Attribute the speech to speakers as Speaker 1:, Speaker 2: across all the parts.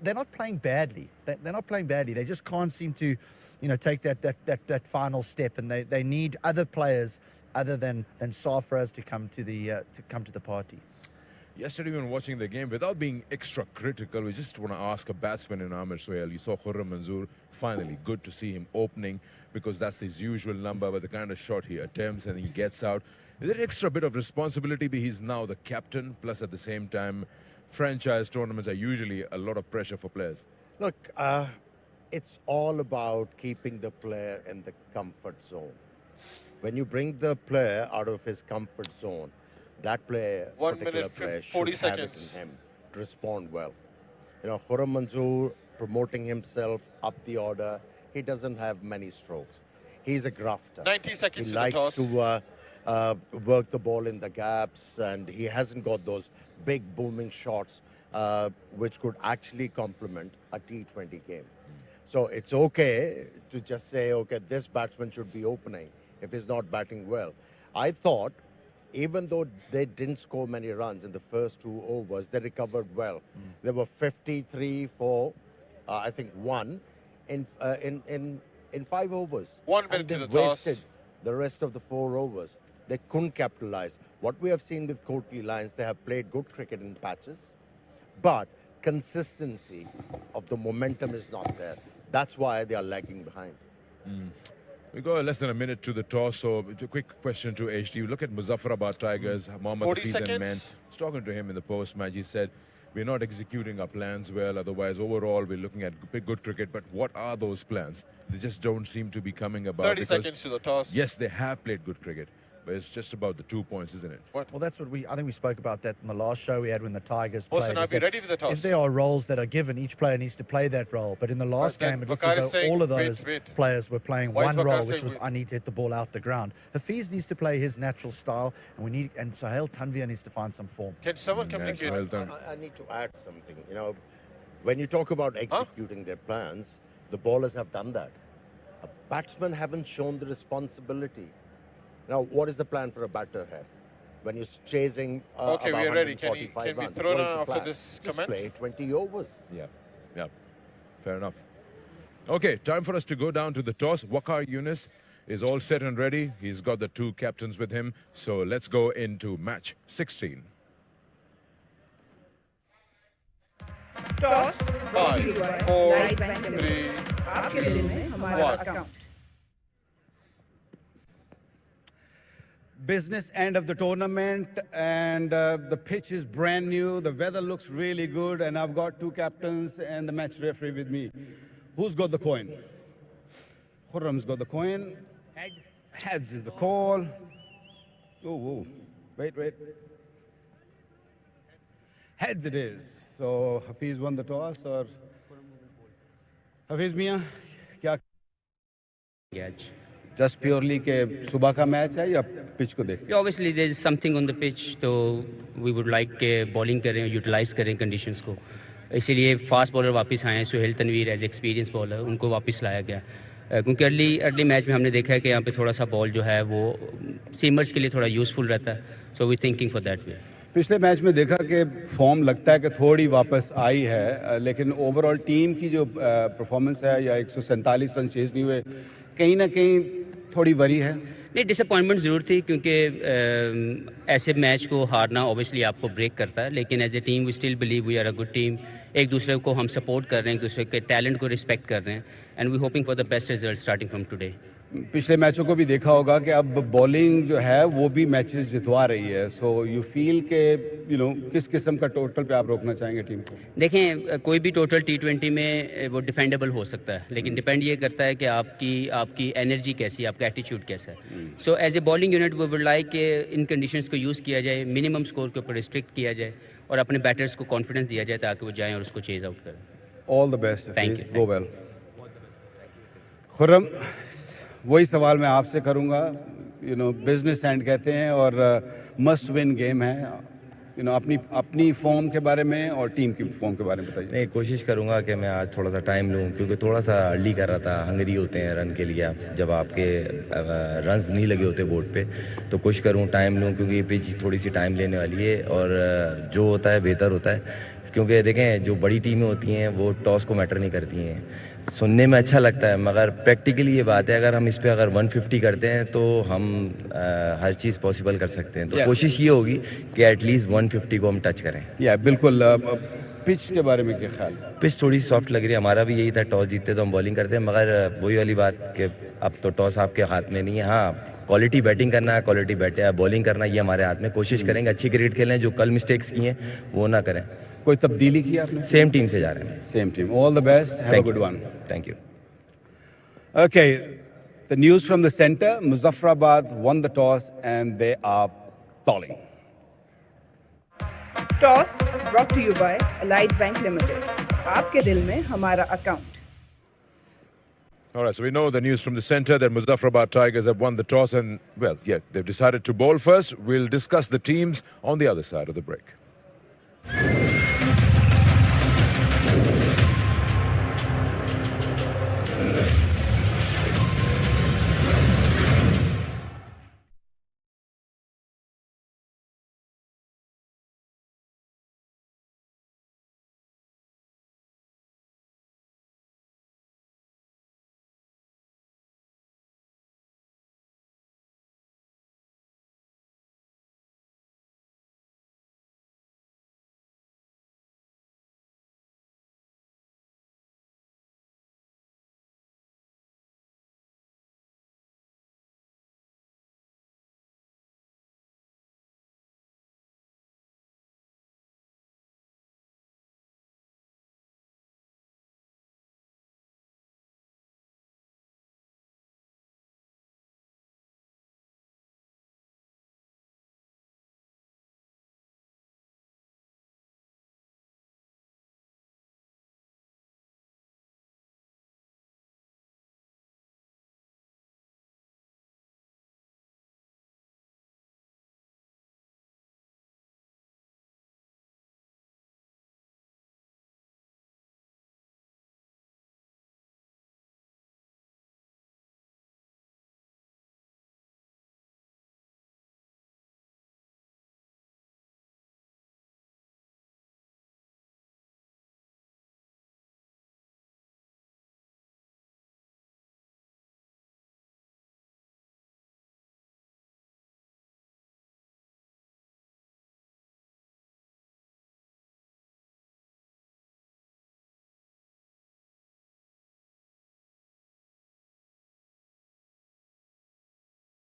Speaker 1: they're not playing badly. They're not playing badly. They just can't seem to, take that final step, and they need other players other than Sarfraz to come to the party.
Speaker 2: Yesterday, when watching the game, without being extra critical, we just want to ask a batsman in Amir Sohail. You saw Khurram Manzoor, finally, good to see him opening, because that's his usual number, but the kind of shot he attempts and he gets out. Is there an extra bit of responsibility? He's now the captain, plus at the same time, franchise tournaments are usually a lot of pressure for players.
Speaker 3: Look, it's all about keeping the player in the comfort zone. When you bring the player out of his comfort zone, that player,
Speaker 4: 1 minute, 40 seconds.
Speaker 3: Have it in him to respond well. Khurram Manzoor promoting himself up the order. He doesn't have many strokes. He's a grafter.
Speaker 4: 90 seconds
Speaker 3: he
Speaker 4: to the toss.
Speaker 3: He likes to work the ball in the gaps, and he hasn't got those big booming shots which could actually complement a T20 game. So it's okay to just say, okay, this batsman should be opening if he's not batting well. I thought, even though they didn't score many runs in the first 2 overs, they recovered well. They were 53 for, I think, 1 in 5 overs.
Speaker 4: 1 minute to the toss.
Speaker 3: Wasted the rest of the 4 overs. They couldn't capitalize. What we have seen with Kotli Lions, they have played good cricket in patches, but consistency of the momentum is not there. That's why they are lagging behind.
Speaker 2: We got less than a minute to the toss, so a quick question to HD. Look at Muzaffrabad Tigers, Mohammad
Speaker 4: 40
Speaker 2: Hafiz and
Speaker 4: seconds.
Speaker 2: men. I was talking to him in the post-match. He said, we're not executing our plans well. Otherwise, overall, we're looking at good cricket. But what are those plans? They just don't seem to be coming about.
Speaker 4: 30 seconds to the toss.
Speaker 2: Yes, they have played good cricket, but it's just about the 2 points, isn't it?
Speaker 1: Well, that's what I think we spoke about that in the last show we had when the Tigers played.
Speaker 4: Also, now be ready for the toss.
Speaker 1: If there are roles that are given, each player needs to play that role. But in the last game, it looked
Speaker 4: Vakar
Speaker 1: as
Speaker 4: is
Speaker 1: though
Speaker 4: saying,
Speaker 1: all of those players were playing
Speaker 4: Why is
Speaker 1: one
Speaker 4: Vakar
Speaker 1: role, which
Speaker 4: saying
Speaker 1: was I need to hit the ball out the ground. Hafiz needs to play his natural style, and Sohail Tanvir needs to find some form.
Speaker 4: Can someone communicate?
Speaker 3: I need to add something. When you talk about executing their plans, the bowlers have done that. Batsmen haven't shown the responsibility. Now, what is the plan for a batter here? When you're chasing
Speaker 4: okay, we are ready. Can we
Speaker 3: runs,
Speaker 4: throw
Speaker 3: what is
Speaker 4: on
Speaker 3: the
Speaker 4: after
Speaker 3: plan?
Speaker 4: this
Speaker 3: Just
Speaker 4: comment?
Speaker 3: play 20 overs.
Speaker 2: Yeah. Fair enough. Okay, time for us to go down to the toss. Waqar Younis is all set and ready. He's got the 2 captains with him. So let's go into match 16.
Speaker 4: Toss. 5, 4, 3, 1.
Speaker 5: Business end of the tournament, and the pitch is brand new. The weather looks really good, and I've got 2 captains and the match referee with me. Who's got the coin? Khurram's got the coin. Heads is the call. Oh, wait. Heads it is. So Hafiz won the toss, or Hafiz Miyan, क्या? Just purely के सुबह का match है या pitch को देख?
Speaker 6: Obviously there is something on the pitch, so we would like के bowling करें, utilize करें conditions को. इसीलिए फास्ट बॉलर वापस आए हैं. Sohail Tanvir as experience bowler, उनको वापस लाया गया, क्योंकि अर्ली मैच में हमने देखा है कि यहाँ पे थोड़ा सा बॉल जो है वो सीमर्स के लिए थोड़ा यूज़फुल रहता है. So we thinking for that way.
Speaker 5: पिछले मैच में देखा कि फॉर्म लगता है कि थोड़ी वापस आई है, लेकिन ओवरऑल टीम की जो परफॉर्मेंस है या 147 रन चेज नहीं हुए, कहीं ना कहीं थोड़ी वरी है.
Speaker 6: नहीं, डिसअपॉइंटमेंट ज़रूर थी, क्योंकि ऐसे मैच को हारना ऑब्वियसली आपको ब्रेक करता है, लेकिन as a team we still believe we are a good team. एक दूसरे को हम सपोर्ट कर रहे हैं, एक दूसरे के टैलेंट को रिस्पेक्ट कर रहे हैं, and we hoping for the best result starting from today.
Speaker 5: पिछले मैचों को भी देखा होगा कि अब बॉलिंग जो है वो भी मैचेस जितवा रही है. सो यू फील के किस किस्म का टोटल पे आप रोकना चाहेंगे टीम को?
Speaker 6: देखें, कोई भी टोटल T20 में वो डिफेंडेबल हो सकता है, लेकिन डिपेंड ये करता है कि आपकी एनर्जी कैसी है, आपका एटीट्यूड कैसा है. So as a bowling unit we would like कि इन कंडीशंस को यूज़ किया जाए, मिनिमम स्कोर के ऊपर रिस्ट्रिक्ट किया जाए और अपने बैटर्स को कॉन्फिडेंस दिया जाए ताकि वो जाएँ और उसको चेज आउट करें.
Speaker 5: All the best.
Speaker 6: Thank you.
Speaker 5: Go well. Khurram, वही सवाल मैं आपसे करूंगा. बिजनेस एंड कहते हैं और मस्ट विन गेम है. अपनी फॉर्म के बारे में और टीम की फॉर्म के बारे में बताइए.
Speaker 7: नहीं, कोशिश करूंगा कि मैं आज थोड़ा सा टाइम लूं, क्योंकि थोड़ा सा अर्ली कर रहा था. हंगरी होते हैं रन के लिए आप, जब आपके रन्स नहीं लगे होते बोर्ड पे, तो कोशिश करूं टाइम लूं, क्योंकि ये पिच थोड़ी सी टाइम लेने वाली है और जो होता है बेहतर होता है. क्योंकि देखें जो बड़ी टीमें होती हैं वो टॉस को मैटर नहीं करती हैं. सुनने में अच्छा लगता है मगर प्रैक्टिकली ये बात है, अगर हम इस पे अगर 150 करते हैं तो हम हर चीज़ पॉसिबल कर सकते हैं. तो कोशिश ये होगी कि एटलीस्ट 150 को हम टच करें.
Speaker 5: बिल्कुल. पिच के बारे में क्या ख्याल?
Speaker 7: पिच थोड़ी सॉफ्ट लग रही है. हमारा भी यही था, टॉस जीतते तो हम बॉलिंग करते हैं, मगर वही वाली बात कि अब तो टॉस आपके हाथ में नहीं है. हाँ, क्वालिटी बैटिंग करना है, क्वालिटी बॉलिंग करना, ये हमारे हाथ में. कोशिश करेंगे अच्छी क्रिकेट खेलें, जो कल मिस्टेक्स की हैं वो ना करें.
Speaker 5: कोई तब्दीली की आपने?
Speaker 7: सेम टीम से जा रहे हैं.
Speaker 5: Same team. All the best. Have a good one.
Speaker 7: Thank you.
Speaker 5: Okay, the news from the center. Muzaffrabad won the toss and they are bowling.
Speaker 8: Toss brought to you by Allied Bank Limited. आपके दिल में हमारा account.
Speaker 2: All right, so we know the news from the centre that Muzaffrabad Tigers have won the toss and, well, yeah, they've decided to bowl first. We'll discuss the teams on the other side of the break.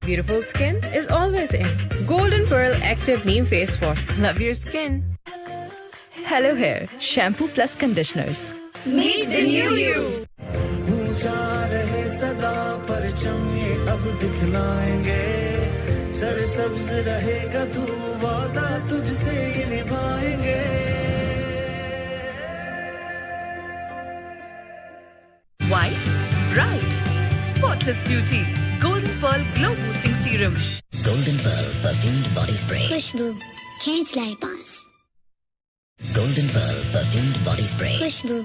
Speaker 9: Beautiful skin is always in. Golden Pearl Active Neem Face Wash. Love your skin.
Speaker 10: Hello Hair Shampoo Plus Conditioners.
Speaker 9: Meet the new you.
Speaker 10: White, bright, spotless beauty. Golden Pearl Glow Boosting Serum.
Speaker 11: Golden Pearl Perfumed Body Spray.
Speaker 12: खुशबू खींच लाए पास.
Speaker 11: Golden Pearl Perfumed Body Spray.
Speaker 12: खुशबू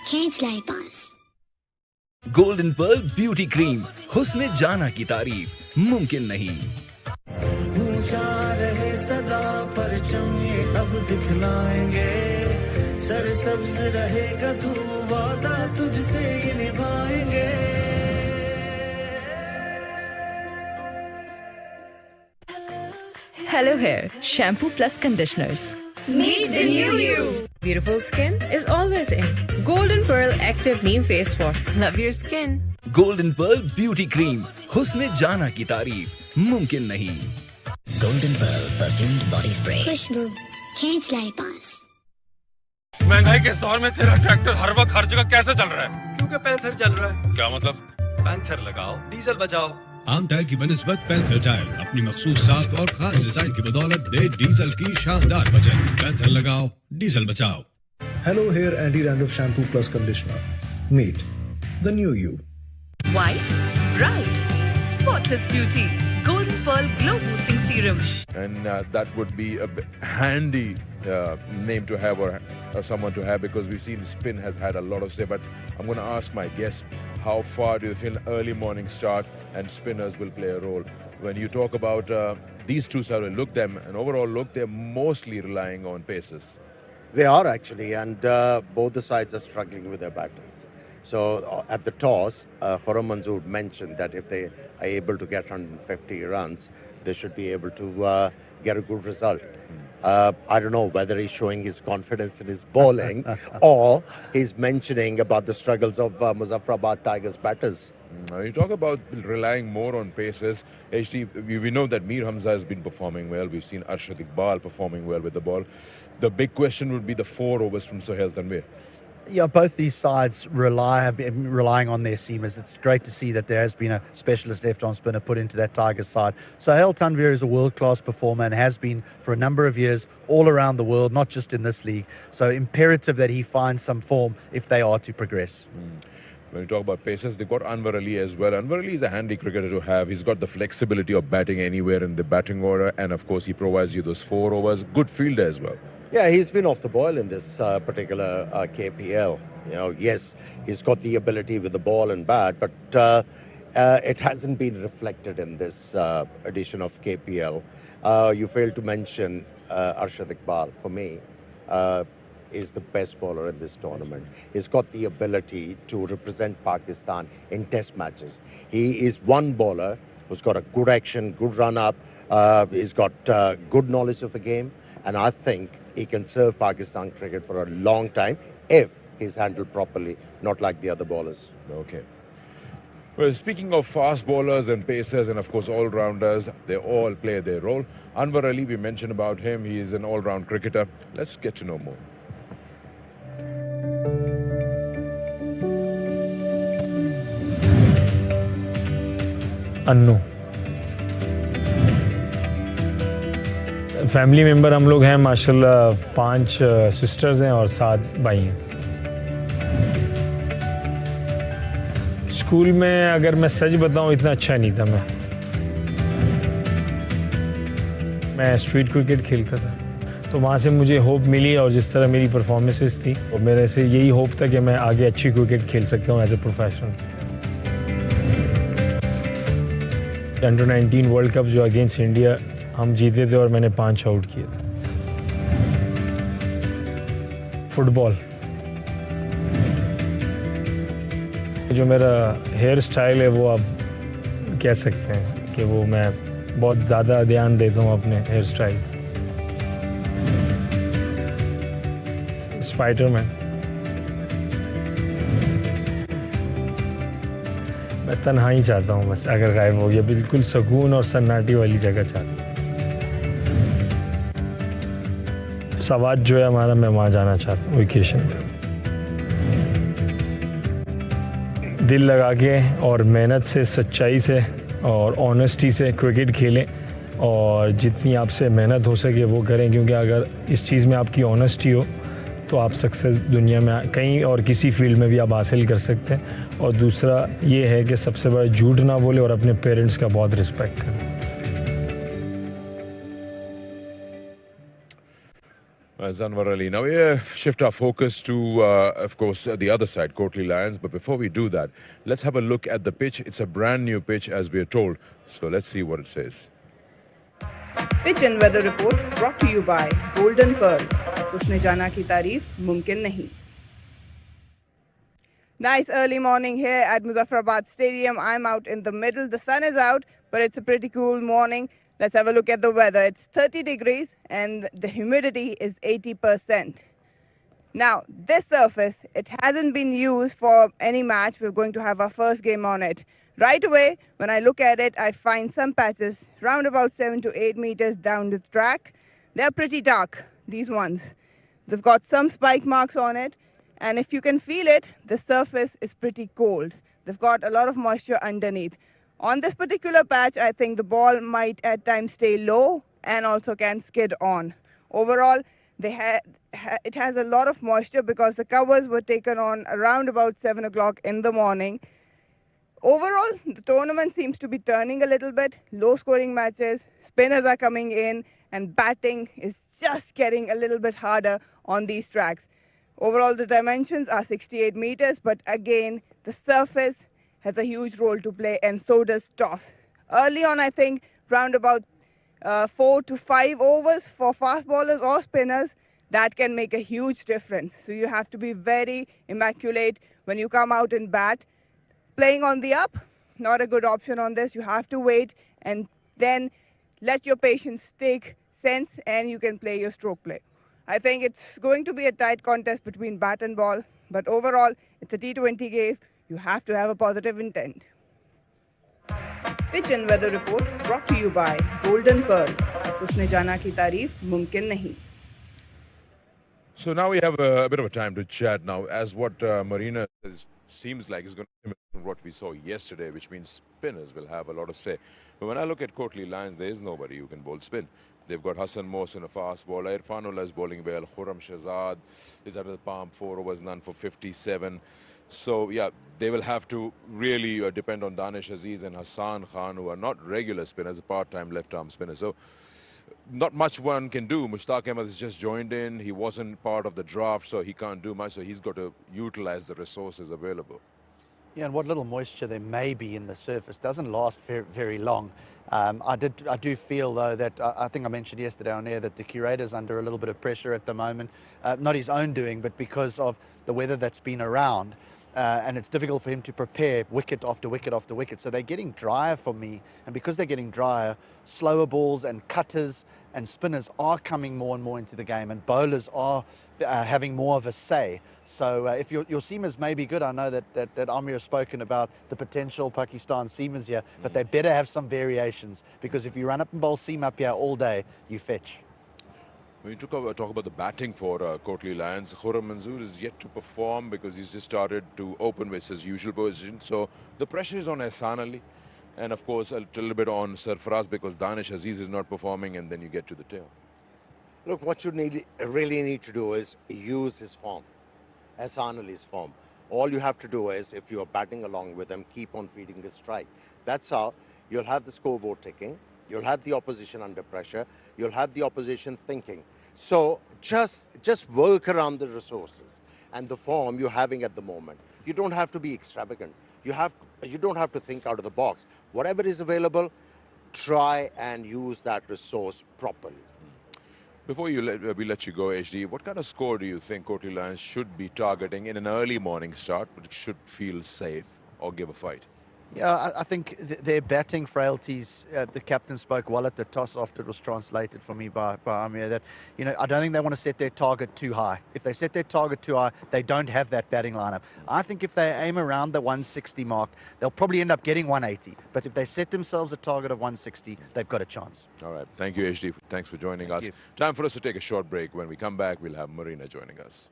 Speaker 12: खींच लाए पास.
Speaker 13: Golden Pearl Beauty Cream. हुस्न जाना की तारीफ मुमकिन नहीं.
Speaker 14: पूछा रहे सदा परचम ये अब दिखलाएंगे. सरसब्ज रहेगा तू वादा तुझसे ये निभाएंगे.
Speaker 10: Hello Hair Shampoo Plus Conditioners.
Speaker 9: Meet the new you. Beautiful skin is always in. Golden Pearl Active Neem Face Wash. Love your skin.
Speaker 13: Golden Pearl Beauty Cream. हुस्न जाना की तारीफ मुमकिन नहीं.
Speaker 11: Golden Pearl Perfumed Body Spray.
Speaker 12: खुशबू खींच लाए पास.
Speaker 15: महंगाई के इस दौर में तेरा ट्रैक्टर हर वक्त हर जगह कैसे चल रहा है?
Speaker 16: क्योंकि पैंथर चल रहा है.
Speaker 15: क्या मतलब?
Speaker 16: पैंथर लगाओ, डीजल बचाओ.
Speaker 17: आम टायर की बनिस्बत पैंथर टायर अपनी मखसूस साख और खास डिजाइन की बदौलत दे डीजल की शानदार बचत. पैंथर लगाओ, डीजल बचाओ.
Speaker 18: Hello Hair Anti-Dandruff Shampoo Plus Conditioner. Meet the new you.
Speaker 10: White, bright, spotless beauty. Golden Pearl Glow Boosting Serum.
Speaker 2: And that would be a handy name to have or someone to have, because we've seen spin has had a lot of say. But I'm going to ask my guest, how far do you feel early morning start and spinners will play a role? When you talk about these two sides, look them, and overall look, they're mostly relying on paces.
Speaker 3: They are actually, and both the sides are struggling with their batters. So at the toss, Khurram Manzoor mentioned that if they are able to get 150 runs, they should be able to get a good result. I don't know whether he's showing his confidence in his bowling or he's mentioning about the struggles of Muzaffrabad Tigers batters.
Speaker 2: You talk about relying more on paces. HD, we know that Mir Hamza has been performing well. We've seen Arshad Iqbal performing well with the ball. The big question would be the 4 overs from Sohail Tanvir.
Speaker 1: Yeah, both these sides have been relying on their seamers. It's great to see that there has been a specialist left-arm spinner put into that Tigers side. Sohail Tanvir is a world-class performer and has been for a number of years all around the world, not just in this league. So imperative that he finds some form if they are to progress.
Speaker 2: When you talk about paces, they've got Anwar Ali as well. Anwar Ali is a handy cricketer to have. He's got the flexibility of batting anywhere in the batting order, and of course he provides you those 4 overs. Good fielder as well.
Speaker 3: Yeah, he's been off the boil in this particular KPL. You know, yes, he's got the ability with the ball and bat, but it hasn't been reflected in this edition of KPL. You failed to mention Arshad Iqbal, for me, is the best bowler in this tournament. He's got the ability to represent Pakistan in test matches. He is one bowler who's got a good action, good run-up. He's got good knowledge of the game, and I think he can serve Pakistan cricket for a long time if he's handled properly, not like the other bowlers.
Speaker 2: Okay. Well, speaking of fast bowlers and pacers and, of course, all-rounders, they all play their role. Anwar Ali, we mentioned about him. He is an all-round cricketer. Let's get to know more.
Speaker 19: Annu family member हम लोग हैं माशाल्लाह 5 sisters हैं और 7 भाई हैं। School में अगर मैं सच बताऊं इतना अच्छा नहीं था मैं स्ट्रीट क्रिकेट खेलता था तो वहाँ से मुझे होप मिली और जिस तरह मेरी परफॉर्मेंसेस थी और मेरे से यही होप था कि मैं आगे अच्छी क्रिकेट खेल सकता हूँ as a professional. Under 19 world cup जो अगेंस्ट इंडिया हम जीते थे और मैंने 5 आउट किए थे। फुटबॉल जो मेरा हेयर स्टाइल है वो आप कह सकते हैं कि वो मैं बहुत ज़्यादा ध्यान देता हूँ अपने हेयर स्टाइल। स्पाइडरमैन मैं तन्हाई चाहता हूँ बस अगर गायब हो गया बिल्कुल सुकून और सन्नाटी वाली जगह चाहता हूँ। सवाद जो है हमारा मैं वहाँ जाना चाहता हूँ वेकेशन पे दिल लगा के और मेहनत से सच्चाई से और ऑनेस्टी से क्रिकेट खेलें और जितनी आपसे मेहनत हो सके वो करें क्योंकि अगर इस चीज़ में आपकी ऑनेस्टी हो तो आप सक्सेस दुनिया में कहीं और किसी फील्ड में भी आप हासिल कर सकते हैं। और दूसरा ये है कि सबसे बड़ा झूठ ना बोले और अपने पेरेंट्स का बहुत रिस्पेक्ट करें।
Speaker 2: Anwar Ali. Now we shift our focus to, of course, the other side, Kotli Lions. But before we do that, let's have a look at the pitch. It's a brand new pitch, as we are told. So let's see what it says.
Speaker 8: Pitch and weather report brought to you by Golden Pearl. उसने जाना की तारीफ मुमकिन नहीं. Nice early morning here at Muzaffrabad Stadium. I'm out in the middle. The sun is out, but it's a pretty cool morning. Let's have a look at the weather. It's 30 degrees and the humidity is 80%. Now, this surface, it hasn't been used for any match. We're going to have our first game on it. Right away, when I look at it, I find some patches round about 7 to 8 meters down the track. They're pretty dark, these ones. They've got some spike marks on it. And if you can feel it, the surface is pretty cold. They've got a lot of moisture underneath. On this particular patch, I think the ball might at times stay low and also can skid on. Overall, it has a lot of moisture because the covers were taken on around about 7 o'clock in the morning. Overall, the tournament seems to be turning a little bit. Low-scoring matches, spinners are coming in, and batting is just getting a little bit harder on these tracks. Overall, the dimensions are 68 meters, but again, the surface has a huge role to play, and so does toss. Early on, I think, round about 4 to 5 overs for fast bowlers or spinners, that can make a huge difference. So you have to be very immaculate when you come out and bat. Playing on the up, not a good option on this. You have to wait and then let your patience take sense and you can play your stroke play. I think it's going to be a tight contest between bat and ball, but overall, it's a T20 game. You have to have a positive intent. Pitch and weather report brought to you by Golden Pearl. Usne jana ki tareef mumkin nahi.
Speaker 2: So now we have a bit of a time to chat now, as what Marina seems like is going to be what we saw yesterday, which means spinners will have a lot of say. But when I look at Kotli Lions, there is nobody who can bowl spin. They've got Hassan Mohsin, a fast bowler. Irfanullah is bowling well. Khurram Shahzad is under the palm, 4 overs, none for 57. So, yeah, they will have to really depend on Danish Aziz and Hassan Khan, who are not regular spinners, part-time left-arm spinners. So, not much one can do. Mushtaq Ahmed has just joined in. He wasn't part of the draft, so he can't do much. So, he's got to utilize the resources available.
Speaker 1: Yeah, and what little moisture there may be in the surface doesn't last very, very long. I do feel, though, that I think I mentioned yesterday on air that the curator's under a little bit of pressure at the moment. Not his own doing, but because of the weather that's been around. And it's difficult for him to prepare wicket after wicket after wicket. So they're getting drier for me. And because they're getting drier, slower balls and cutters and spinners are coming more and more into the game. And bowlers are having more of a say. So if your seamers may be good, I know that Amir has spoken about the potential Pakistan seamers here, but they better have some variations. Because if you run up and bowl seam up here all day, you fetch.
Speaker 2: When you talk about the batting for Kotli Lions, Khurram Manzoor is yet to perform because he's just started to open with his usual position. So the pressure is on Ehsan Ali and, of course, a little bit on Sarfaraz because Danish Aziz is not performing, and then you get to the tail.
Speaker 3: Look, what you really need to do is use his form, Ehsan Ali's form. All you have to do is, if you're batting along with him, keep on feeding the strike. That's how you'll have the scoreboard ticking. You'll have the opposition under pressure. You'll have the opposition thinking. So just work around the resources and the form you're having at the moment. You don't have to be extravagant. You don't have to think out of the box. Whatever is available, try and use that resource properly.
Speaker 2: Before we let you go, HD, what kind of score do you think Kotli Lions should be targeting in an early morning start, but it should feel safe or give a fight?
Speaker 1: Yeah, I think their batting frailties, the captain spoke well at the toss after it was translated for me by Amir, that, I don't think they want to set their target too high. If they set their target too high, they don't have that batting lineup. I think if they aim around the 160 mark, they'll probably end up getting 180. But if they set themselves a target of 160, they've got a chance.
Speaker 2: All right. Thank you, HD. Thanks for joining us. Time for us to take a short break. When we come back, we'll have Marina joining us.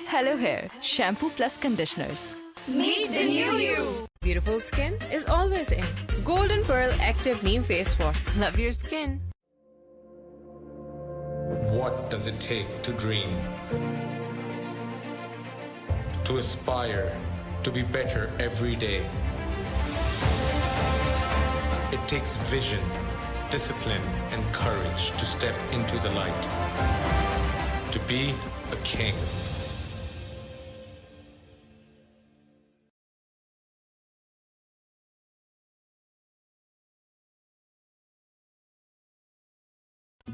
Speaker 10: Hello Hair Shampoo Plus Conditioners.
Speaker 9: Meet the new you. Beautiful skin is always in. Golden Pearl Active Neem Face Wash. Love your skin.
Speaker 20: What does it take to dream? To aspire, to be better every day. It takes vision, discipline, and courage to step into the light. To be a king.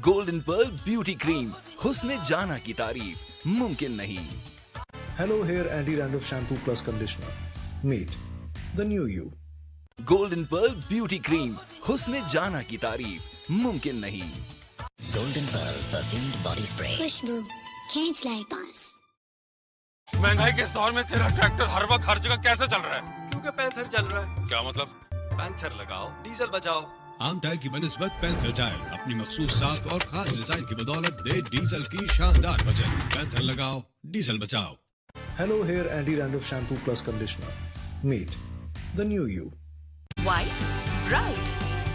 Speaker 13: Golden Pearl Beauty Cream. Husne jana ki tareef mumkin nahi.
Speaker 18: Hello Hair Anti-Dandruff Shampoo Plus Conditioner. Meet the new you.
Speaker 13: Golden Pearl Beauty Cream. Husne jana ki tareef mumkin nahi.
Speaker 11: Golden Pearl Perfumed Body Spray.
Speaker 12: खुशबू खींच लाई पास.
Speaker 15: महंगाई के इस दौर में तेरा tractor हर वक्त हर जगह कैसे चल रहा है?
Speaker 16: क्योंकि पैंथर चल रहा है.
Speaker 15: क्या मतलब?
Speaker 16: पैंथर लगाओ, डीजल बचाओ.
Speaker 17: आम टायर की बनिस्बत पैंथर टायर अपनी मखसूस साख और खास डिजाइन की बदौलत दे डीजल की शानदार बचत. पैंथर लगाओ, डीजल बचाओ.
Speaker 18: Hello Hair Anti-Dandruff Shampoo Plus Conditioner. Meet the new you.
Speaker 10: White, bright,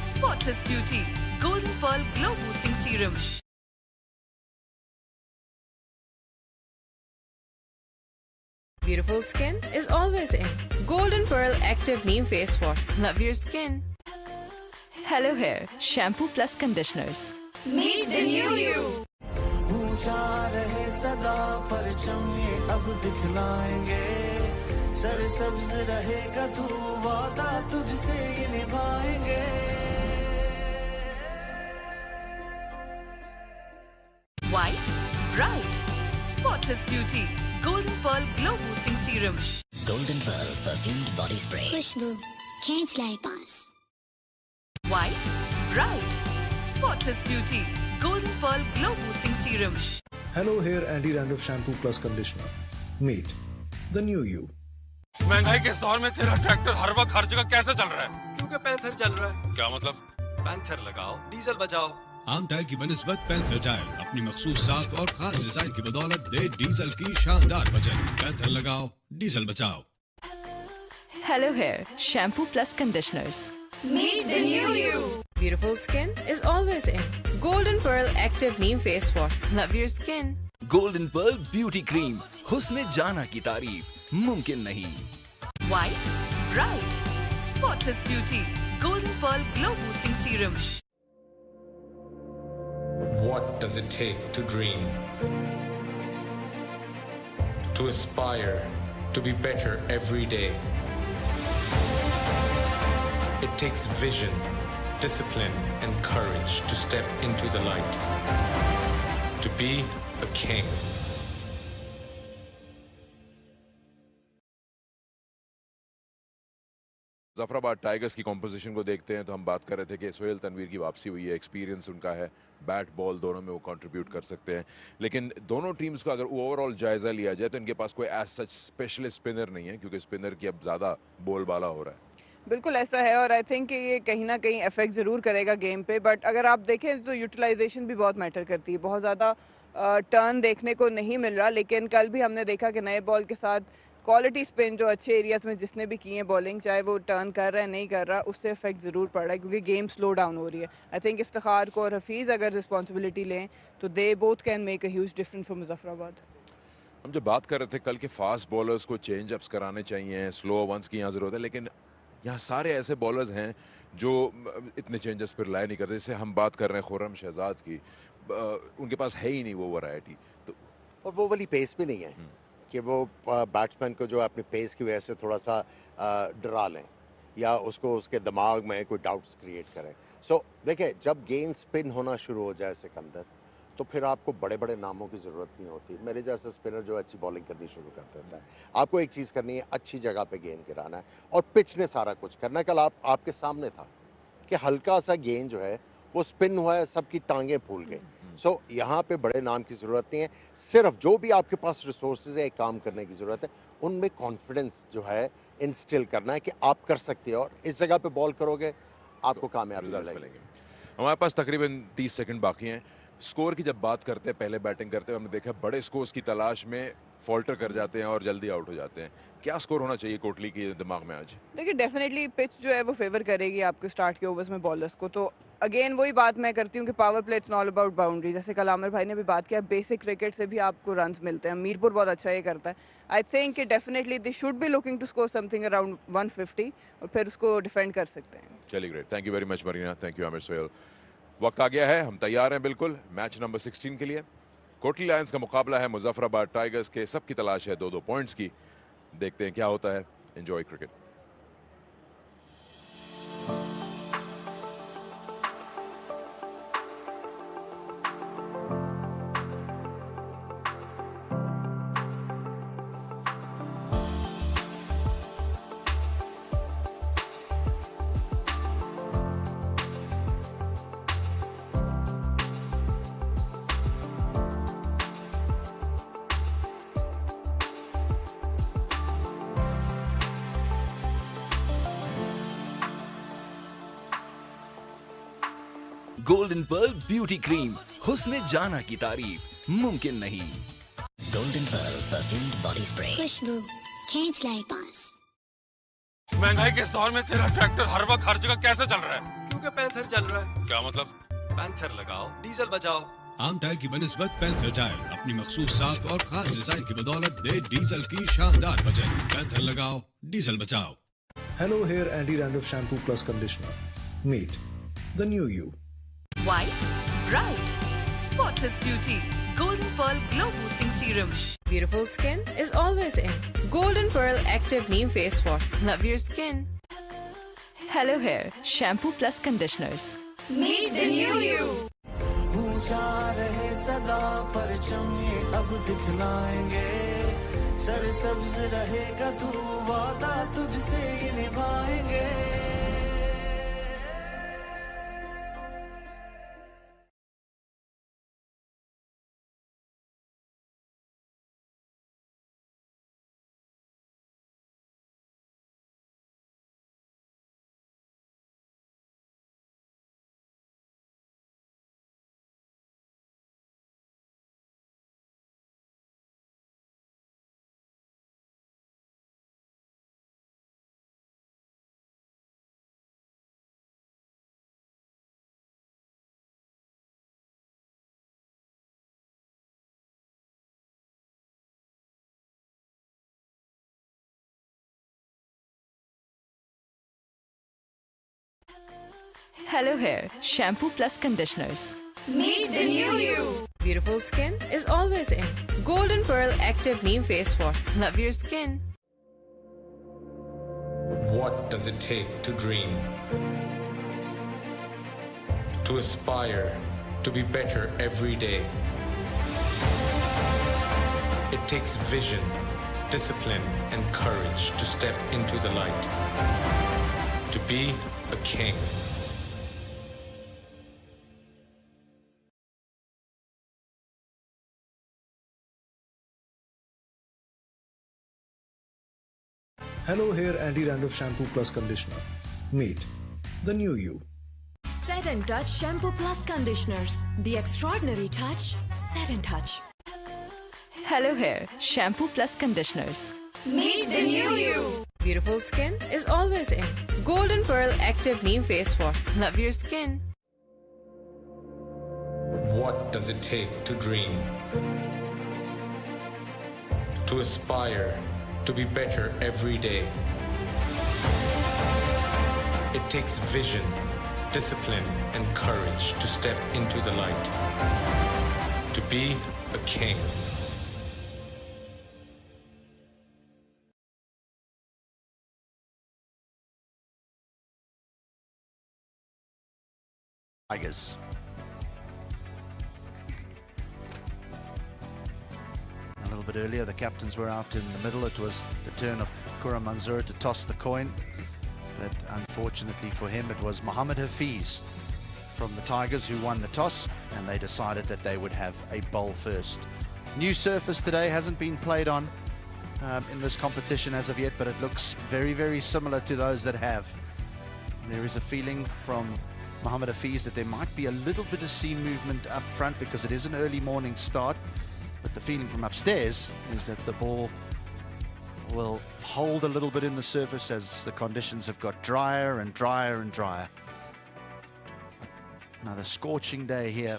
Speaker 10: spotless beauty. Golden Pearl Glow Boosting Serum.
Speaker 9: Beautiful skin is always in. Golden Pearl Active Neem Face Wash. Love your skin.
Speaker 10: Hello Hair Shampoo Plus Conditioners.
Speaker 9: Meet the new you.
Speaker 14: ऊंचा रहे सदा परचम ये अब दिखलाएंगे सरसब्ज रहेगा तू वादा तुझसे ये निभाएंगे
Speaker 10: White, bright, spotless beauty. Golden Pearl Glow Boosting Serum.
Speaker 11: Golden Pearl Perfumed Body Spray.
Speaker 12: खुशबू खींच लाए पास.
Speaker 10: White, bright, spotless beauty. Golden Pearl Glow Boosting Serum.
Speaker 18: Hello Hair Anti-Dandruff Shampoo Plus Conditioner. Meet the new you.
Speaker 15: महंगाई के इस दौर में तेरा tractor हर वक्त हर जगह कैसे चल रहा है?
Speaker 16: क्योंकि पैंथर चल रहा है।
Speaker 15: क्या मतलब?
Speaker 16: पैंथर लगाओ, डीजल बचाओ।
Speaker 17: आम टायर की बनिस्बत पैंथर टायर अपनी मखसूस साख और खास डिजाइन की बदौलत दे डीजल की शानदार बचत। पैंथर लगाओ, डीजल बचाओ।
Speaker 10: Hello Hair Shampoo Plus Conditioners.
Speaker 9: Meet the new you. Beautiful skin is always in. Golden Pearl Active Neem Face Wash. Love your skin.
Speaker 13: Golden Perl beauty cream, हुस्न जाना की तारीफ मुमकिन नहीं।
Speaker 10: White, bright, spotless beauty. Golden Pearl Glow Boosting Serum.
Speaker 20: What does it take to dream? To aspire, to be better every day. It takes vision, discipline, and courage to step into the light. To be a king.
Speaker 2: Muzaffarabad tigers की composition को देखते हैं तो हम बात कर रहे थे कि सोहेल तनवीर की वापसी हुई है, एक्सपीरियंस उनका है, बैट बॉल दोनों में वो कंट्रीब्यूट कर सकते हैं, लेकिन दोनों टीम्स का अगर ओवरऑल जायज़ा लिया जाए तो इनके पास कोई एज सच स्पेशलिस्ट स्पिनर नहीं है क्योंकि स्पिनर की अब ज़्यादा बोलबाला हो रहा है।
Speaker 8: बिल्कुल ऐसा है और आई थिंक कि ये कहीं ना कहीं इफेक्ट ज़रूर करेगा गेम पे, बट अगर आप देखें तो यूटिलाइजेशन भी बहुत मैटर करती है। बहुत ज़्यादा टर्न देखने को नहीं मिल रहा, लेकिन कल भी हमने देखा कि नए बॉल के साथ क्वालिटी स्पिन जो अच्छे एरियाज़ में जिसने भी किए हैं बॉलिंग, चाहे वो टर्न कर रहा है नहीं कर रहा, उससे इफेक्ट ज़रूर पड़ रहा है क्योंकि गेम स्लो डाउन हो रही है। आई थिंक इफ्तिखार को और हफीज़ अगर रिस्पॉन्सिबिलिटी लें तो they both can make a huge difference for Muzaffarabad.
Speaker 2: हम जब बात कर रहे थे कल के फास्ट बॉलर्स को चेंज अप्स कराने चाहिए, स्लो वंस की यहाँ ज़रूरत है, लेकिन यहाँ सारे ऐसे बॉलर्स हैं जो इतने चेंजेस पर लाए नहीं करते। जैसे हम बात कर रहे हैं खुर्रम शहजाद की, उनके पास है ही नहीं वो वैरायटी, तो
Speaker 3: और वो वाली पेस भी नहीं है कि वो बैट्समैन को जो अपनी पेस की वजह से थोड़ा सा डरा लें या उसको उसके दिमाग में कोई डाउट्स क्रिएट करें। सो देखिए, जब गेंद स्पिन होना शुरू हो जाए सिकंदर, तो फिर आपको बड़े बड़े नामों की ज़रूरत नहीं होती। मेरे जैसा स्पिनर जो अच्छी बॉलिंग करनी शुरू कर देता है, आपको एक चीज़ करनी है, अच्छी जगह पे गेंद गिराना है और पिच ने सारा कुछ करना है। कल आपके सामने था कि हल्का सा गेंद जो है वो स्पिन हुआ है, सबकी टांगें फूल गई। सो यहाँ पे बड़े नाम की ज़रूरत नहीं है, सिर्फ जो भी आपके पास रिसोर्सेज है एक काम करने की ज़रूरत है, उनमें कॉन्फिडेंस जो है इंस्टिल करना है कि आप कर सकते हो और इस जगह पे बॉल करोगे आपको कामयाबी मिलेगी।
Speaker 2: हमारे पास तकरीबन 30 सेकंड बाकी हैं। स्कोर की जब बात करते हैं, पहले बैटिंग करते हैं, हमने देखा बड़े स्कोर्स की तलाश में फॉल्टर कर जाते हैं और जल्दी आउट हो जाते हैं। क्या स्कोर होना चाहिए कोटली के दिमाग में आज?
Speaker 8: देखिए, डेफिनेटली पिच जो है वो फेवर करेगी आपके स्टार्ट के ओवर्स में बॉलर्स को। तो अगेन वही बात मैं करती हूँ कि power play it's not about boundary. जैसे कल आमिर भाई ने भी बात किया, बेसिक क्रिकेट से भी आपको रन्स मिलते हैं। मीरपुर बहुत अच्छा ये करता है। I think definitely they should be looking to score something around 150 और फिर उसको डिफेंड कर सकते हैं।
Speaker 2: चलिए, great, thank you very much Marina, thank you Aamir Sohail. वक्त आ गया है, हम तैयार हैं बिल्कुल मैच नंबर 16 के लिए। कोटली लायंस का मुकाबला है मुजफ्फराबाद टाइगर्स के। सबकी तलाश है 2-2 पॉइंट्स की। देखते हैं क्या होता है। Enjoy cricket.
Speaker 13: Golden Perl beauty cream, हुस्न जाना की तारीफ मुमकिन नहीं।
Speaker 11: Golden Pearl Perfumed Body Spray.
Speaker 12: खुशबू खींच लाए पास।
Speaker 15: महंगाई के इस दौर में तेरा ट्रैक्टर हर वक्त हर जगह कैसे चल रहा है?
Speaker 16: क्योंकि पैंथर चल रहा है।
Speaker 15: क्या मतलब?
Speaker 16: पैंथर लगाओ, डीजल बचाओ।
Speaker 17: आम टायर की बनिस्बत पैंथर टायर अपनी मखसूस साख और खास डिजाइन की बदौलत दे डीजल की शानदार बचत। पैंथर लगाओ, डीजल बचाओ।
Speaker 18: Hello Hair Anti-Dandruff Shampoo Plus Conditioner. Meet the new you.
Speaker 10: White, bright, spotless beauty. Golden Pearl Glow Boosting Serum.
Speaker 9: Beautiful skin is always in. Golden Pearl Active Neem Face Wash. Love your skin.
Speaker 10: Hello Hair Shampoo Plus Conditioners.
Speaker 9: Meet the new you.
Speaker 14: ऊंचा रहे सदा परचम ये अब दिखलाएंगे सरसब्ज रहेगा तू वादा तुझसे ये निभाएंगे
Speaker 10: Hello Hair Shampoo Plus Conditioners.
Speaker 9: Meet the new you. Beautiful skin is always in. Golden Pearl Active Neem Face Wash. Love your skin.
Speaker 20: What does it take to dream? To aspire, to be better every day. It takes vision, discipline, and courage to step into the light. To be a king.
Speaker 18: Hello Hair Anti-Dandruff Shampoo Plus Conditioner. Meet the new you.
Speaker 21: Set and Touch Shampoo Plus Conditioners. The extraordinary touch. Set and Touch.
Speaker 10: Hello Hair Shampoo Plus Conditioners.
Speaker 9: Meet the new you. Beautiful skin is always in. Golden Pearl Active Neem Face Wash. Love your skin.
Speaker 20: What does it take to dream? To aspire, to be better every day. It takes vision, discipline, and courage to step into the light. To be a king.
Speaker 1: Tigers. A little bit earlier, the captains were out in the middle. It was the turn of Khurram Manzoor to toss the coin. But unfortunately for him, it was Mohammad Hafiz from the Tigers who won the toss, and they decided that they would have a bowl first. New surface today, hasn't been played on in this competition as of yet, but it looks very, very similar to those that have. There is a feeling from Mohammad Hafiz that there might be a little bit of seam movement up front because it is an early morning start, but the feeling from upstairs is that the ball will hold a little bit in the surface as the conditions have got drier and drier and drier. Another scorching day here,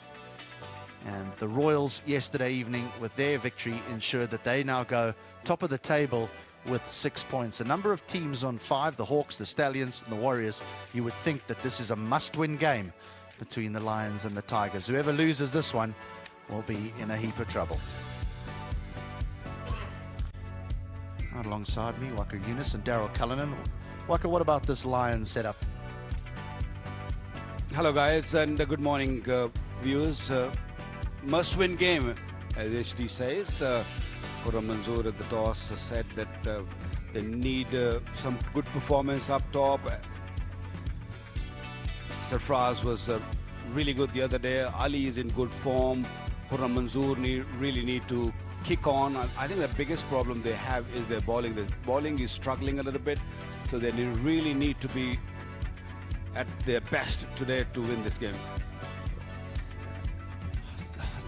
Speaker 1: and the Royals yesterday evening with their victory ensured that they now go top of the table with 6 points. A number of teams on 5, the Hawks, the Stallions and the Warriors. You would think that this is a must-win game between the Lions and the Tigers. Whoever loses this one will be in a heap of trouble. Right alongside me, Waka Yunus and Daryl Cullinan. Waka, what about this Lions setup?
Speaker 5: Hello guys, and good morning viewers. Must-win game, as HD says. Khurram Manzoor at the toss said that they need some good performance up top. Sarfraz was really good the other day. Ali is in good form. Khurram Manzoor really need to kick on. I think the biggest problem they have is their bowling. The bowling is struggling a little bit, so they really need to be at their best today to win this game.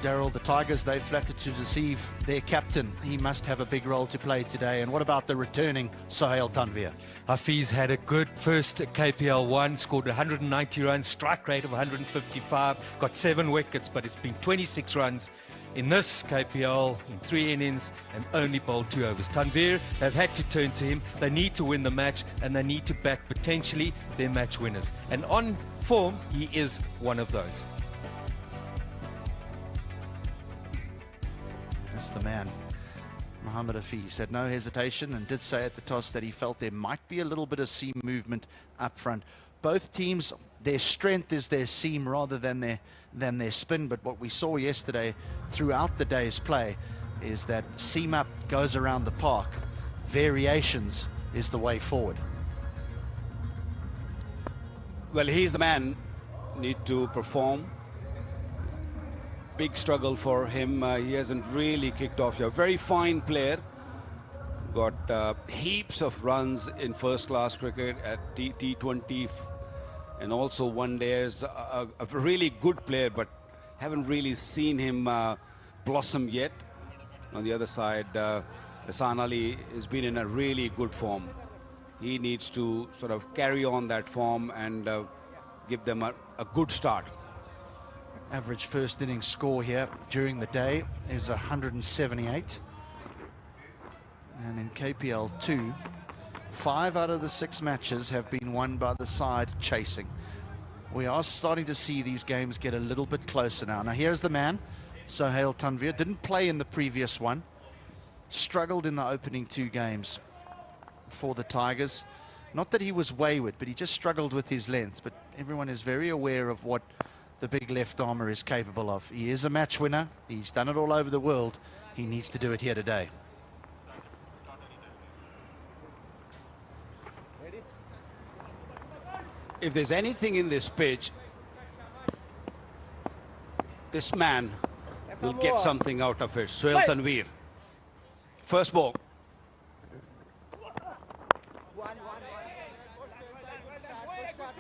Speaker 1: Daryl, the Tigers, they flattered to deceive their captain. He must have a big role to play today. And what about the returning Sohail Tanvir?
Speaker 22: Hafiz had a good first KPL 1, scored 190 runs, strike rate of 155, got 7 wickets, but it's been 26 runs. in this KPL in 3 innings and only bowled 2 overs. Tanveer have had to turn to him. They need to win the match and they need to back potentially their match winners. And on form, he is one of those.
Speaker 4: That's the man. Mohammad Hafiz had no hesitation and did say at the toss that he felt there might be a little bit of seam movement up front. Both teams, their strength is their seam rather than their spin, but what we saw yesterday throughout the day's play is that seam up goes around the park. Variations is the way forward.
Speaker 5: Well, he's the man. Need to perform. Big struggle for him. He hasn't really kicked off here. Very fine player. Got heaps of runs in first-class cricket at T20 and also one-days. A really good player, but haven't really seen him blossom yet. On the other side, Hassan Ali has been in a really good form. He needs to sort of carry on that form and give them a good start.
Speaker 4: Average first innings score here during the day is 178. And in KPL 2, 5 out of the 6 matches have been won by the side chasing. We are starting to see these games get a little bit closer now. Now here's the man, Sohail Tanveer. Didn't play in the previous one. Struggled in the opening 2 games for the Tigers. Not that he was wayward, but he just struggled with his length. But everyone is very aware of what the big left armour is capable of. He is a match winner. He's done it all over the world. He needs to do it here today.
Speaker 5: If there's anything in this pitch, this man will get something out of it. Sohail Tanveer. First ball.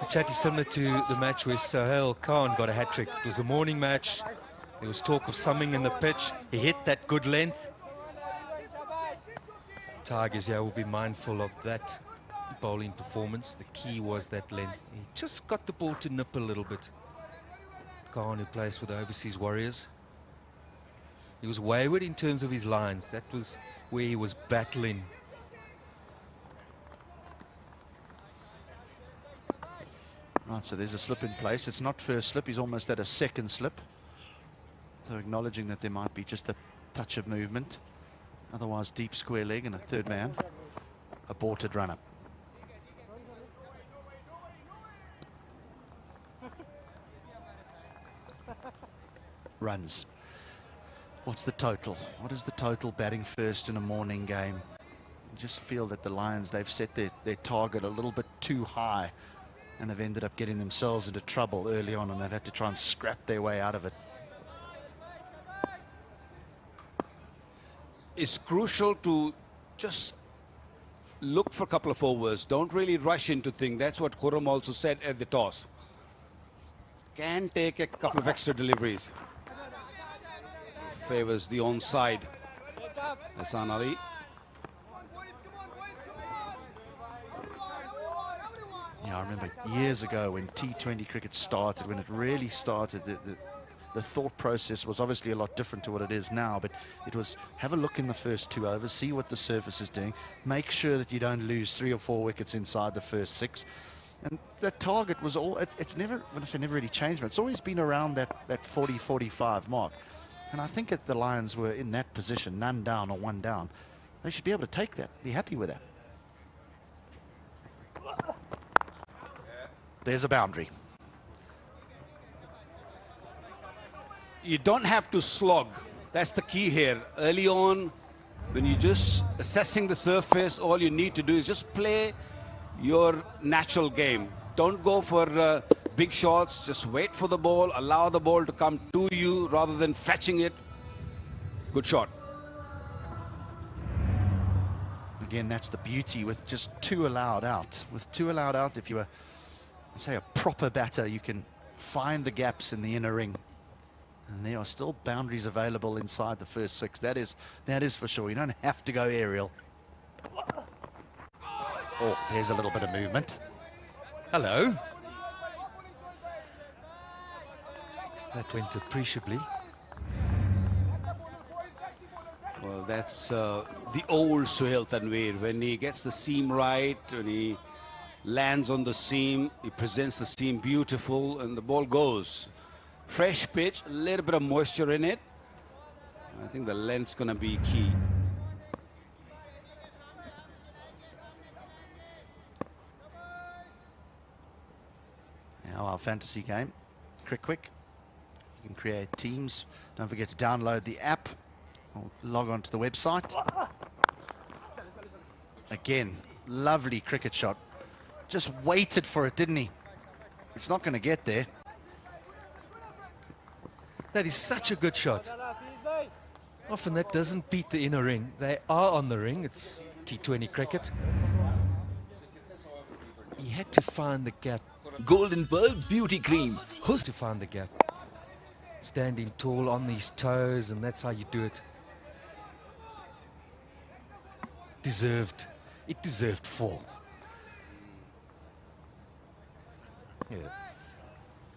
Speaker 22: Exactly similar to the match where Sohail Khan got a hat-trick. It was a morning match. There was talk of something in the pitch. He hit that good length. Tigers here will be mindful of that bowling performance. The key was that length. He just got the ball to nip a little bit. Khan, who plays for the Overseas Warriors. He was wayward in terms of his lines. That was where he was battling.
Speaker 4: Right, so there's a slip in place. It's not first slip. He's almost at a second slip. So acknowledging that there might be just a touch of movement. Otherwise, deep square leg and a third man. Aborted run-up. Runs. What's the total? What is the total batting first in a morning game? I just feel that the Lions, they've set their target a little bit too high and have ended up getting themselves into trouble early on, and they've had to try and scrap their way out of it.
Speaker 5: It's crucial to just look for a couple of overs. Don't really rush into things. That's what Khurram also said at the toss. Can take a couple of extra deliveries. Favors the onside. Hassan Ali.
Speaker 4: Yeah, I remember years ago when T20 cricket started, when it really started, the thought process was obviously a lot different to what it is now, but it was have a look in the first 2 overs, see what the surface is doing, make sure that you don't lose 3 or 4 wickets inside the first 6. And that target was all, it's never, when I say never really changed, but it's always been around that 40-45 mark. And I think if the Lions were in that position, none down or 1 down, they should be able to take that, be happy with that. There's a boundary.
Speaker 5: You don't have to slog. That's the key here. Early on, when you're just assessing the surface, all you need to do is just play your natural game. Don't go for big shots. Just wait for the ball. Allow the ball to come to you rather than fetching it. Good shot.
Speaker 4: Again, that's the beauty with just 2 allowed out. With 2 allowed out, if you were, say, a proper batter, you can find the gaps in the inner ring. And there are still boundaries available inside the first 6. That is for sure. You don't have to go aerial. Oh, there's a little bit of movement.
Speaker 22: Hello. That went appreciably.
Speaker 6: That's the old Suhail Tanveer. When he gets the seam right, when he lands on the seam, he presents the seam beautiful, and the ball goes. Fresh pitch, a little bit of moisture in it. I think the length's going to be key.
Speaker 4: Now our fantasy game, Quick. You can create teams. Don't forget to download the app or log on to the website. Again, lovely cricket shot. Just waited for it, didn't he? It's not going to get there.
Speaker 22: That is such a good shot. Often that doesn't beat the inner ring. They are on the ring. It's T20 cricket. He had to find the gap.
Speaker 13: Golden Pearl Beauty Cream.
Speaker 22: Who's to find the gap? Standing tall on these toes, and that's how you do it. Deserved. It deserved 4. Yeah.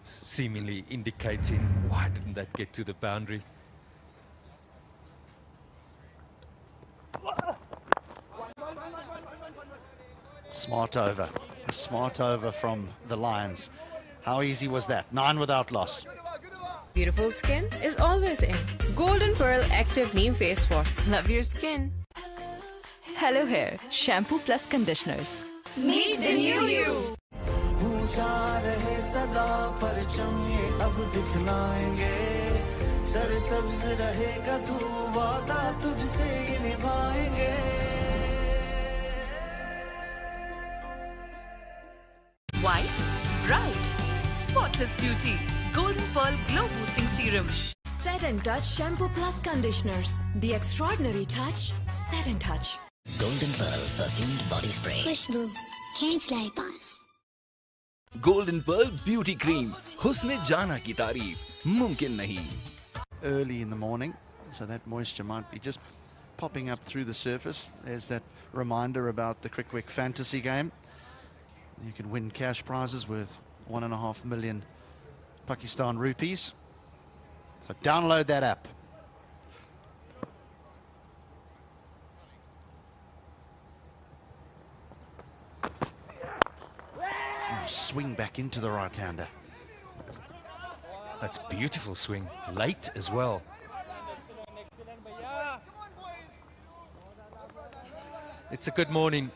Speaker 22: Seemingly indicating why didn't that get to the boundary.
Speaker 4: Smart over. A smart over from the Lions. How easy was that? 9 without loss.
Speaker 9: Beautiful skin is always in. Golden Pearl Active Neem Face Wash. Love your skin.
Speaker 10: Hello Hair Shampoo Plus Conditioners.
Speaker 9: Meet the new you.
Speaker 14: पूछा रहे सदा परचम ये अब दिखलाएंगे सरसब्ज रहेगा तू वादा तुझसे ये निभाएंगे
Speaker 10: White, bright, spotless beauty. Golden Pearl Glow Boosting Serum.
Speaker 21: Set and Touch Shampoo Plus Conditioners. The extraordinary touch. Set and Touch.
Speaker 11: Golden Pearl Perfumed Body Spray.
Speaker 12: खुशबू खींच लाए पास.
Speaker 13: Golden Pearl Beauty Cream. हुस्न जाना की तारीफ मुमकिन नहीं.
Speaker 4: Early in the morning, so that moisture might be just popping up through the surface. There's that reminder about the Crickwick fantasy game. You can win cash prizes worth 1.5 million Pakistan rupees. So download that app. Swing back into the right-hander.
Speaker 22: That's beautiful swing. Late as well. It's a good morning.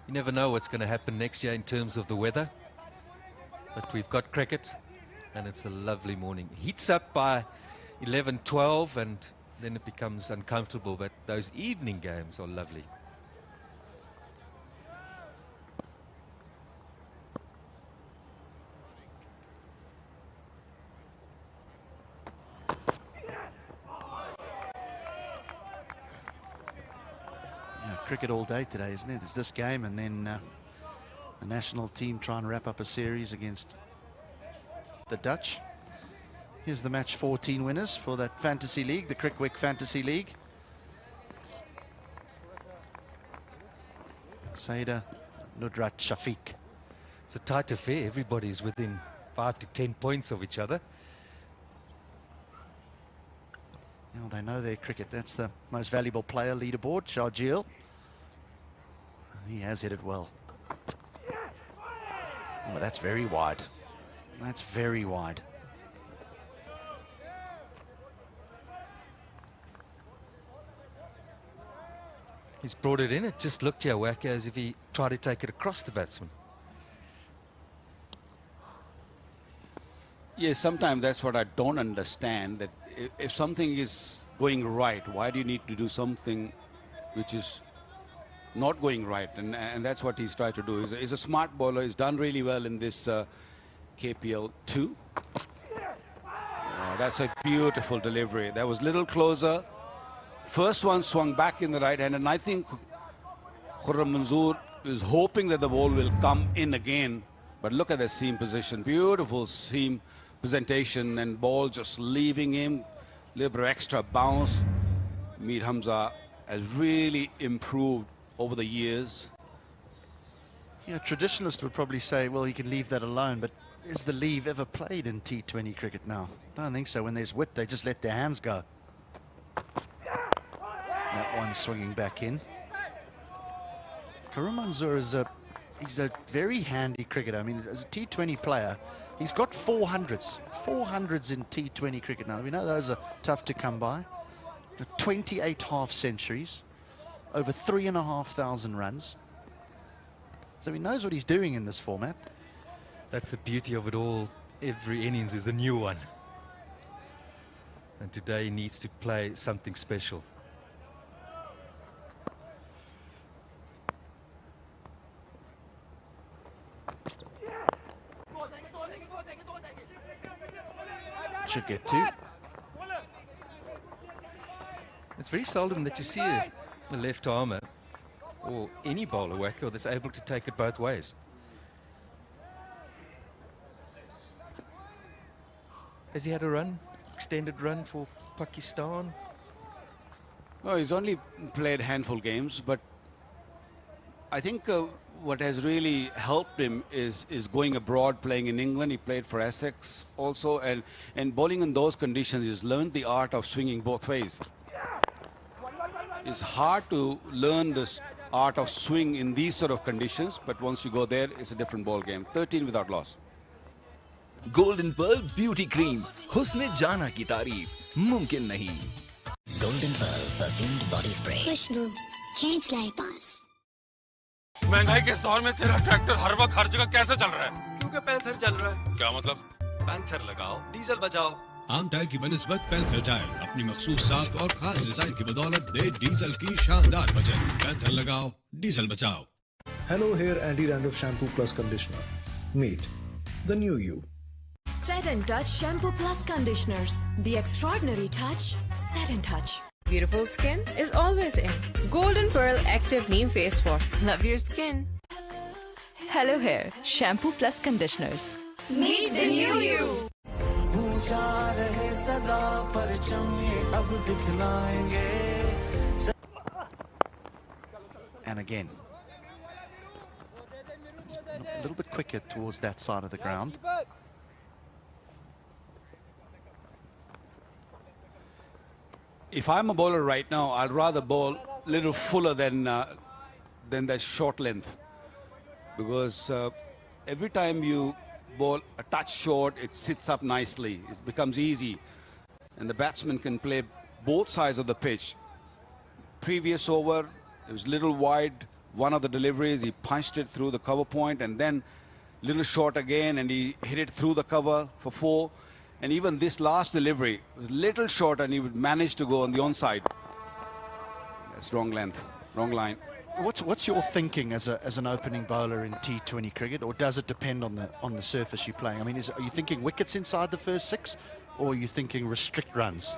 Speaker 22: You never know what's going to happen next year in terms of the weather. But we've got cricket, and it's a lovely morning. Heats up by 11, 12, and then it becomes uncomfortable. But those evening games are lovely.
Speaker 4: Cricket all day today, isn't it? There's this game and then the national team try and wrap up a series against the Dutch. Here's the match 14 winners for that fantasy league, the Crickwick Fantasy League. Saida Nudrat Shafiq.
Speaker 22: It's a tight affair. Everybody's within 5 to 10 points of each other.
Speaker 4: Well, they know their cricket. That's the most valuable player leaderboard, Sharjeel. He has hit it well. Oh, that's very wide. That's very wide.
Speaker 22: He's brought it in. It just looked here, Wacker, as if he tried to take it across the batsman.
Speaker 6: Yes, sometimes that's what I don't understand, that if something is going right, why do you need to do something which is not going right? And that's what he's tried to do. He's a smart bowler. He's done really well in this KPL 2. That's a beautiful delivery. That was a little closer. First one swung back in the right hand, and I think Khurram Manzoor is hoping that the ball will come in again. But look at the seam position. Beautiful seam presentation, and ball just leaving him. Little bit of extra bounce. Mir Hamza has really improved over the years.
Speaker 4: Yeah, traditionalists would probably say, well, he can leave that alone, but is the leave ever played in T20 cricket now? I don't think so. When there's width, they just let their hands go. That one swinging back in. Karim Manzoor is he's a very handy cricketer. I mean, as a T20 player, he's got 400s in T20 cricket. Now, we know those are tough to come by. 28 half centuries, over 3,500 runs. So he knows what he's doing in this format.
Speaker 22: That's the beauty of it all. Every innings is a new one. And today he needs to play something special.
Speaker 4: Should get two.
Speaker 22: It's very seldom that you see a left armer or any bowler whacker that's able to take it both ways. Has he had a run, extended run for Pakistan?
Speaker 6: No, he's only played handful games, but I think what has really helped him is going abroad, playing in England. He played for Essex also, and bowling in those conditions, he's learned the art of swinging both ways. It's hard to learn this art of swing in these sort of conditions, but once you go there, it's a different ball game. 13 without loss.
Speaker 13: Golden Pearl Beauty Cream. हुस्न जाना की तारीफ मुमकिन नहीं.
Speaker 11: Golden Pearl perfumed body spray.
Speaker 12: खुशबू खींच लाए पास.
Speaker 15: महंगाई के इस दौर में तेरा ट्रैक्टर हर वक्त हर जगह कैसे चल रहा है?
Speaker 16: क्योंकि पैंथर चल रहा है.
Speaker 15: क्या मतलब?
Speaker 16: पैंथर लगाओ, डीजल बचाओ.
Speaker 17: आम टायर की बनिस्बत पैंथर टायर अपनी मखसूस साख और खास डिजाइन की बदौलत दे डीजल की शानदार बचत. पैंथर लगाओ, डीजल बचाओ.
Speaker 18: Hello Hair Anti-Dandruff Shampoo Plus Conditioner. Meet the new you.
Speaker 21: Set and Touch Shampoo Plus Conditioners. The extraordinary touch, Set and Touch.
Speaker 9: Beautiful skin is always in. Golden Pearl Active Neem Face Wash. Love your skin.
Speaker 10: Hello Hair Shampoo Plus Conditioners.
Speaker 21: Meet the new you.
Speaker 14: पूछा रहे सदा परचम ये अब दिखलाएंगे.
Speaker 4: And again. It's a little bit quicker towards that side of the ground.
Speaker 6: If I'm a bowler right now, I'd rather bowl a little fuller than that short length, because every time you bowl a touch short, it sits up nicely. It becomes easy, and the batsman can play both sides of the pitch. Previous over, it was a little wide. One of the deliveries, he punched it through the cover point, and then little short again, and he hit it through the cover for 4. And even this last delivery was a little short, and he would manage to go on the onside. That's wrong length, wrong line.
Speaker 4: What's your thinking as an opening bowler in T20 cricket, or does it depend on the surface you're playing? I mean, are you thinking wickets inside the first 6, or are you thinking restrict runs?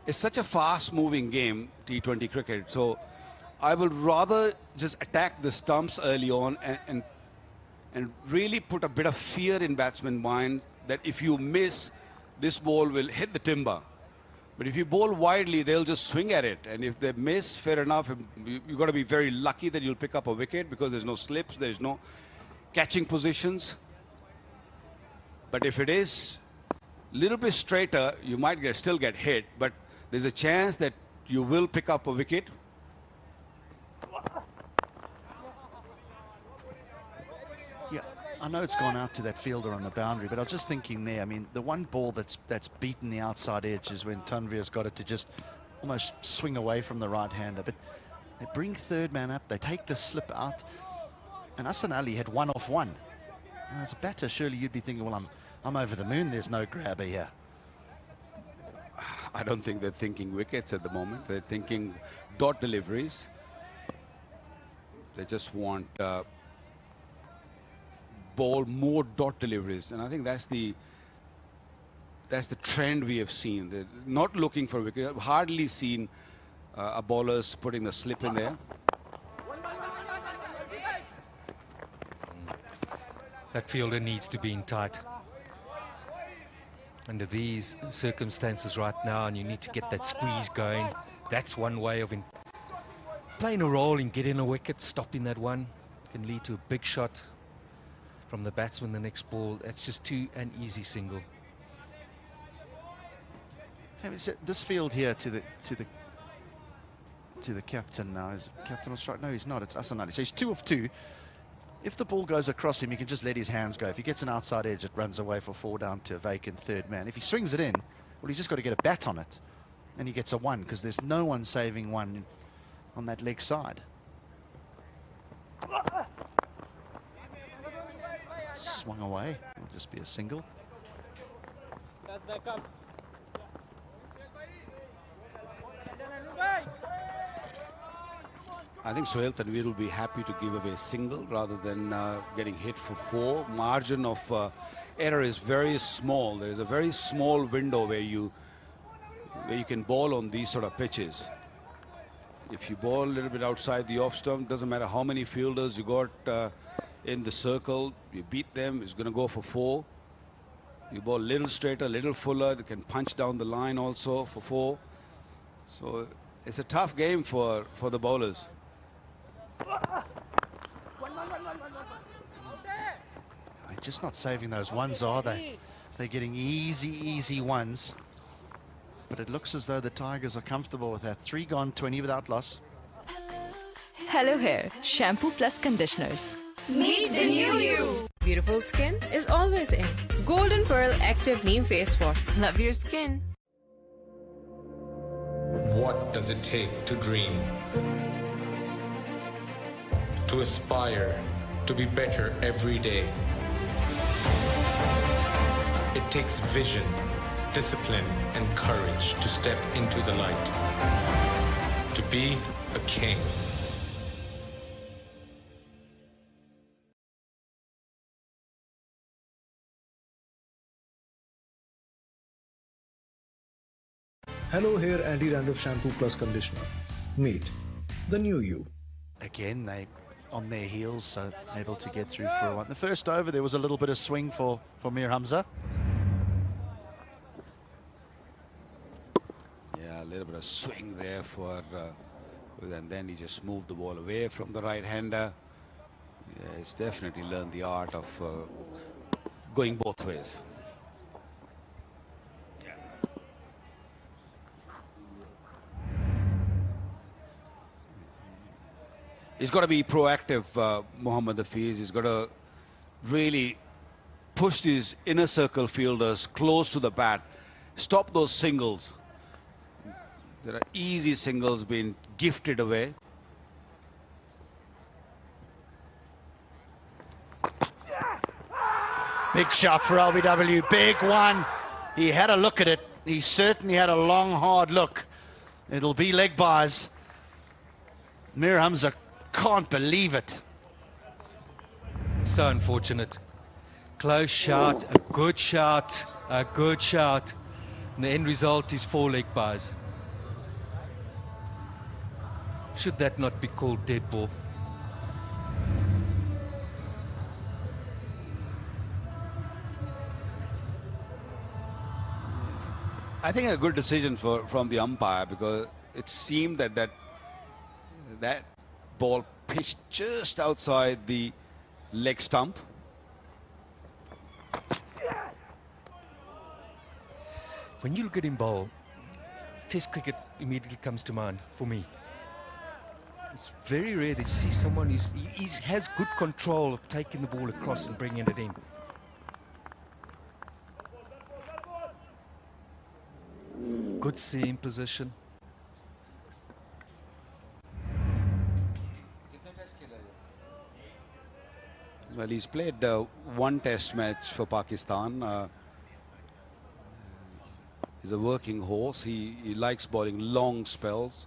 Speaker 6: It's such a fast-moving game, T20 cricket. So I would rather just attack the stumps early on and really put a bit of fear in batsmen's mind that if you miss, this ball will hit the timber. But if you bowl widely, they'll just swing at it. And if they miss, fair enough. You've got to be very lucky that you'll pick up a wicket, because there's no slips, there's no catching positions. But if it is a little bit straighter, you might still get hit. But there's a chance that you will pick up a wicket.
Speaker 4: Yeah, I know it's gone out to that fielder on the boundary, but I was just thinking there, I mean, the one ball that's beaten the outside edge is when Tanvir's got it to just almost swing away from the right-hander. But they bring third man up, they take the slip out, and Hassan Ali had 1 off 1. And as a batter, surely you'd be thinking, well, I'm over the moon, there's no grabber here.
Speaker 6: I don't think they're thinking wickets at the moment. They're thinking dot deliveries. They just want bowl more dot deliveries, and I think that's the trend we have seen. They're not looking for wicket. I've hardly seen a bowlers putting the slip in there.
Speaker 22: That fielder needs to be in tight. Under these circumstances right now, and you need to get that squeeze going. That's one way of playing a role in getting a wicket, stopping that one. Can lead to a big shot from the batsman the next ball. That's just an easy single.
Speaker 4: Having said this field here to the captain now. Is captain on strike? No, he's not. It's Asanani. So he's 2 of 2. If the ball goes across him, he can just let his hands go. If he gets an outside edge, it runs away for 4 down to a vacant third man. If he swings it in, well, he's just got to get a bat on it, and he gets a 1 because there's no one saving 1 on that leg side. Swung away. It'll just be a single.
Speaker 6: I think Sohail Tanvir will be happy to give away a single rather than getting hit for 4. Margin of error is very small. There's a very small window where you can bowl on these sort of pitches. If you bowl a little bit outside the off stump, doesn't matter how many fielders you got in the circle, you beat them, it's going to go for 4. You bowl a little straighter, a little fuller, they can punch down the line also for 4. So it's a tough game for the bowlers.
Speaker 4: They're just not saving those 1s, are they? They're getting easy 1s. But it looks as though the Tigers are comfortable with that. 3 gone, 20 without loss.
Speaker 10: Hello Hair Shampoo Plus Conditioners.
Speaker 9: Meet the new you. Beautiful skin is always in. Golden Pearl Active Neem Face Wash. Love your skin.
Speaker 20: What does it take to dream? To aspire, to be better every day. It takes vision, discipline, and courage to step into the light. To be a king.
Speaker 18: Hello Hair Anti-Dandruff Shampoo Plus Conditioner. Meet the new you.
Speaker 4: Again, they on their heels, so able to get through for a 1. The first over, there was a little bit of swing for Mir Hamza.
Speaker 6: Yeah, a little bit of swing there and then he just moved the ball away from the right-hander. Yeah, he's definitely learned the art of going both ways. He's got to be proactive, Mohammad Hafiz. He's got to really push these inner circle fielders close to the bat. Stop those singles. There are easy singles being gifted away.
Speaker 4: Big shot for LBW, big 1. He had a look at it. He certainly had a long, hard look. It'll be leg byes. Mir Hamza can't believe it.
Speaker 22: So unfortunate. Close shot, a good shot, a good shot. And the end result is 4 leg byes. Should that not be called dead ball?
Speaker 6: I think a good decision from the umpire, because it seemed that ball pitched just outside the leg stump.
Speaker 22: When you look at him bowl, Test cricket immediately comes to mind for me. It's very rare that you see someone who has good control of taking the ball across and bringing it in. Good seam position.
Speaker 6: Well, he's played 1 test match for Pakistan. He's a working horse. He likes bowling long spells.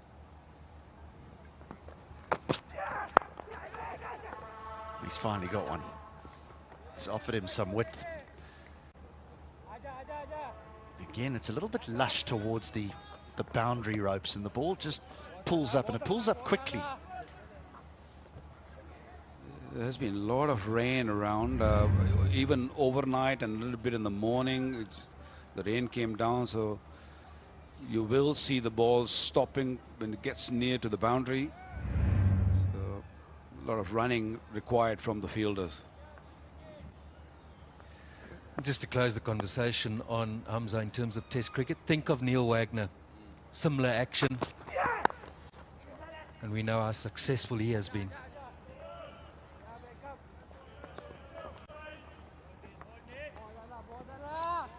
Speaker 4: He's finally got 1. He's offered him some width. Again, it's a little bit lush towards the boundary ropes, and the ball just pulls up, and it pulls up quickly.
Speaker 6: There has been a lot of rain around, even overnight and a little bit in the morning. The rain came down, so you will see the ball stopping when it gets near to the boundary. So a lot of running required from the fielders.
Speaker 22: Just to close the conversation on Hamza in terms of Test cricket, think of Neil Wagner. Similar action. And we know how successful he has been.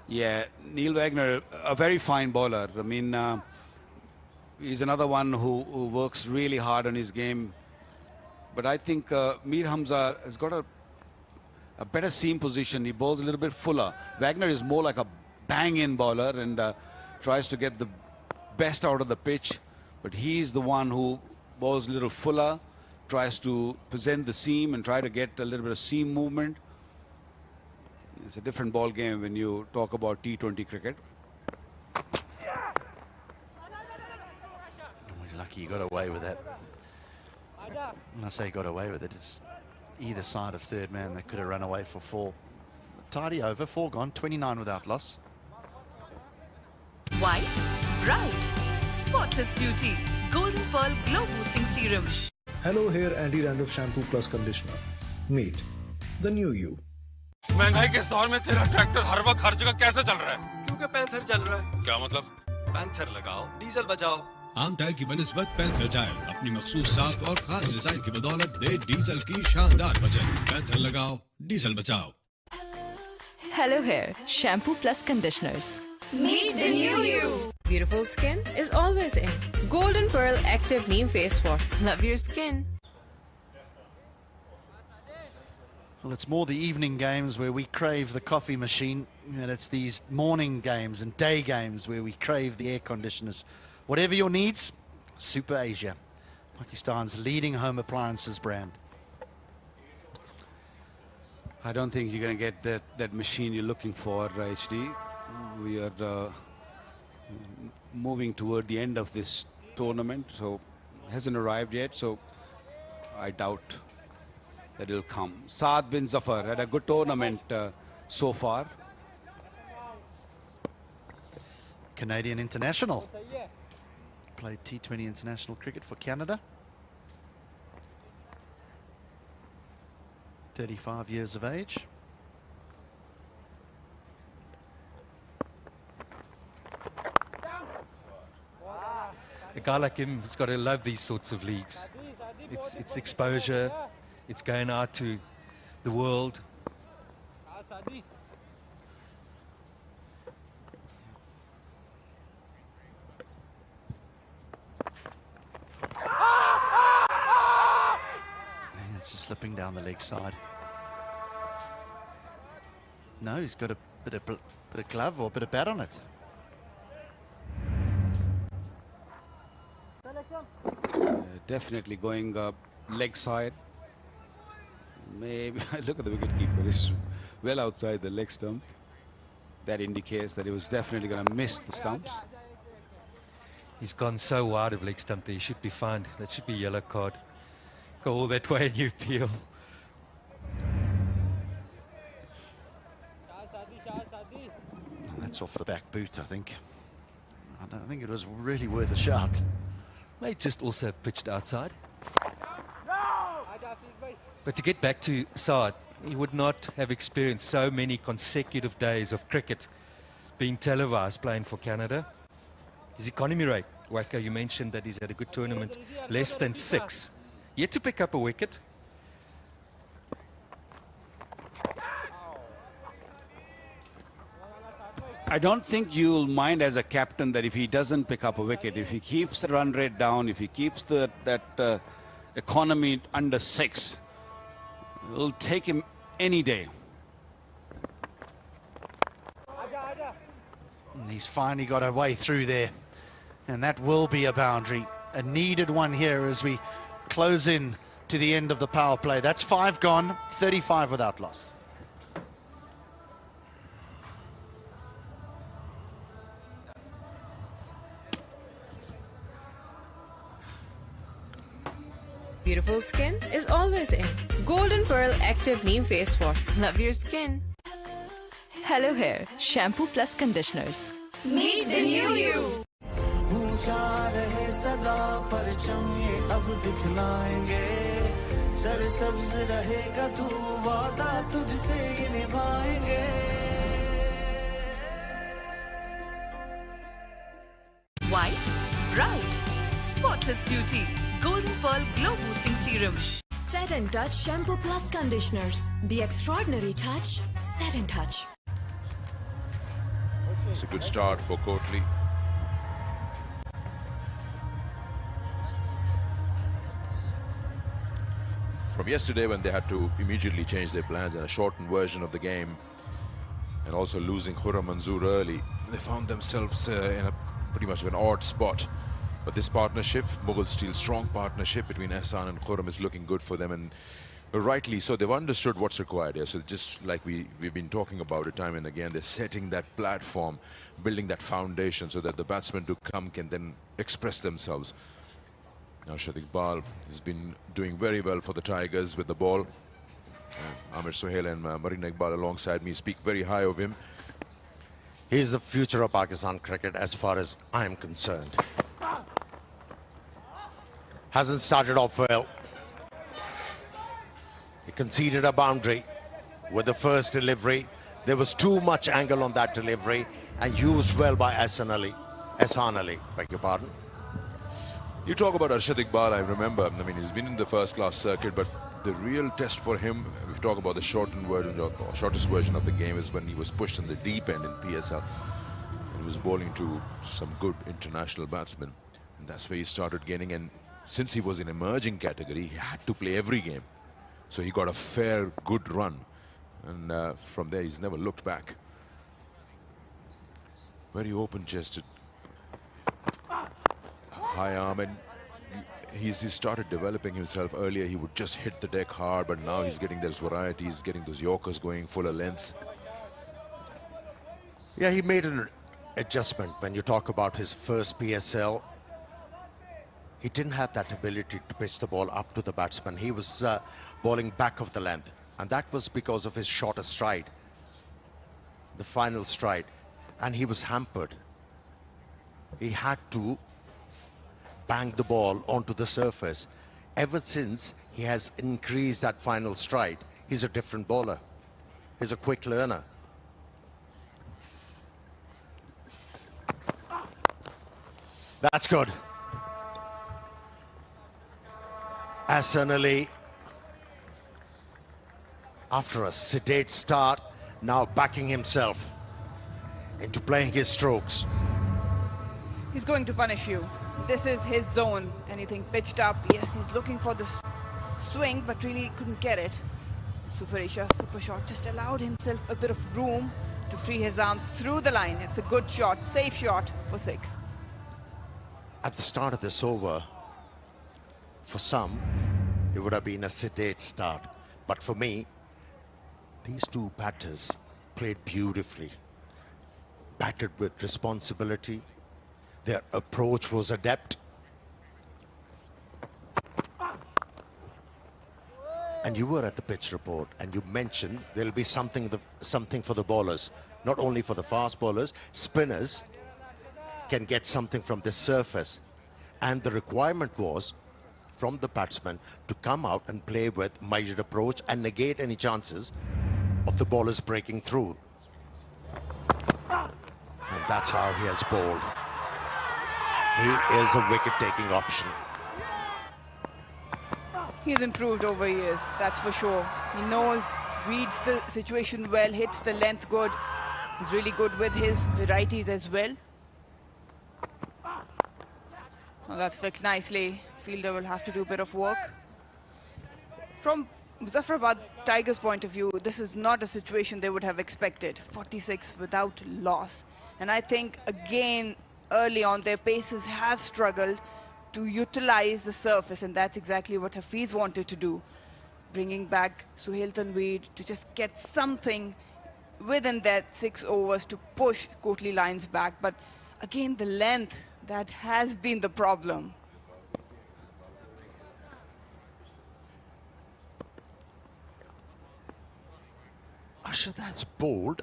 Speaker 6: Yeah, Neil Wagner, a very fine bowler. I mean, he's another one who works really hard on his game. But I think Mir Hamza has got a better seam position. He bowls a little bit fuller. Wagner is more like a bang-in bowler and tries to get the best out of the pitch. But he's the one who bowls a little fuller, tries to present the seam and try to get a little bit of seam movement. It's a different ball game when you talk about T20 cricket.
Speaker 4: He's lucky he got away with that. When I say he got away with it, it's either side of third man that could have run away for 4. Tidy over, 4 gone, 29 without loss.
Speaker 10: White, bright, spotless beauty. Golden Pearl Glow Boosting Serum.
Speaker 18: Hello Hair Anti-Dandruff Shampoo Plus Conditioner. Meet the new you.
Speaker 15: महंगाई के इस दौर में तेरा tractor हर वक्त हर जगह कैसे चल रहा है?
Speaker 16: क्योंकि पैंथर चल रहा है।
Speaker 15: क्या मतलब?
Speaker 16: पैंथर लगाओ, डीजल बचाओ।
Speaker 17: आम टायर की बनिस्बत पैंथर टायर अपनी मखसूस साख और खास डिजाइन की बदौलत दे डीजल की शानदार बचत। पैंथर लगाओ, डीजल बचाओ।
Speaker 21: Hello Hair Shampoo Plus Conditioners.
Speaker 9: Meet the new you. Beautiful skin is always in. Golden Pearl Active Neem Face Wash. Love your skin.
Speaker 4: Well, it's more the evening games where we crave the coffee machine, and it's these morning games and day games where we crave the air conditioners. Whatever your needs, Super Asia, Pakistan's leading home appliances brand.
Speaker 6: I don't think you're going to get that machine you're looking for, HD. We are moving toward the end of this tournament, so it hasn't arrived yet, so I doubt that it'll come. Saad bin Zafar had a good tournament so far.
Speaker 4: Canadian international. Played T20 international cricket for Canada. 35 years of age.
Speaker 22: A guy like him has got to love these sorts of leagues. It's exposure. It's going out to the world.
Speaker 4: And it's just slipping down the leg side. No, he's got a bit of glove or a bit of bat on it.
Speaker 6: Definitely going leg side. Maybe look at the wicketkeeper. It's well outside the leg stump. That indicates that he was definitely going to miss the stumps.
Speaker 22: He's gone so wide of leg stump that he should be fined. That should be yellow card. Go all that way and you peel.
Speaker 4: That's off the back boot, I think. I don't think it was really worth a shot.
Speaker 22: They just also pitched outside. But to get back to Saad, he would not have experienced so many consecutive days of cricket being televised playing for Canada. His economy rate, Waka, you mentioned that he's had a good tournament, less than 6. Yet to pick up a wicket.
Speaker 6: I don't think you'll mind as a captain that if he doesn't pick up a wicket, if he keeps the run rate down, if he keeps that economy under 6, it'll take him any day.
Speaker 4: And he's finally got a way through there. And that will be a boundary. A needed one here as we close in to the end of the power play. That's 5 gone, 35 without loss.
Speaker 9: Beautiful skin is always in. Golden Pearl Active Neem Face Wash. Love your skin.
Speaker 21: Hello Hair Shampoo Plus Conditioners.
Speaker 9: Meet the new you.
Speaker 14: ऊंचा रहे सदा परचम ये अब दिखलाएंगे सरसब्ज रहेगा तू वादा तुझसे ये निभाएंगे
Speaker 10: Spotless Beauty, Golden Pearl Glow Boosting Serum.
Speaker 21: Set and Touch Shampoo Plus Conditioners. The extraordinary touch, Set and Touch.
Speaker 2: It's a good start for Kotli. From yesterday, when they had to immediately change their plans in a shortened version of the game, and also losing Khurram Manzoor early, they found themselves in a pretty much of an odd spot. But this partnership, Mughal Steel, strong partnership between Ehsan and Khurram, is looking good for them, and rightly so. They've understood what's required here. So just like we've been talking about it time and again, they're setting that platform, building that foundation so that the batsmen to come can then express themselves. Arshad Iqbal has been doing very well for the Tigers with the ball. Amir Sohail and Marina Iqbal alongside me speak very high of him.
Speaker 3: He's the future of Pakistan cricket as far as I am concerned. Hasn't started off well. He conceded a boundary with the first delivery. There was too much angle on that delivery and used well by Ehsan Ali, beg your pardon.
Speaker 2: You talk about Arshad Iqbal, I remember, I mean, he's been in the first-class circuit, but the real test for him, we talk about the shortened version or shortest version of the game, is when he was pushed in the deep end in PSL. He was bowling to some good international batsmen, and that's where he started gaining. And since he was in emerging category, he had to play every game. So he got a fair, good run. And from there, he's never looked back. Very open-chested. High arm, and he started developing himself. Earlier he would just hit the deck hard, but now he's getting those varieties, getting those Yorkers going fuller lengths.
Speaker 3: Yeah, he made an adjustment. When you talk about his first PSL, he didn't have that ability to pitch the ball up to the batsman. He was bowling back of the length, and that was because of his shorter stride, the final stride, and he was hampered. He had to bang the ball onto the surface. Ever since he has increased that final stride, he's a different bowler. He's a quick learner. That's good. Ehsan Ali, after a sedate start, now backing himself into playing his strokes.
Speaker 8: He's going to punish you. This is his zone. Anything pitched up. Yes, he's looking for this swing, but really couldn't get it. Super Asia, super shot, just allowed himself a bit of room to free his arms through the line. It's a good shot, safe shot for 6.
Speaker 3: At the start of this over, for some, it would have been a sedate start. But for me, these two batters played beautifully. Batted with responsibility. Their approach was adept. And you were at the pitch report and you mentioned there'll be something for the bowlers. Not only for the fast bowlers, spinners can get something from this surface. And the requirement was from the batsman to come out and play with measured approach and negate any chances of the bowlers breaking through. And that's how he has bowled. He is a wicket-taking option.
Speaker 8: He's improved over years, that's for sure. He knows, reads the situation well, hits the length good. He's really good with his varieties as well. Well, that's flicked nicely. Fielder will have to do a bit of work. From Muzaffrabad Tigers' point of view, this is not a situation they would have expected. 46 without loss. And I think, again, early on, their paces have struggled to utilize the surface, and that's exactly what Hafiz wanted to do. Bringing back Suhail Tanveer to just get something within that 6 overs to push Kotli lines back. But again, the length, that has been the problem.
Speaker 3: Arshad's bowled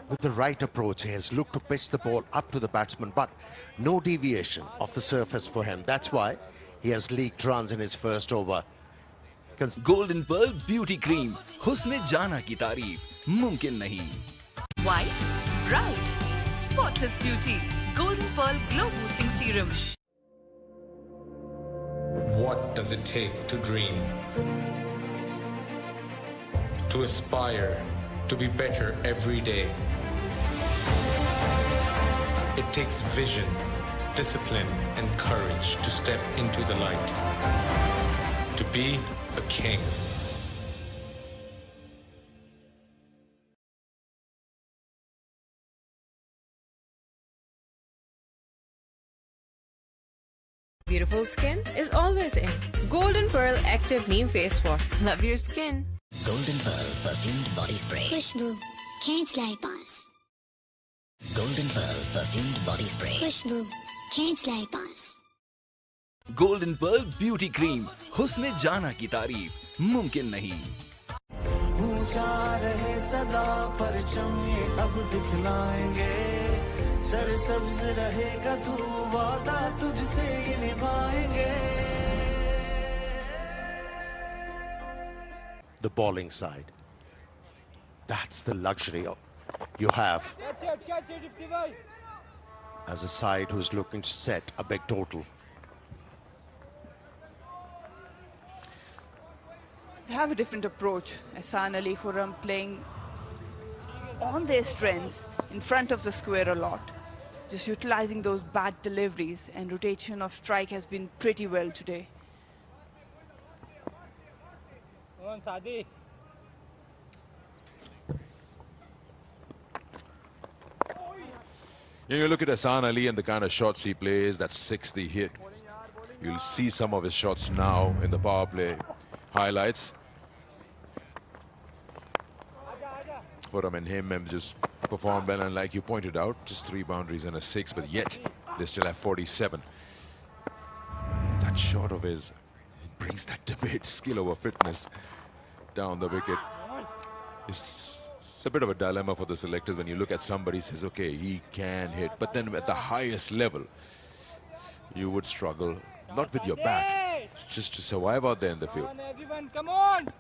Speaker 3: with the right approach. He has looked to pitch the ball up to the batsman, but no deviation of the surface for him. That's why he has leaked runs in his first over.
Speaker 13: Golden Pearl Beauty Cream. Husne jana ki tareef mumkin nahi.
Speaker 10: White, bright, spotless beauty. Golden Pearl Glow Boosting Serum.
Speaker 20: What does it take to dream? To aspire, to be better every day. It takes vision, discipline, and courage to step into the light. To be a king.
Speaker 9: Beautiful skin is always in. Golden Pearl Active Neem Face Wash. Love your skin.
Speaker 11: Golden Pearl Perfumed Body Spray.
Speaker 12: खुशबू खींच लाए पास.
Speaker 11: Golden Pearl Perfumed Body Spray.
Speaker 12: खुशबू खींच लाए पास.
Speaker 13: Golden pearl beauty Cream, हुस्ने जाना की तारीफ मुमकिन नहीं.
Speaker 14: ऊंचा रहे सदा परचम ये अब दिखलाएंगे. सरसब्ज रहेगा तू वादा तुझसे ये निभाएंगे.
Speaker 3: The bowling side. That's the luxury you have as a side who's looking to set a big total.
Speaker 8: They have a different approach. Ahsan Ali, Khurram playing on their strengths in front of the square a lot. Just utilizing those bad deliveries, and rotation of strike has been pretty well today.
Speaker 2: You look at Ahsan Ali and the kind of shots he plays, that 60 hit. You'll see some of his shots now in the power play highlights. Khurram and him have just performed well, and like you pointed out, just 3 boundaries and a 6, but yet they still have 47. That shot of his brings that debate, skill over fitness, down the wicket. It's a bit of a dilemma for the selectors when you look at somebody who says, okay, he can hit, but then at the highest level, you would struggle, not with your bat, just to survive out there in the field.
Speaker 15: Everyone, come on!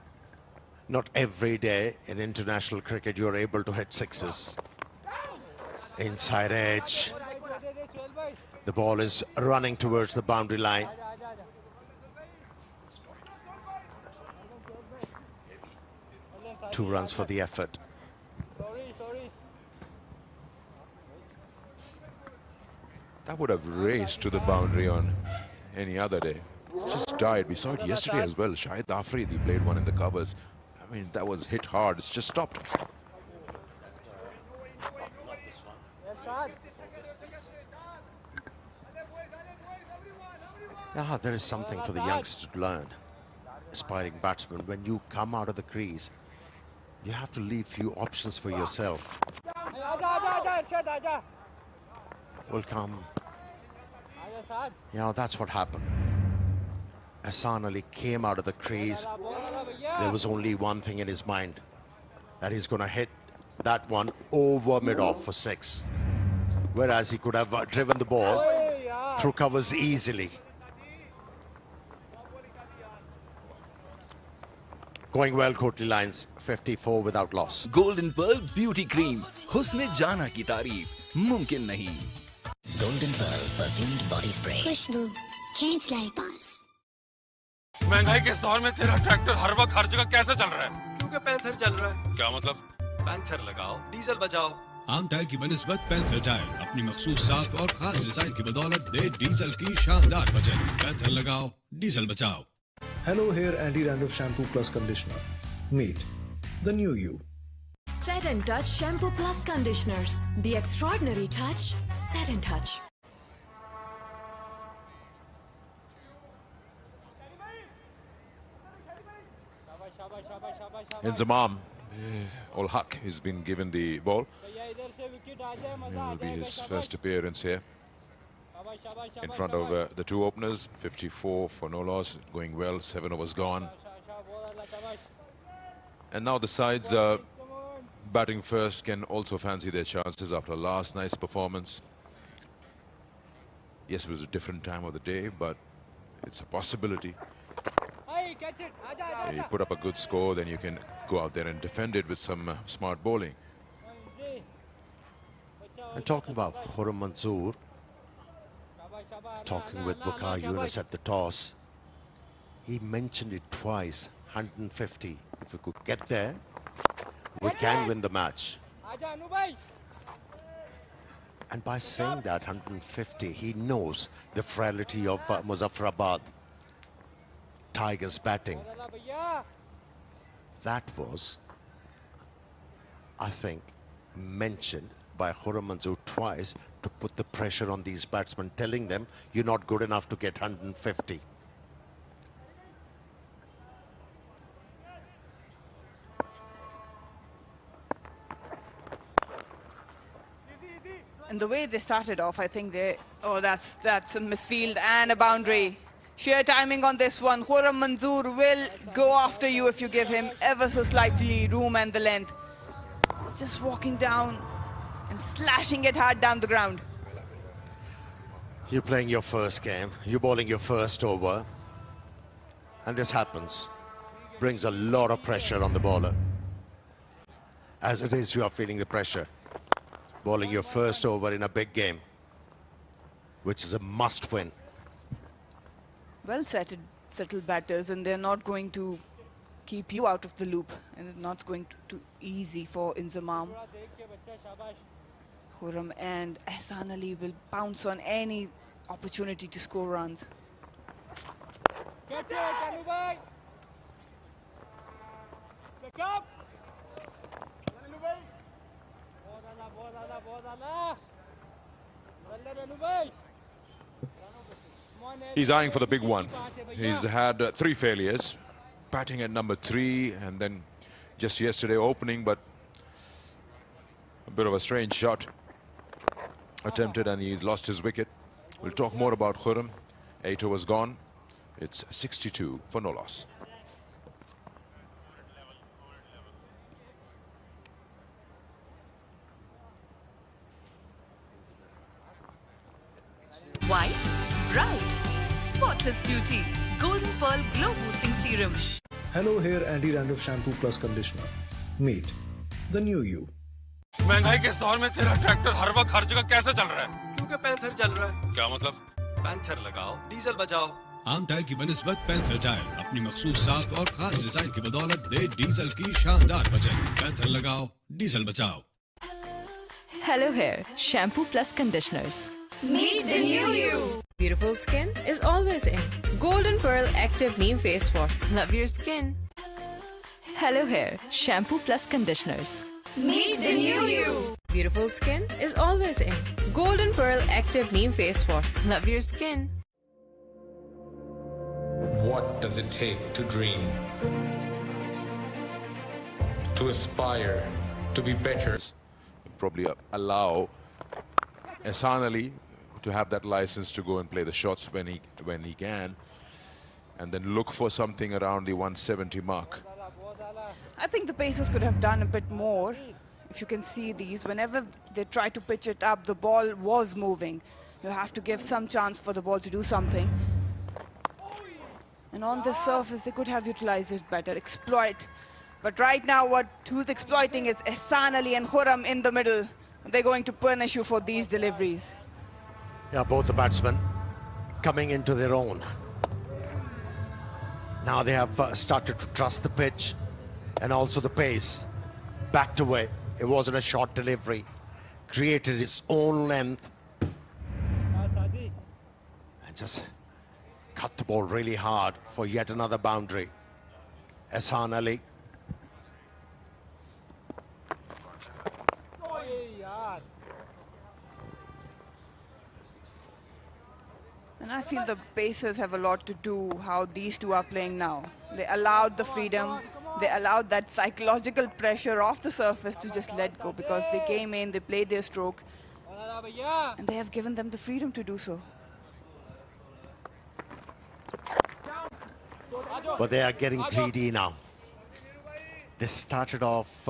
Speaker 3: Not every day in international cricket you're able to hit sixes. Inside edge. The ball is running towards the boundary line. Two runs for the effort.
Speaker 2: That would have raced to the boundary on any other day. It's just died. We saw it yesterday as well. Shahid Afridi played one in the covers. I mean, that was hit hard. It's just stopped.
Speaker 3: Yeah, there is something for the youngsters to learn. Aspiring batsmen, when you come out of the crease, you have to leave few options for yourself. Will come. You know, that's what happened. Ahsan Ali came out of the crease. There was only one thing in his mind, that he's going to hit that one over mid-off for 6. Whereas he could have driven the ball through covers easily. Going well, Kotli lines, 54 without loss.
Speaker 13: Golden Pearl Beauty Cream, हुस्ने जाना की तारीफ मुमकिन नहीं.
Speaker 11: Golden Pearl Perfumed Body Spray.
Speaker 12: खुशबू खींच लाए पास.
Speaker 15: महंगाई के इस दौर में तेरा ट्रैक्टर हर वक्त हर जगह कैसे चल रहा है?
Speaker 16: क्योंकि पैंथर चल रहा है.
Speaker 15: क्या मतलब?
Speaker 16: पैंथर लगाओ, डीजल बचाओ.
Speaker 17: आम टाइल की बनिस्बत पैंथर टाइल अपनी मखसूस साख और खास डिजाइन की बदौलत दे डीजल की शानदार बचत. पैंथर लगाओ, डीजल बचाओ.
Speaker 18: Hello Hair Anti-Dandruff Shampoo Plus Conditioner. Meet the new you.
Speaker 21: Set and Touch Shampoo Plus Conditioners. The extraordinary touch. Set and Touch.
Speaker 2: Inzamam Ul Haq has been given the ball. It will be his first appearance here in front of the two openers. 54 for no loss, going well. 7 overs gone. And now the sides batting first can also fancy their chances after last night's performance. Yes, it was a different time of the day, but it's a possibility. You put up a good score, then you can go out there and defend it with some smart bowling.
Speaker 3: And talking about Khurram Manzoor, talking with Bukhar Yunus at the toss, he mentioned it twice, 150. If we could get there, we can win the match. And by saying that 150, he knows the frailty of Muzaffrabad Tigers batting. That was, I think, mentioned by Khurram Manzoor twice to put the pressure on these batsmen, telling them you're not good enough to get 150.
Speaker 8: And the way they started off, I think that's a misfield and a boundary. Sheer timing on this one. Khurram Manzoor will go after you if you give him ever so slightly room and the length. Just walking down and slashing it hard down the ground.
Speaker 3: You're playing your first game, you're bowling your first over, and this happens. Brings a lot of pressure on the bowler. As it is, you are feeling the pressure. Bowling your first over in a big game, which is a must win.
Speaker 8: Well settled batters, and they're not going to keep you out of the loop, and it's not going to easy for Inzamam. Khurram and Ehsan Ali will pounce on any opportunity to score runs.
Speaker 14: Catch it, Anubhai! Pick up!
Speaker 2: He's eyeing for the big one. He's had 3 failures, batting at number 3, and then just yesterday opening, but a bit of a strange shot attempted, and he lost his wicket. We'll talk more about Khurram. 8 overs gone. It's 62 for no loss.
Speaker 10: White, bright, spotless beauty. Golden Pearl Glow Boosting Serum.
Speaker 18: Hello Hair Anti-Dandruff Shampoo Plus Conditioner. Meet the new you.
Speaker 15: महंगाई के इस दौर में तेरा tractor हर वक्त हर जगह कैसे चल रहा है?
Speaker 16: क्योंकि पैंथर चल रहा है।
Speaker 15: क्या मतलब?
Speaker 16: पैंथर लगाओ, डीजल बचाओ।
Speaker 17: आम टायर की बनिस्बत पैंथर टायर अपनी मखसूस साख और खास डिजाइन की बदौलत दे डीजल की शानदार बचत। पैंथर लगाओ, डीजल बचाओ।
Speaker 21: Hello Hair Shampoo Plus Conditioners.
Speaker 9: Meet the new you. Beautiful skin is always in. Golden Pearl Active Neem Face Wash. Love your skin.
Speaker 21: Hello Hair Shampoo Plus Conditioners.
Speaker 9: Meet the new you. Beautiful skin is always in. Golden Pearl Active Neem Face Wash. Love your skin.
Speaker 20: What does it take to dream? To aspire, to be better?
Speaker 2: Probably allow Ehsan Ali to have that license to go and play the shots when he can, and then look for something around the 170 mark.
Speaker 8: I think the Pacers could have done a bit more. If you can see these, whenever they try to pitch it up, the ball was moving. You have to give some chance for the ball to do something. And on this surface, they could have utilized it better, exploit. But right now, who's exploiting is Ehsan Ali and Khurram in the middle. They're going to punish you for these deliveries.
Speaker 3: Yeah, both the batsmen coming into their own. Now they have started to trust the pitch and also the pace. Backed away. It wasn't a short delivery. Created his own length. And just cut the ball really hard for yet another boundary. Ehsan Ali.
Speaker 8: And I feel the Pacers have a lot to do how these two are playing now. They allowed the freedom. They allowed that psychological pressure off the surface to just let go, because they came in, they played their stroke, and they have given them the freedom to do so.
Speaker 3: But they are getting greedy now. They started off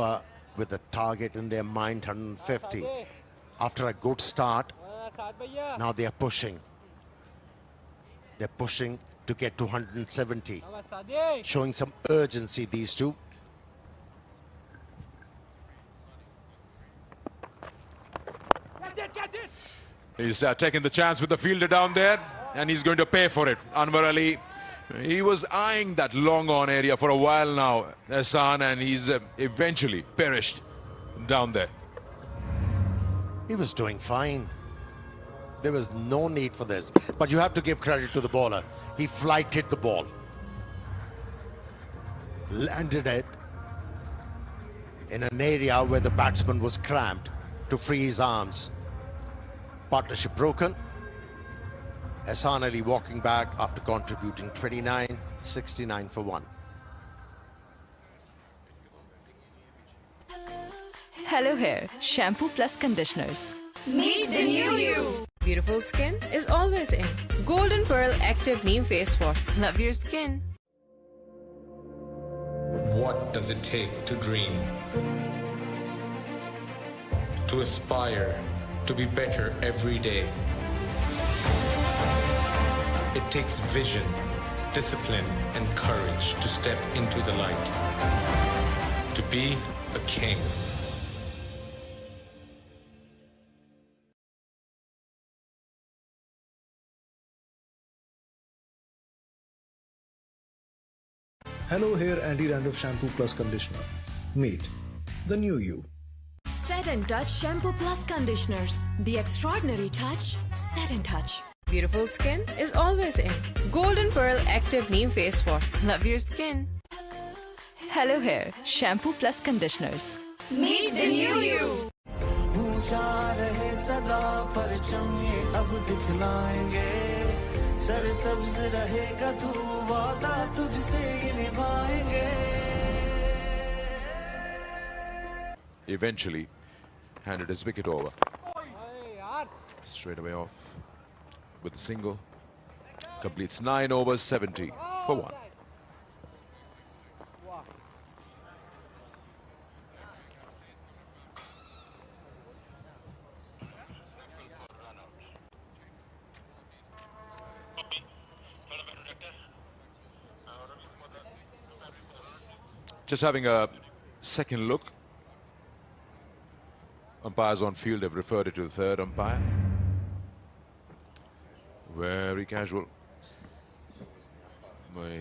Speaker 3: with a target in their mind, 150. After a good start, now they are pushing. They're pushing to get to 170. Showing some urgency, these two.
Speaker 2: He's taking the chance with the fielder down there, and he's going to pay for it. Anwar Ali, he was eyeing that long on area for a while now, Hassan, and he's eventually perished down there.
Speaker 3: He was doing fine. There was no need for this. But you have to give credit to the bowler. He flighted the ball, landed it in an area where the batsman was cramped to free his arms. Partnership broken. Hassan Ali walking back after contributing 29, 69 for 1.
Speaker 21: Hello Hair Shampoo Plus Conditioners.
Speaker 9: Meet the new you. Beautiful skin is always in. Golden Pearl Active Neem Face Wash. Love your skin.
Speaker 20: What does it take to dream? To aspire, to be better every day. It takes vision, discipline, and courage to step into the light. To be a king.
Speaker 18: Hello Hair Anti-Dandruff Shampoo Plus Conditioner. Meet the new you.
Speaker 21: Set and Touch Shampoo Plus Conditioners. The extraordinary touch. Set and Touch.
Speaker 9: Beautiful skin is always in. Golden Pearl Active Neem Face Wash. Love your skin.
Speaker 21: Hello Hair Shampoo Plus Conditioners.
Speaker 9: Meet the new you.
Speaker 2: Eventually handed his wicket over. Straight away off with a single. Completes 9 overs, 70 for 1. Just having a second look. Umpires on field have referred it to the third umpire. Very casual.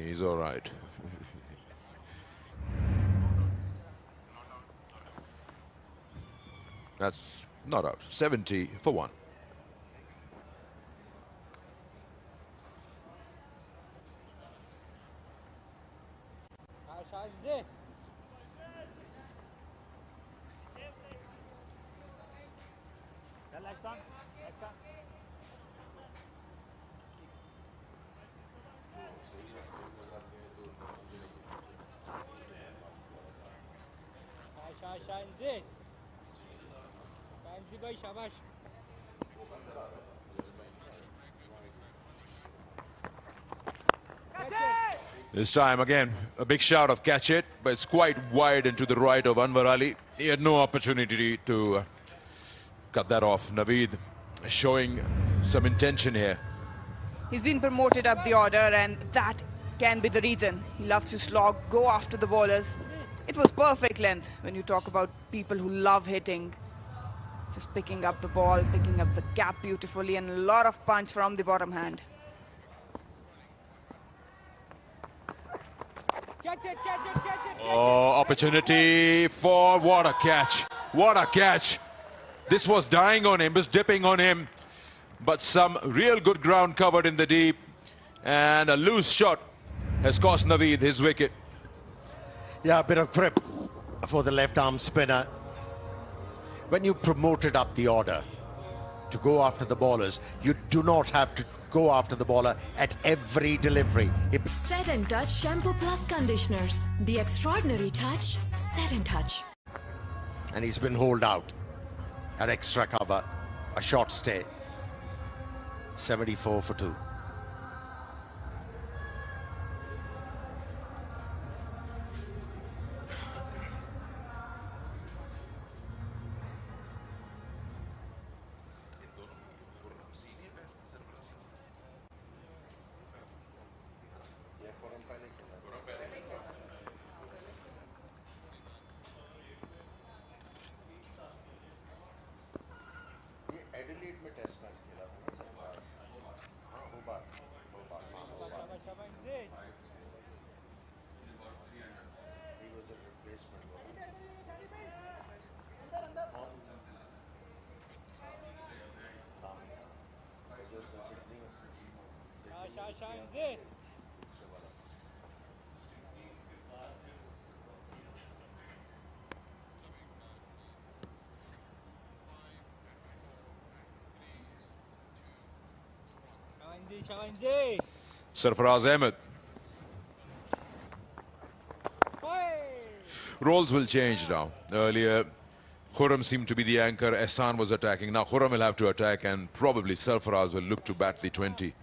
Speaker 2: He's all right. That's not out. 70 for 1. This time again, a big shout of catch it, but it's quite wide and to the right of Anwar Ali. He had no opportunity to cut that off. Naveed showing some intention here.
Speaker 8: He's been promoted up the order, and that can be the reason. He loves to slog, go after the bowlers. It was perfect length when you talk about people who love hitting. Just picking up the ball, picking up the gap beautifully, and a lot of punch from the bottom hand.
Speaker 14: Catch it, catch it, catch it.
Speaker 2: Oh, opportunity for what a catch. What a catch. This was dying on him, was dipping on him. But some real good ground covered in the deep. And a loose shot has cost Naveed his wicket.
Speaker 3: Yeah, a bit of grip for the left arm spinner. When you promoted up the order to go after the bowlers, you do not have to go after the bowler at every delivery.
Speaker 21: Set and Touch Shampoo Plus Conditioners. The extraordinary touch. Set and Touch.
Speaker 3: And he's been holed out at extra cover. A short stay. 74 for 2.
Speaker 2: Sarfaraz Ahmed. Roles will change now. Earlier, Khurram seemed to be the anchor. Ehsan was attacking. Now Khurram will have to attack, and probably Sarfaraz will look to bat the 20.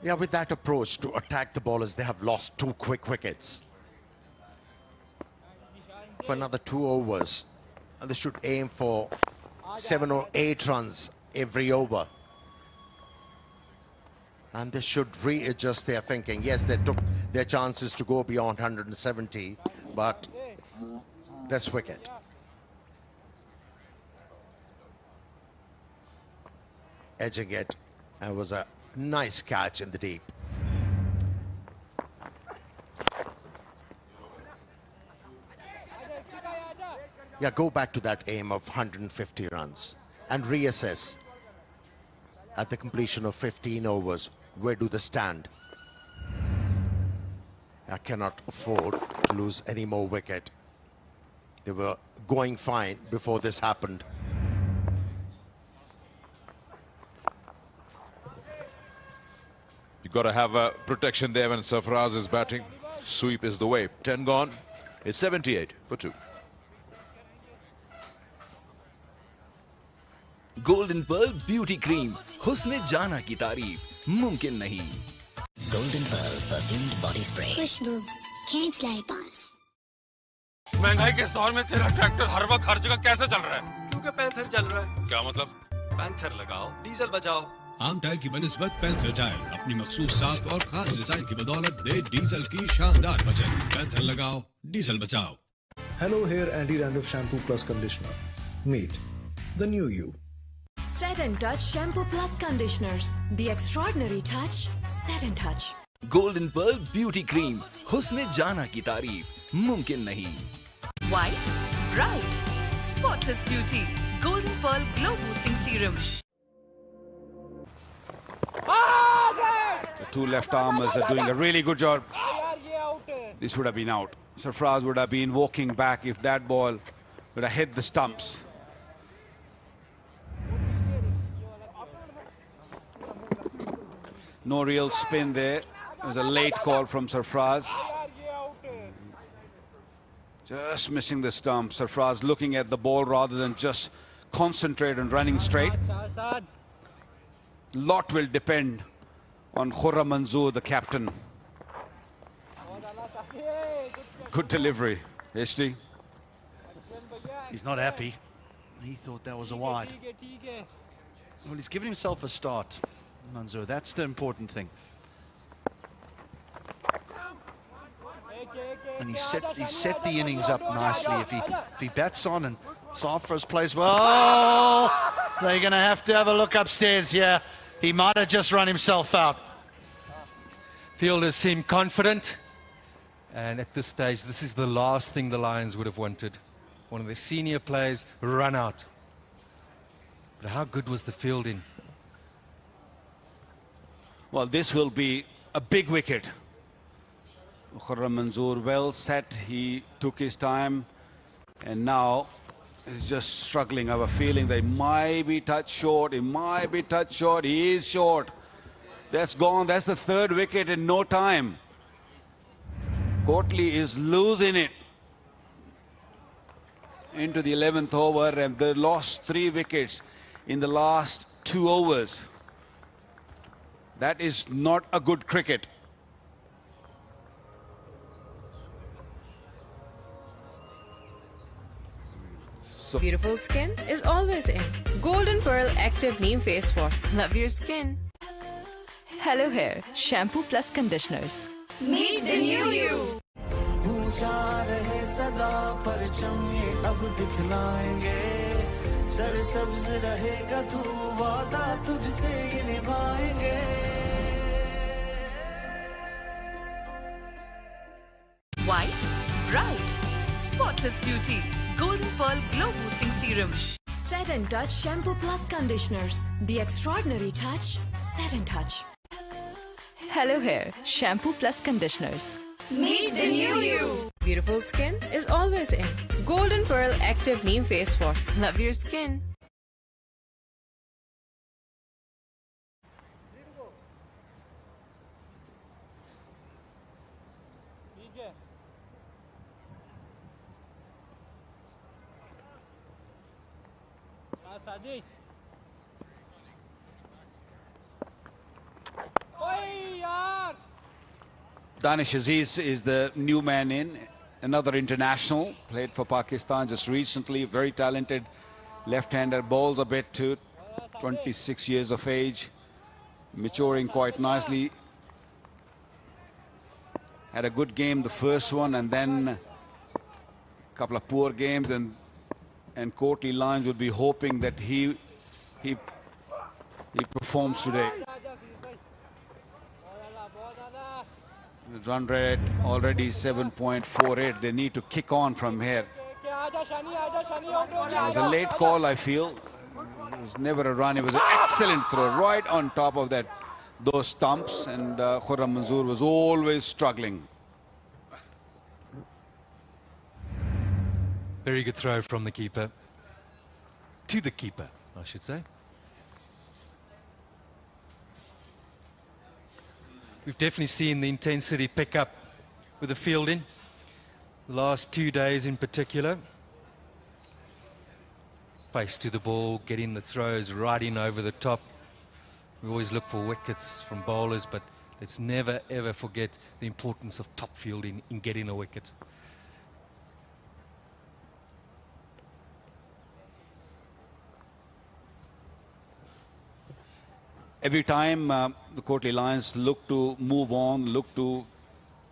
Speaker 3: Yeah, with that approach to attack the bowlers, they have lost 2 quick wickets. For another 2 overs, and they should aim for 7 or 8 runs every over. And they should readjust their thinking. Yes, they took their chances to go beyond 170, but this wicket. Edging it, and it was a nice catch in the deep. Yeah, go back to that aim of 150 runs and reassess at the completion of 15 overs. Where do they stand? I cannot afford to lose any more wicket. They were going fine before this happened.
Speaker 2: You've got to have a protection there when Sarfaraz is batting. Sweep is the way. 10 gone. It's 78 for 2.
Speaker 13: Golden Pearl Beauty Cream. Husne jana ki tareef mumkin nahi.
Speaker 11: Golden Pearl perfumed body spray.
Speaker 12: खुशबू खींच लाए पास।
Speaker 15: महंगाई के इस दौर में तेरा tractor हर वक्त हर जगह कैसे चल रहा है?
Speaker 16: क्योंकि पैंथर चल रहा है।
Speaker 15: क्या मतलब?
Speaker 16: पैंथर लगाओ, डीजल बचाओ।
Speaker 17: आम टाइल की बनिस्बत पैंथर टाइल अपनी मखसूस साख और खास डिजाइन की बदौलत दे डीजल की शानदार बचत। पैंथर लगाओ, डीजल बचाओ।
Speaker 18: Hello Hair Anti-Dandruff Shampoo Plus Conditioner. Meet the new you.
Speaker 21: Set and Touch Shampoo Plus Conditioners. The extraordinary touch. Set and Touch.
Speaker 13: Golden Pearl Beauty Cream. Husne jana ki tareef mumkin nahi.
Speaker 10: White, bright, spotless beauty. Golden Pearl Glow Boosting Serum.
Speaker 6: The 2 left armers are doing a really good job. This would have been out. Sarfaraz would have been walking back if that ball would have hit the stumps. No real spin there. It was a late call from Sarfaraz. Just missing the stump. Sarfaraz looking at the ball rather than just concentrate on running straight. Lot will depend on Khurram Manzoor, the captain. Good delivery, Hasty.
Speaker 4: He's not happy. He thought that was a wide. Well, he's given himself a start, Manzoor. That's the important thing. And he set the innings up nicely. If he bats on and Sarfaraz plays well, they're going to have a look upstairs here. He might have just run himself out.
Speaker 22: Fielders seem confident, and at this stage, this is the last thing the Lions would have wanted. One of their senior players run out. But how good was the fielding?
Speaker 6: Well, this will be a big wicket. Khurram Manzoor well set. He took his time, and now he's just struggling. I have a feeling they might be touched short. He might be touched short. He is short. That's gone. That's the 3rd wicket in no time. Kotli is losing it into the 11th over, and they lost 3 wickets in the last 2 overs. That is not a good cricket.
Speaker 9: Beautiful skin is always in. Golden Pearl Active Neem Face Wash. Love your skin.
Speaker 10: Hello Hair Shampoo Plus Conditioners.
Speaker 9: Meet the new you.
Speaker 10: White, bright, spotless beauty. Golden Pearl Glow Boosting Serum.
Speaker 21: Set and Touch Shampoo Plus Conditioners. The extraordinary touch, Set and Touch. Hello Hair Shampoo Plus Conditioners.
Speaker 9: Meet the new you. Beautiful skin is always in. Golden Pearl Active Neem Face Wash. Love your skin.
Speaker 6: Danish Aziz is the new man in, another international, played for Pakistan just recently, very talented left-hander, bowls a bit too, 26 years of age, maturing quite nicely. Had a good game the first one, and then a couple of poor games, and Kotli Lions would be hoping that he performs today. The run rate already 7.48. They need to kick on from here. It was a late call, I feel. It was never a run. It was an excellent throw right on top of those stumps, and Khurram Manzoor was always struggling.
Speaker 22: Very good throw from the keeper. To the keeper, I should say. We've definitely seen the intensity pick up with the fielding. The last 2 days in particular. Face to the ball, getting the throws right in over the top. We always look for wickets from bowlers, but let's never ever forget the importance of top fielding in getting a wicket.
Speaker 6: Every time the Kotli Lions look to move on, look to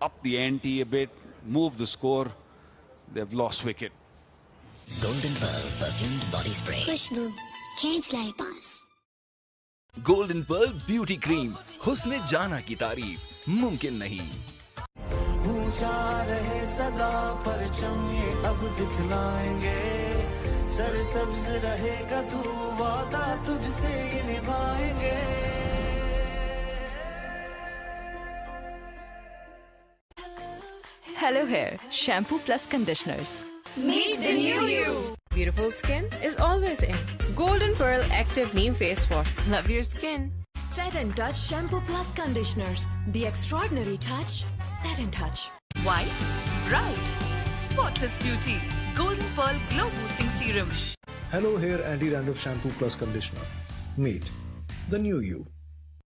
Speaker 6: up the ante a bit, move the score, they've lost wicket.
Speaker 11: Golden Pearl Perfumed Body Spray.
Speaker 12: खुशबू खींच लाई पास.
Speaker 13: Golden pearl beauty cream, हुस्न जाना की तारीफ मुमकिन नहीं.
Speaker 7: ऊंचा रहे सदा परचम ये अब दिखलाएंगे, सरसब्ज रहेगा तू वादा तुझसे ये निभाएंगे.
Speaker 21: Hello Hair Shampoo Plus Conditioners.
Speaker 9: Meet the new you. Beautiful skin is always in. Golden Pearl Active Neem Face Wash. Love your skin.
Speaker 21: Set and Touch Shampoo Plus Conditioners. The extraordinary touch, Set and Touch.
Speaker 10: White, bright, spotless beauty. Golden Pearl Glow Boosting Serum.
Speaker 18: Hello Hair Anti-Dandruff Shampoo Plus Conditioner. Meet the new you.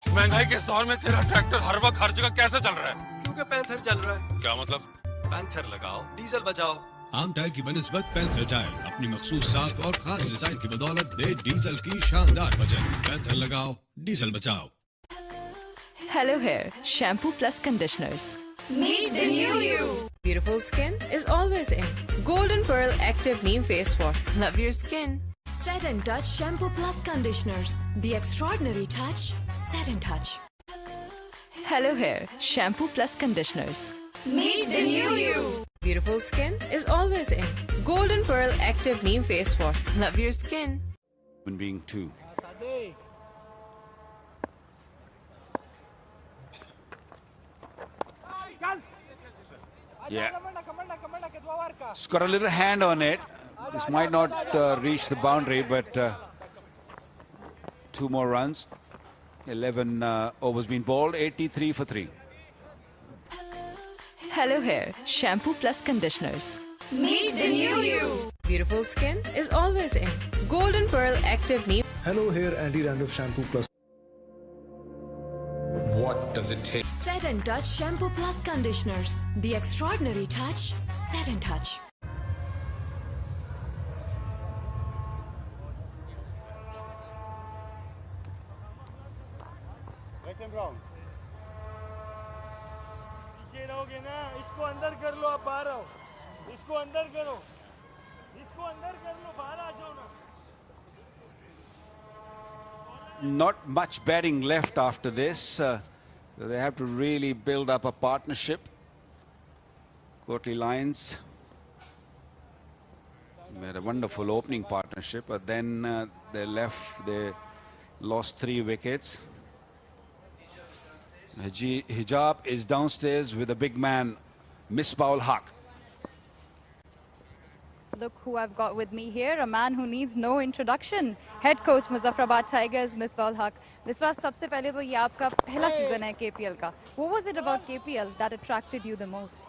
Speaker 15: महंगाई के इस दौर में तेरा tractor हर वक्त हर जगह कैसे चल रहा है?
Speaker 16: क्योंकि पैंथर चल रहा है.
Speaker 15: क्या मतलब?
Speaker 16: पैंथर लगाओ, डीजल बचाओ.
Speaker 17: आम टायर की बनिस्बत पैंथर टायर अपनी मखसूस साख और खास डिजाइन की बदौलत दे डीजल की शानदार बचत. पैंथर लगाओ, डीजल बचाओ.
Speaker 21: Hello Hair Shampoo Plus Conditioners.
Speaker 9: Meet the new you. Beautiful skin is always in. Golden Pearl Active Neem Face Wash. Love your skin.
Speaker 21: Set and Touch Shampoo Plus Conditioners. The extraordinary touch, Set and Touch. Hello Hair Shampoo Plus Conditioners.
Speaker 9: Meet the new you. Beautiful skin is always in. Golden Pearl Active Neem Face Wash. Love your skin.
Speaker 6: Human being too. Yeah. It's got a little hand on it. This might not reach the boundary, but 2 more runs. 11 overs been bowled, 83 for 3.
Speaker 21: Hello Hair Shampoo Plus Conditioners.
Speaker 9: Meet the new you. Beautiful skin is always in. Golden Pearl Active Neem.
Speaker 18: Hello Hair Anti-Dandruff Shampoo Plus.
Speaker 20: What does it take?
Speaker 21: Set and Touch Shampoo Plus Conditioners. The extraordinary touch, Set and Touch.
Speaker 14: पीछे रहोगे ना, इसको अंदर कर लो, आप बाहर आओ. इसको अंदर करो, इसको अंदर कर लो, बाहर आ जाओ ना.
Speaker 6: Not much batting left after this. So they have to really build up a partnership. Kotli Lions We had a wonderful opening partnership, but then they lost 3 wickets. Hijab is downstairs with a big man, Misbah ul Haq.
Speaker 1: Look who I've got with me here, a man who needs no introduction. Head coach Muzaffrabad Tigers, Misbah ul Haq. Misbah, सबसे पहले तो ये आपका पहला season है KPL का. What was it about KPL that attracted you the most?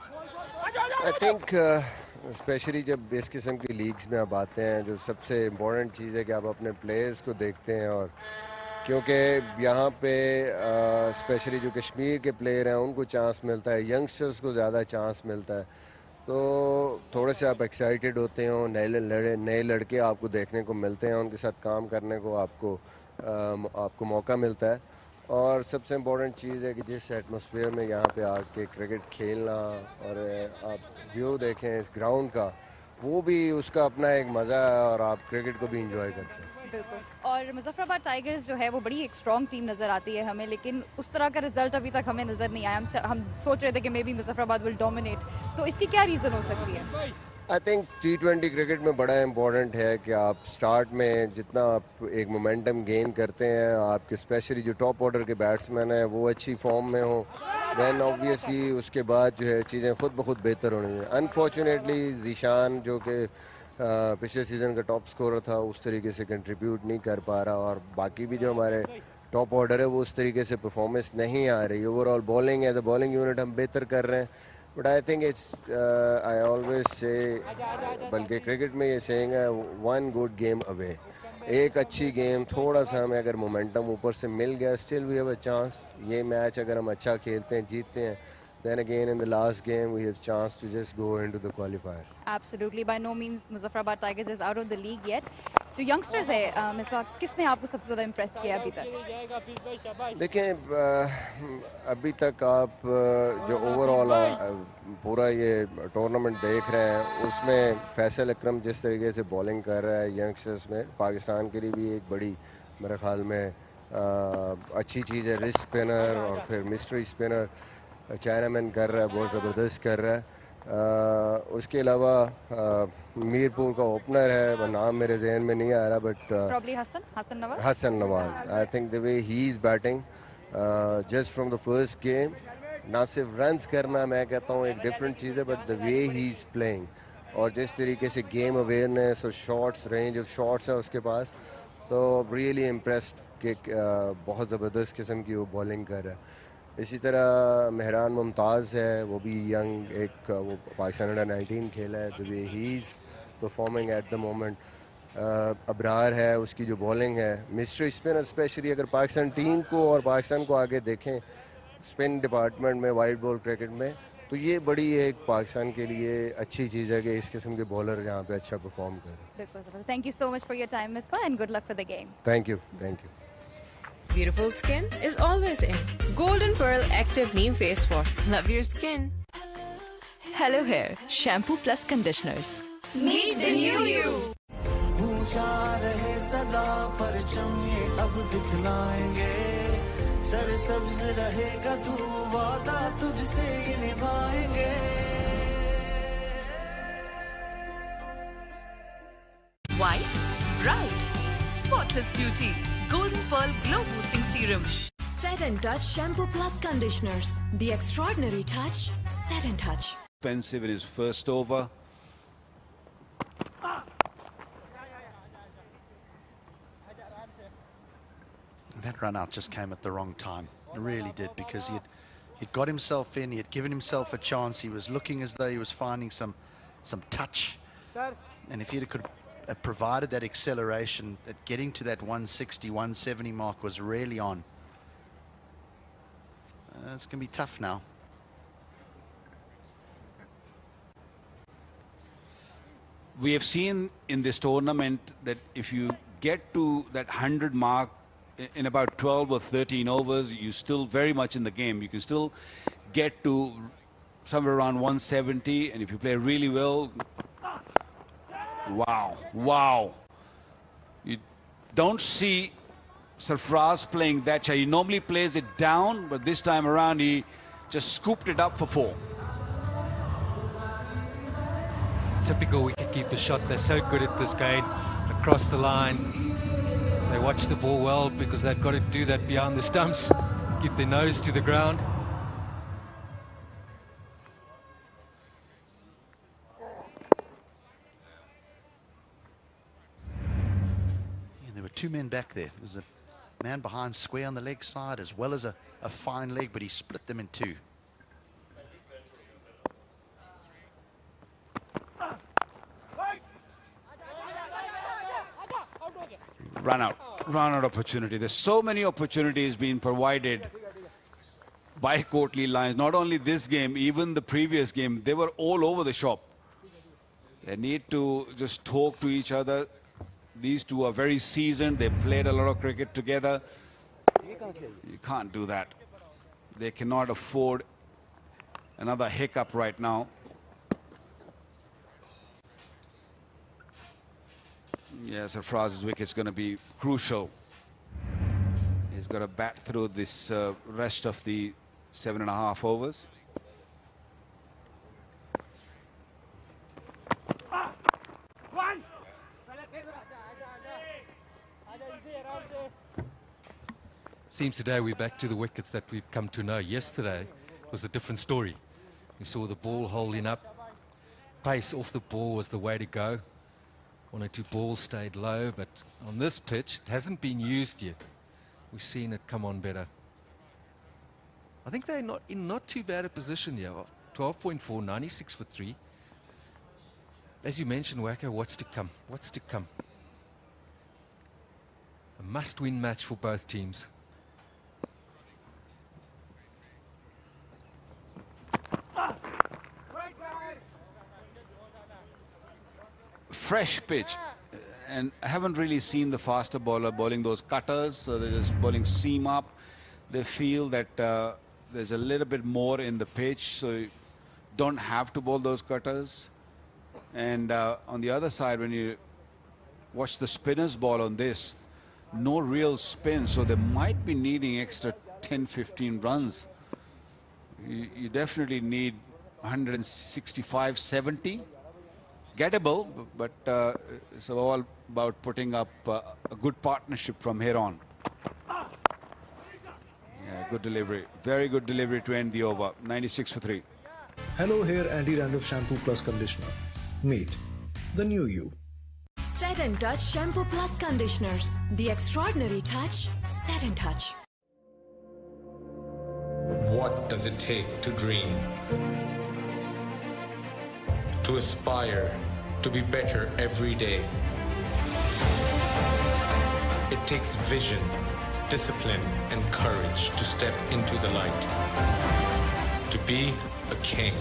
Speaker 19: I think specially जब इस किस्म की लीग्स में आप आते हैं, जो सबसे इम्पोर्टेंट चीज़ है कि आप अपने प्लेयर्स को देखते हैं, और क्योंकि यहाँ पे स्पेशली जो कश्मीर के प्लेयर हैं उनको चांस मिलता है, यंगस्टर्स को ज़्यादा चांस मिलता है, तो थोड़े से आप एक्साइटेड होते हो, नए लड़के आपको देखने को मिलते हैं, उनके साथ काम करने को आपको मौका मिलता है। और सबसे इम्पोर्टेंट चीज़ है कि जिस एटमॉस्फेयर में यहाँ पे आके क्रिकेट खेलना और आप व्यू देखें इस ग्राउंड का, वो भी उसका अपना एक मज़ा है और आप क्रिकेट को भी इंजॉय करते हैं।
Speaker 1: बिल्कुल। और मुजफ्फराबाद टाइगर्स जो है वो बड़ी एक स्ट्रॉन्ग टीम नज़र आती है हमें, लेकिन उस तरह का रिजल्ट अभी तक हमें नज़र नहीं आया। हम सोच रहे थे कि may be Muzaffarabad will dominate, तो इसकी क्या रीज़न हो सकती है?
Speaker 19: आई थिंक T20 क्रिकेट में बड़ा इम्पोर्टेंट है कि आप स्टार्ट में जितना आप एक मोमेंटम गेन करते हैं, आपके स्पेशली जो टॉप ऑर्डर के बैट्समैन हैं वो अच्छी फॉर्म में हो, देन ऑब्वियसली उसके बाद जो है चीज़ें खुद ब खुद बेहतर होनी है। अनफॉर्चुनेटली जीशान जो कि पिछले सीज़न का टॉप स्कोरर था उस तरीके से कंट्रीब्यूट नहीं कर पा रहा, और बाकी भी जो हमारे टॉप ऑर्डर है वो उस तरीके से परफॉर्मेंस नहीं आ रही। ओवरऑल बॉलिंग है, द बॉलिंग यूनिट हम बेहतर कर रहे हैं, but I think it's I always say, बल्कि क्रिकेट में ये सेइंग है, 1 गुड गेम अवे, एक अच्छी गेम, थोड़ा सा हमें अगर मोमेंटम ऊपर से मिल गया, still we have a chance. ये मैच अगर हम अच्छा खेलते हैं, जीतते हैं, then again in the last game we have chance to just go into the qualifiers.
Speaker 1: Absolutely, by no means Muzaffrabad Tigers is out of the league yet. जो youngsters है मिसबाह, किसने आपको सबसे ज़्यादा इम्प्रेस किया अभी तक?
Speaker 19: देखें अभी तक आप जो ओवरऑल पूरा ये टूर्नामेंट देख रहे हैं उसमें फैसल अकरम जिस तरीके से बॉलिंग कर रहा है यंगस्टर्स में, पाकिस्तान के लिए भी एक बड़ी मेरे ख्याल में अच्छी चीज़ है। रिस्क स्पिनर और फिर मिस्ट्री स्पिनर चाइनामैन कर रहा है, बहुत ज़बरदस्त कर रहा है। उसके अलावा मीरपुर का ओपनर है, नाम मेरे जहन में नहीं आ रहा, but Hasan Nawaz, I think the way he is batting just from the first game, ना सिर्फ रन्स करना मैं कहता हूँ एक डिफरेंट चीज़ है, but the way he is playing और जिस तरीके से गेम अवेयरनेस और शॉट्स, रेंज ऑफ शॉट्स है उसके पास, तो रियली इम्प्रेस्ड कि बहुत ज़बरदस्त किस्म की वो बॉलिंग कर रहा है। इसी तरह मेहरान मुमताज़ है, वो भी यंग, एक वो पाकिस्तान अंडर-19 खेला है, the way he is performing at the moment. Abrar है, उसकी जो बॉलिंग है, मिस्ट्री स्पिनर स्पेशली अगर पाकिस्तान टीम को और पाकिस्तान को आगे देखें स्पिन डिपार्टमेंट में, वाइड बॉल क्रिकेट में, तो ये बड़ी एक पाकिस्तान के लिए अच्छी चीज़ है कि इस किस्म के बॉलर यहाँ पे अच्छा परफॉर्म करें।
Speaker 1: Thank you so much for your time, Misbah, and good luck for the game.
Speaker 19: Thank you.
Speaker 9: Beautiful skin is always in. Golden Pearl Active Neem Face Wash. Love your skin.
Speaker 21: Hello Hair Shampoo Plus Conditioners.
Speaker 9: Meet the new you.
Speaker 7: ऊंचा रहे सदा परचम ये अब दिखलाएंगे, सरसब्ज रहेगा तू वादा तुझसे ये निभाएंगे।
Speaker 10: White, bright, spotless beauty. Golden Pearl Glow Boosting Serum.
Speaker 21: Set and Touch Shampoo Plus Conditioners. The extraordinary touch. Set and Touch.
Speaker 6: Expensive in his first over.
Speaker 4: That run out just came at the wrong time. It really did, because he'd got himself in, he had given himself a chance, he was looking as though he was finding some touch. And if he could have provided that acceleration, that getting to that 160, 170 mark was really on. It's going to be tough now.
Speaker 6: We have seen in this tournament that if you get to that 100 mark in about 12 or 13 overs, you're still very much in the game. You can still get to somewhere around 170, and if you play really well, wow. You don't see Sarfraz playing that shot. He normally plays it down, but this time around he just scooped it up for 4.
Speaker 22: typical wicketkeeper shot. They're so good at this game, across the line. They watch the ball well because they've got to do that behind the stumps, keep their nose to the ground.
Speaker 4: And there were two men back there. There's a man behind square on the leg side as well as a fine leg, but he split them in two.
Speaker 6: Run out opportunity. There's so many opportunities being provided by Kotli Lions. Not only this game, even the previous game, they were all over the shop. They need to just talk to each other. These two are very seasoned. They played a lot of cricket together. You can't do that. They cannot afford another hiccup right now. Yeah, Sarfraz's wicket's going to be crucial. He's got to bat through this rest of the 7.5 overs.
Speaker 22: Seems today we're back to the wickets that we've come to know. Yesterday was a different story. We saw the ball holding up. Pace off the ball was the way to go. 1 or 2 balls stayed low, but on this pitch, it hasn't been used yet. We've seen it come on better. I think they're not in not too bad a position here. 12.4, 96 for 3. As you mentioned, Wacko, what's to come? What's to come? A must-win match for both teams.
Speaker 6: Fresh pitch, and I haven't really seen the faster bowler bowling those cutters, so they're just bowling seam up. They feel that there's a little bit more in the pitch, so you don't have to bowl those cutters. And on the other side, when you watch the spinners ball on this, no real spin, so they might be needing extra 10-15 runs. You definitely need 165-70. Gettable, but it's all about putting up a good partnership from here on. Yeah, good delivery. Very good delivery to end the over. 96 for 3.
Speaker 18: Hello Hair Anti-Dandruff Shampoo Plus Conditioner. Meet the new you.
Speaker 21: Set and Touch Shampoo Plus Conditioners. The extraordinary touch. Set and Touch.
Speaker 20: What does it take to dream? To aspire, to be better every day. It takes vision, discipline, and courage to step into the light. To be a king.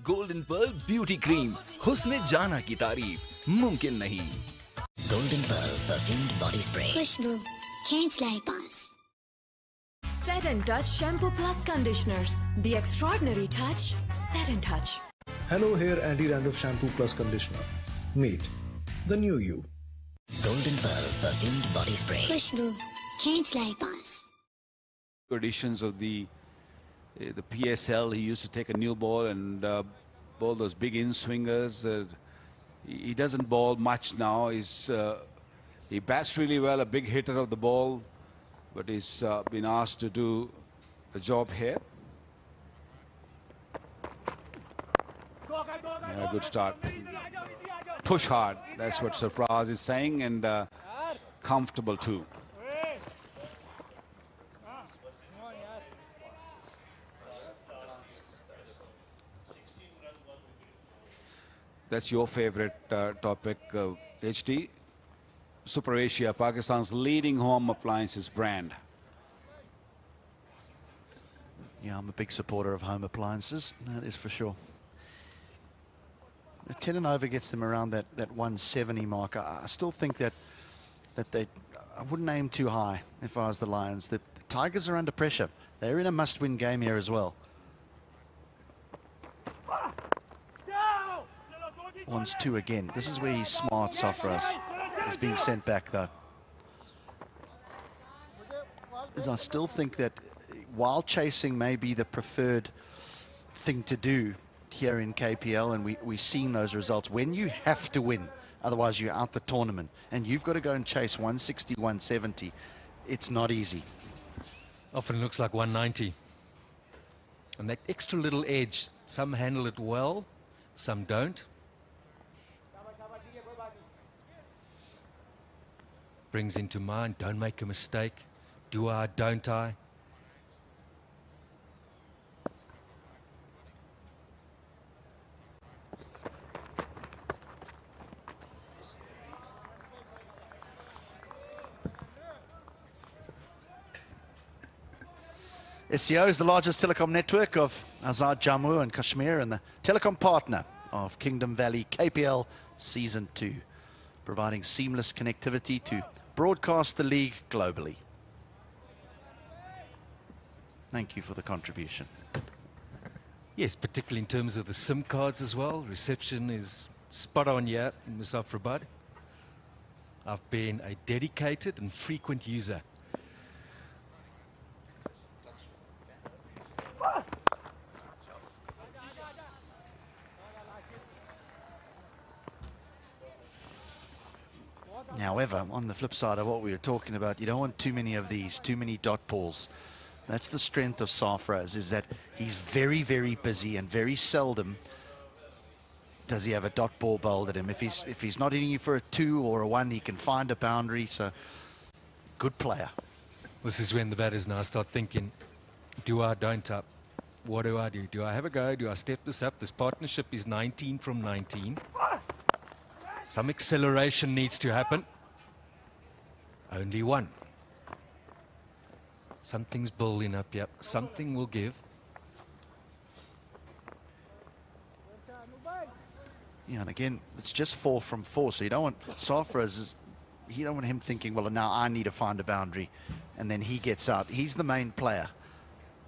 Speaker 13: Golden Pearl Beauty Cream. हुस्न जाना की तारीफ मुमकिन नहीं.
Speaker 11: Golden Pearl Perfumed Body Spray.
Speaker 12: खुशबू खींच लाए पास.
Speaker 21: Set and Touch Shampoo Plus Conditioners. The extraordinary touch. Set and Touch.
Speaker 18: Hello Hair Anti-Dandruff Shampoo Plus Conditioner. Meet the new you.
Speaker 11: Golden Pearl Perfumed Body Spray.
Speaker 12: खुशबू खींच लाए पास.
Speaker 6: Editions of the PSL, he used to take a new ball and bowl those big in-swingers. He doesn't bowl much now. He bats really well, a big hitter of the ball, but he's been asked to do a job here. Yeah, good start. Push hard. That's what Sarfraz is saying, and comfortable too. That's your favorite topic, HD. Super Asia, Pakistan's leading home appliances brand.
Speaker 4: Yeah, I'm a big supporter of home appliances, that is for sure. The 10 and over gets them around that 170 mark. I still think that I wouldn't aim too high if I was the Lions. The Tigers are under pressure. They're in a must-win game here as well. Wants 2 again. This is where he's smart, Safras. He's being sent back though. is I still think that while chasing may be the preferred thing to do here in KPL, and we've seen those results, when you have to win, otherwise you're out the tournament, and you've got to go and chase 160, 170, it's not easy.
Speaker 22: Often looks like 190. And that extra little edge, some handle it well, some don't. Brings into mind, don't make a mistake. Do I, don't I?
Speaker 4: SCO is the largest telecom network of Azad, Jammu and Kashmir, and the telecom partner of Kingdom Valley KPL Season 2, providing seamless connectivity to broadcast the league globally. Thank you for the contribution.
Speaker 22: Yes, particularly in terms of the SIM cards as well. Reception is spot on here in Muzaffrabad. I've been a dedicated and frequent user.
Speaker 4: However, on the flip side of what we were talking about, you don't want too many of these, too many dot balls. That's the strength of Sarfraz, is that he's very, very busy, and very seldom does he have a dot ball bowled at him. If he's not hitting you for a 2 or a 1, he can find a boundary. So, good player.
Speaker 22: This is when the batters now start thinking, do I, don't I? What do I do? Do I have a go? Do I step this up? This partnership is 19 from 19. Some acceleration needs to happen. Only 1. Something's building up, yep. Something will give.
Speaker 4: Yeah, and again, it's just 4 from 4. So you don't want Sarfraz, you don't want him thinking, well, now I need to find a boundary, and then he gets out. He's the main player.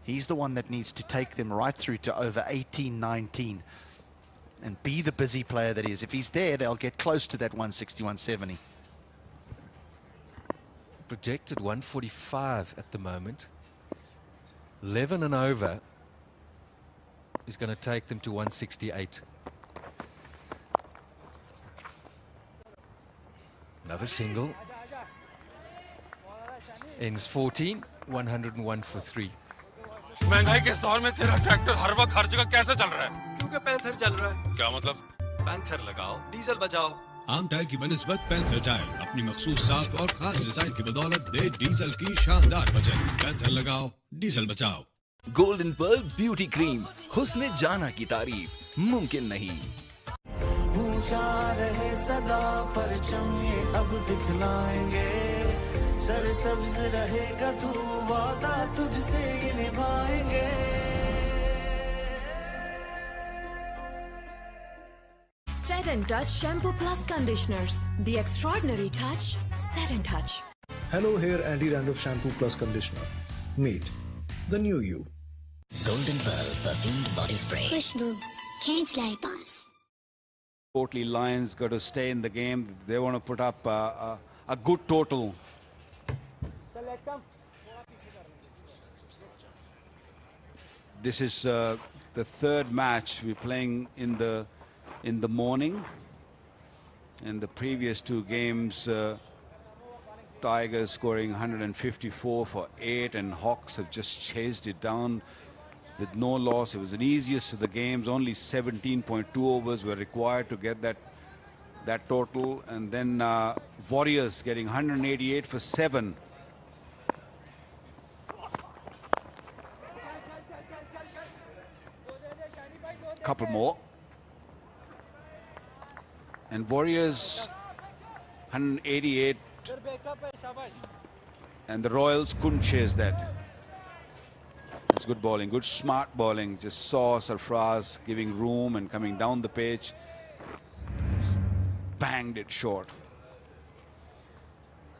Speaker 4: He's the one that needs to take them right through to over 18, 19. And be the busy player that he is. If he's there, they'll get close to that 160, 170.
Speaker 22: Projected 145 at the moment. 11 and over is going to take them to 168. Another single. Ends 14, 101 for 3.
Speaker 15: महंगाई के इस दौर में तेरा tractor हर वक्त हर जगह कैसे चल रहा है?
Speaker 16: क्योंकि पैंथर चल रहा है।
Speaker 15: क्या मतलब?
Speaker 16: पैंथर लगाओ, डीजल बचाओ।
Speaker 17: आम टायर की बनिस्बत पैंथर टायर अपनी मखसूस साख और खास डिजाइन की बदौलत दे डीजल की शानदार बचत। पैंथर लगाओ, डीजल बचाओ।
Speaker 13: गोल्डन पर्ल ब्यूटी क्रीम, हुस्न जाना की तारीफ मुमकिन नहीं।
Speaker 7: ऊंचा रहे सदा परचम ये अब दिखलाएंगे, सरसब्ज रहेगा तू वादा तुझसे ये निभाएंगे।
Speaker 21: Set and Touch Shampoo Plus Conditioners. The extraordinary touch, Set and Touch.
Speaker 18: Hello Hair Anti-Dandruff Shampoo Plus Conditioner. Meet the new you.
Speaker 11: Golden Pearl Perfumed Body Spray.
Speaker 12: Khushbu, Khench Lai Paas.
Speaker 6: Kotli Lions got to stay in the game. They want to put up a good total. This is the third match we're playing in the morning. In the previous 2 games, Tigers scoring 154 for 8, and Hawks have just chased it down with no loss. It was the easiest of the games. Only 17.2 overs were required to get that total. And then Warriors getting 188 for 7. Couple more. And Warriors 188. And the Royals couldn't chase that. It's good bowling, good smart bowling. Just saw Sarfraz giving room and coming down the pitch. Just banged it short.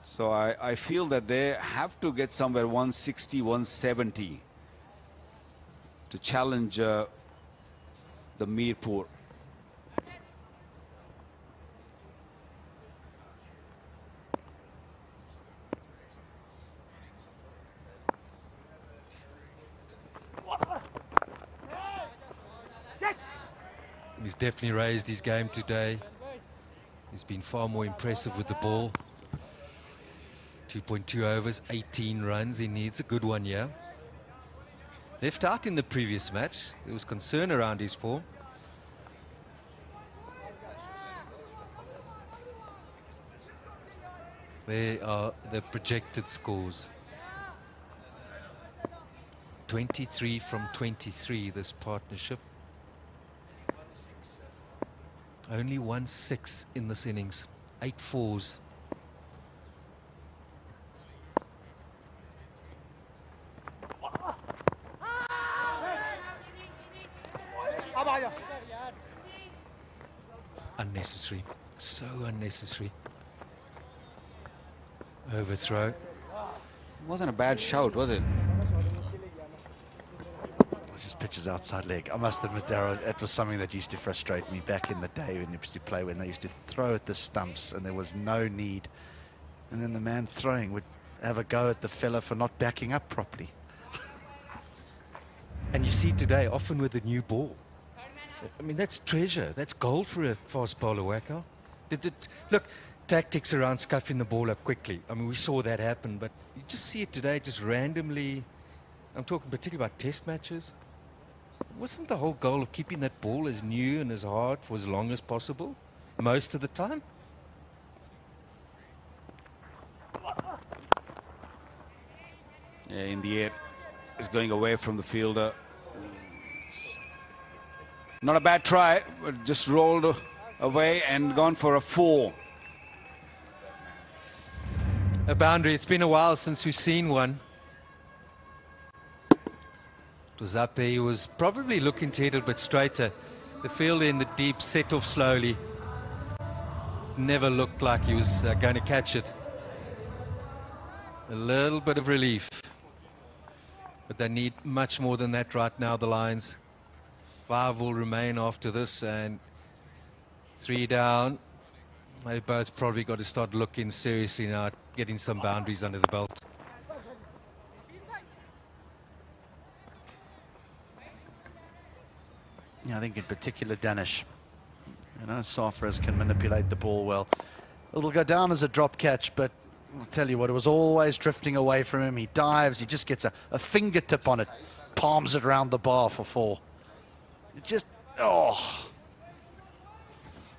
Speaker 6: So I feel that they have to get somewhere 160, 170 to challenge the Mirpur.
Speaker 22: He's definitely raised his game today. He's been far more impressive with the ball. 2.2 overs, 18 runs. He needs a good one here. Left out in the previous match. There was concern around his form. There are the projected scores. 23 from 23, this partnership. Only 1-6 in this innings. 8 fours. Unnecessary. So unnecessary. Overthrow.
Speaker 6: Wasn't a bad shout, was it?
Speaker 4: Just pitches outside leg. I must admit, Darryl, it was something that used to frustrate me back in the day when you used to play, when they used to throw at the stumps and there was no need. And then the man throwing would have a go at the fella for not backing up properly.
Speaker 22: And you see today, often with a new ball. I mean, that's treasure. That's gold for a fast bowler, Wacko. Look, tactics around scuffing the ball up quickly. I mean, we saw that happen, but you just see it today, just randomly. I'm talking particularly about test matches. Wasn't the whole goal of keeping that ball as new and as hard for as long as possible, most of the time?
Speaker 6: Yeah, in the air, it's going away from the fielder. Not a bad try, but just rolled away and gone for a 4.
Speaker 22: A boundary. It's been a while since we've seen one. It was up there. He was probably looking to hit it a bit straighter. The fielder in the deep set off slowly. Never looked like he was going to catch it. A little bit of relief. But they need much more than that right now, the Lions. 5 will remain after this, and 3 down. They both probably got to start looking seriously now at getting some boundaries under the belt.
Speaker 4: Yeah, I think in particular Danish. You know, Safras can manipulate the ball well. It'll go down as a drop catch, but I'll tell you what, it was always drifting away from him. He dives, he just gets a fingertip on it, palms it around the bar for 4. It just, oh.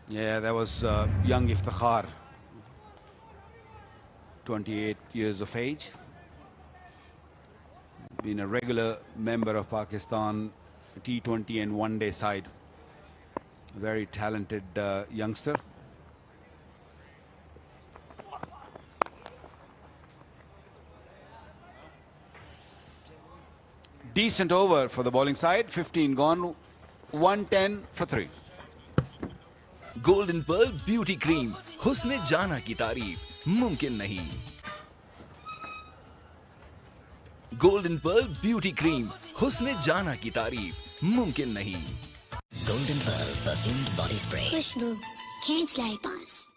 Speaker 6: Yeah, that was young Iftikhar, 28 years of age. Been a regular member of Pakistan T20 and one-day side. Very talented youngster. Decent over for the bowling side. 15 gone, 110 for 3.
Speaker 13: Golden Perl beauty Cream, हुस्ने जाना की तारीफ मुमकिन नहीं। Golden Perl beauty Cream, हुस्ने जाना की तारीफ मुमकिन नहीं।
Speaker 11: Golden Pearl perfumed body spray.
Speaker 12: खुशबू खींच लाई पास।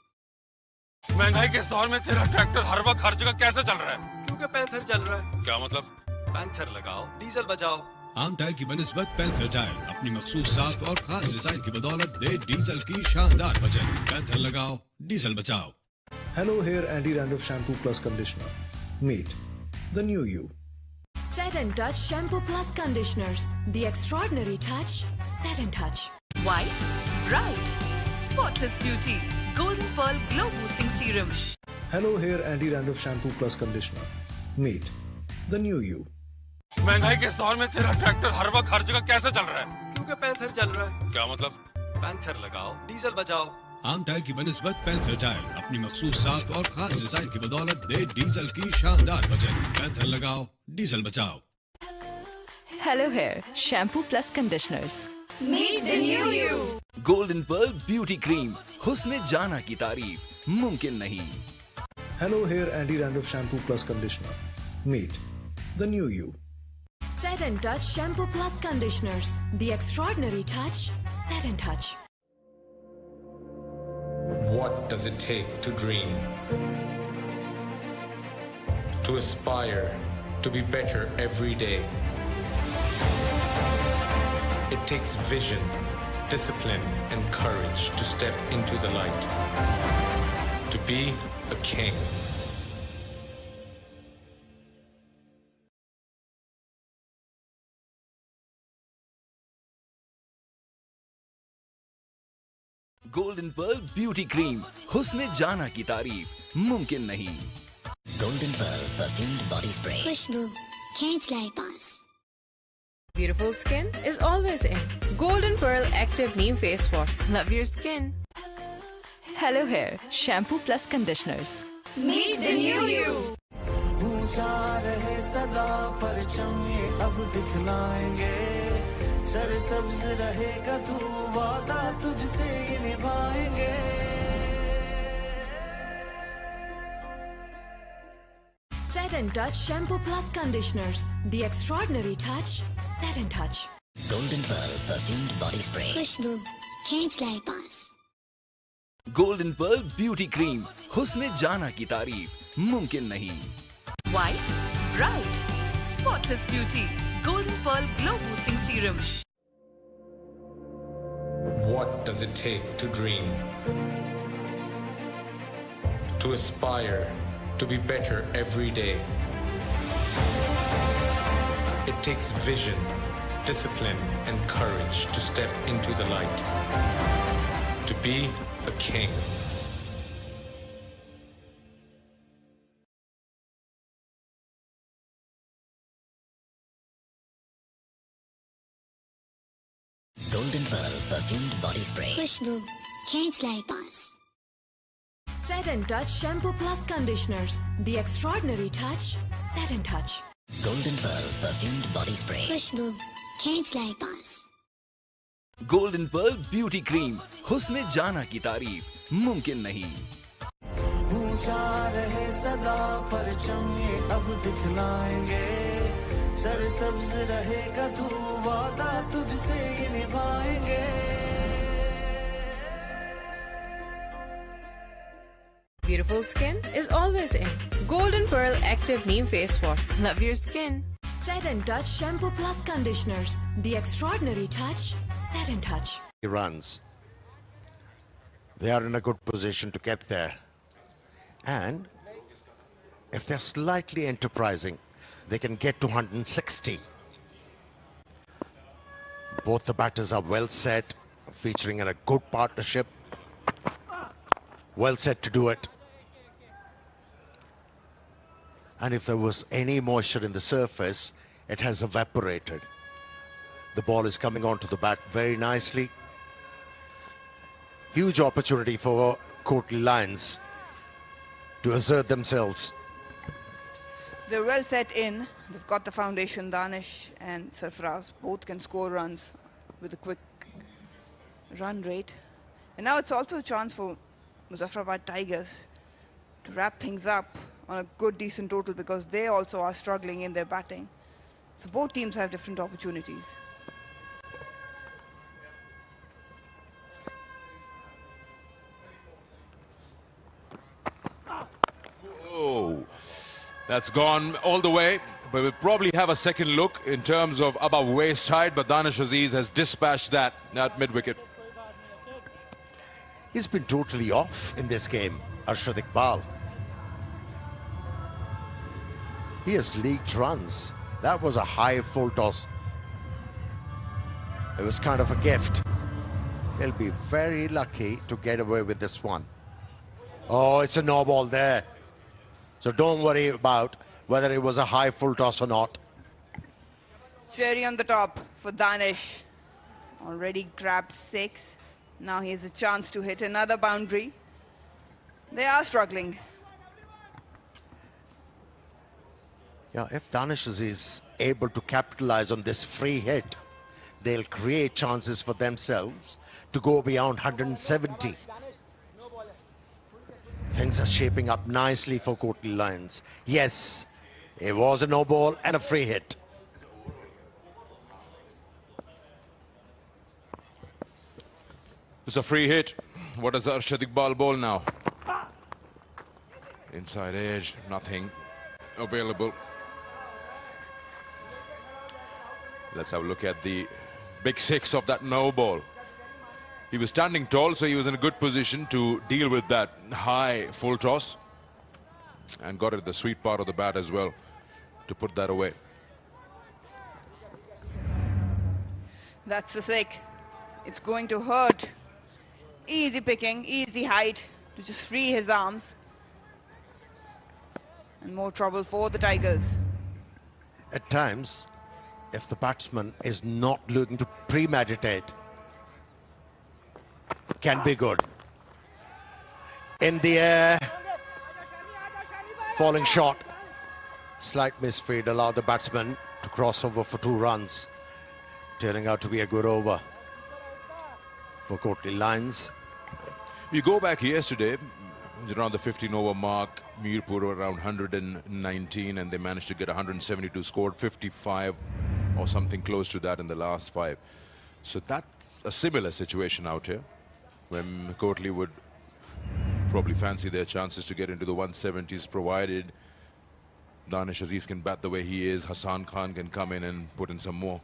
Speaker 15: महंगाई के इस दौर में तेरा ट्रैक्टर हर वक्त हर जगह कैसे चल रहा है?
Speaker 16: क्योंकि पैंथर चल रहा है।
Speaker 15: क्या मतलब?
Speaker 16: पैंथर लगाओ, डीजल बचाओ।
Speaker 17: आम टाइल की बनिस्बत पैंथर टाइल अपनी मखसूस साख और खास डिजाइन की बदौलत दे डीजल की शानदार बचत। पैंथर लगाओ, डीजल बचाओ।
Speaker 18: Hello Hair Anti-Dandruff Shampoo Plus Conditioner. Meet the new you.
Speaker 21: Set and Touch Shampoo Plus Conditioners. The extraordinary touch. Set and Touch.
Speaker 10: White, bright, spotless beauty. Golden Pearl Glow Boosting Serum.
Speaker 18: Hello Hair Anti-Dandruff Shampoo Plus Conditioner. Meet the new you.
Speaker 15: महंगाई के इस दौर में तेरा tractor हर वक्त हर जगह कैसे चल रहा है?
Speaker 16: क्योंकि पैंथर चल रहा है।
Speaker 15: क्या मतलब?
Speaker 16: पैंथर लगाओ, डीजल बचाओ।
Speaker 17: आम टाइल की बनिस्बत पैंथर टाइल अपनी मखसूस साख और खास डिजाइन की बदौलत दे डीजल की शानदार बचत। पैंथर लगाओ, डीजल बचाओ।
Speaker 21: Hello Hair Shampoo Plus Conditioners. Meet the new you.
Speaker 13: Golden pearl beauty Cream, हुस्ने जाना की तारीफ मुमकिन नहीं।
Speaker 18: Hello Hair Anti-Dandruff Shampoo Plus Conditioner. Meet the new you.
Speaker 21: Set and Touch Shampoo Plus Conditioners. The extraordinary touch. Set and Touch.
Speaker 20: What does it take to dream? To aspire, to be better every day. It takes vision, discipline, and courage to step into the light. To be a king.
Speaker 13: Golden Pearl Beauty Cream. हुस्न जाना की तारीफ मुमकिन नहीं.
Speaker 11: Golden Pearl perfumed body spray.
Speaker 12: खुशबू खींच लाए पास.
Speaker 9: Beautiful skin is always in. Golden Pearl Active Neem Face Wash. Love your skin.
Speaker 21: Hello Hair Shampoo Plus Conditioners.
Speaker 10: Meet the new you.
Speaker 7: ऊंचा रहे सदा परचम ये अब दिखलाएंगे. सरसब्ज रहेगा तू वादा तुझसे ये निभाएंगे.
Speaker 21: Set and Touch Shampoo Plus Conditioners. The extraordinary touch. Set and Touch.
Speaker 11: Golden Pearl perfumed body spray.
Speaker 12: खुशबू खींच लाए पास.
Speaker 13: Golden Pearl Beauty Cream. हुस्न जाना की तारीफ मुमकिन नहीं.
Speaker 10: White, bright, spotless beauty. Golden Pearl Glow Boosting Serum.
Speaker 20: What does it take to dream? To aspire, to be better every day. It takes vision, discipline, and courage to step into the light. To be a king.
Speaker 11: Golden Pearl perfumed body spray.
Speaker 12: खुशबू खींच लाए पास.
Speaker 21: Set and Touch Shampoo Plus Conditioners. The extraordinary touch. Set and Touch.
Speaker 11: Golden Pearl perfumed body spray.
Speaker 12: खुशबू खींच लाए पास.
Speaker 13: Golden Pearl Beauty Cream. हुस्न जाना की तारीफ मुमकिन नहीं.
Speaker 7: ऊंचा रहे सदा परचम ये अब दिखलाएंगे. सरसब्ज रहेगा तू वादा तुझसे ये निभाएंगे.
Speaker 9: Beautiful skin is always in. Golden Pearl Active Neem Face Wash. Love your skin.
Speaker 21: Set and Touch Shampoo Plus Conditioners. The extraordinary touch. Set and Touch.
Speaker 3: Runs. They are in a good position to get there. And if they're slightly enterprising, they can get to 160. Both the batters are well set, featuring in a good partnership. Well set to do it. And if there was any moisture in the surface, it has evaporated. The ball is coming onto the bat very nicely. Huge opportunity for Kotli Lions to assert themselves.
Speaker 5: They're well set in. They've got the foundation. Danish and Sarfaraz both can score runs with a quick run rate. And now it's also a chance for Muzaffrabad Tigers to wrap things up on a good, decent total, because they also are struggling in their batting. So both teams have different opportunities.
Speaker 2: Oh, that's gone all the way. But we'll probably have a second look in terms of above waist height, but Danish Aziz has dispatched that at mid-wicket.
Speaker 3: He's been totally off in this game, Arshad Iqbal. He has leaked runs. That was a high full toss. It was kind of a gift. He'll be very lucky to get away with this one. Oh, it's a no ball there. So don't worry about whether it was a high full toss or not.
Speaker 5: Cherry on the top for Danish. Already grabbed 6. Now he has a chance to hit another boundary. They are struggling.
Speaker 3: Yeah, if Danish is able to capitalize on this free hit, they'll create chances for themselves to go beyond 170. Things are shaping up nicely for Kotli Lions. Yes, it was a no ball and a free hit.
Speaker 2: It's a free hit. What does Arshad Iqbal bowl now? Inside edge, nothing available. Let's have a look at the big 6 of that no ball. He was standing tall, so he was in a good position to deal with that high full toss. And got it the sweet part of the bat as well to put that away.
Speaker 5: That's the sick. It's going to hurt. Easy picking, easy height to just free his arms. And more trouble for the Tigers.
Speaker 3: At times, if the batsman is not looking to premeditate, it can be good. In the air, falling shot, slight misfeed allowed the batsman to cross over for 2 runs, turning out to be a good over for Kotli Lions.
Speaker 2: You go back yesterday, it was around the 15 over mark. Mirpur were around 119 and they managed to get 172, scored 55 or something close to that in the last 5. So that's a similar situation out here when Kotli would probably fancy their chances to get into the 170s, provided Danish Aziz can bat the way he is. Hassan Khan can come in and put in some more.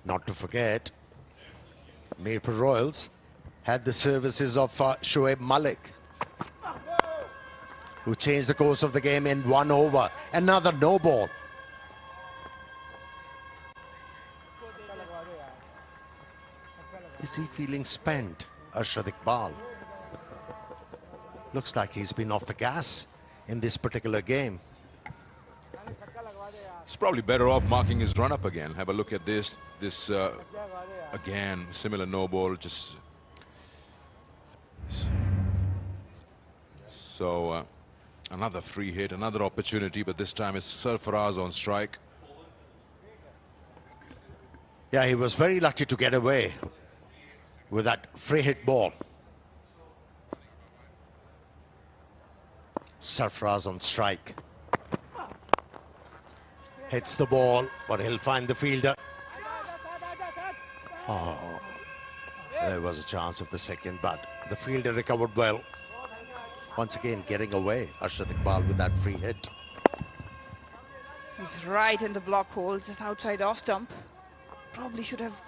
Speaker 3: Not to forget, Mirpur Royals had the services of Shoaib Malik, who changed the course of the game in 1 over. Another no ball. Is he feeling spent, Arshad Iqbal? Looks like he's been off the gas in this particular game.
Speaker 2: He's probably better off marking his run up again. Have a look at this. Again, similar no ball. Just so another free hit, another opportunity, but this time it's Sarfaraz on strike.
Speaker 3: Yeah, he was very lucky to get away with that free hit ball. Sarfaraz on strike. Hits the ball, but he'll find the fielder. Oh, there was a chance of the second, but the fielder recovered well. Once again, getting away, Arshad Iqbal with that free hit.
Speaker 5: He's right in the block hole, just outside off stump. Probably should have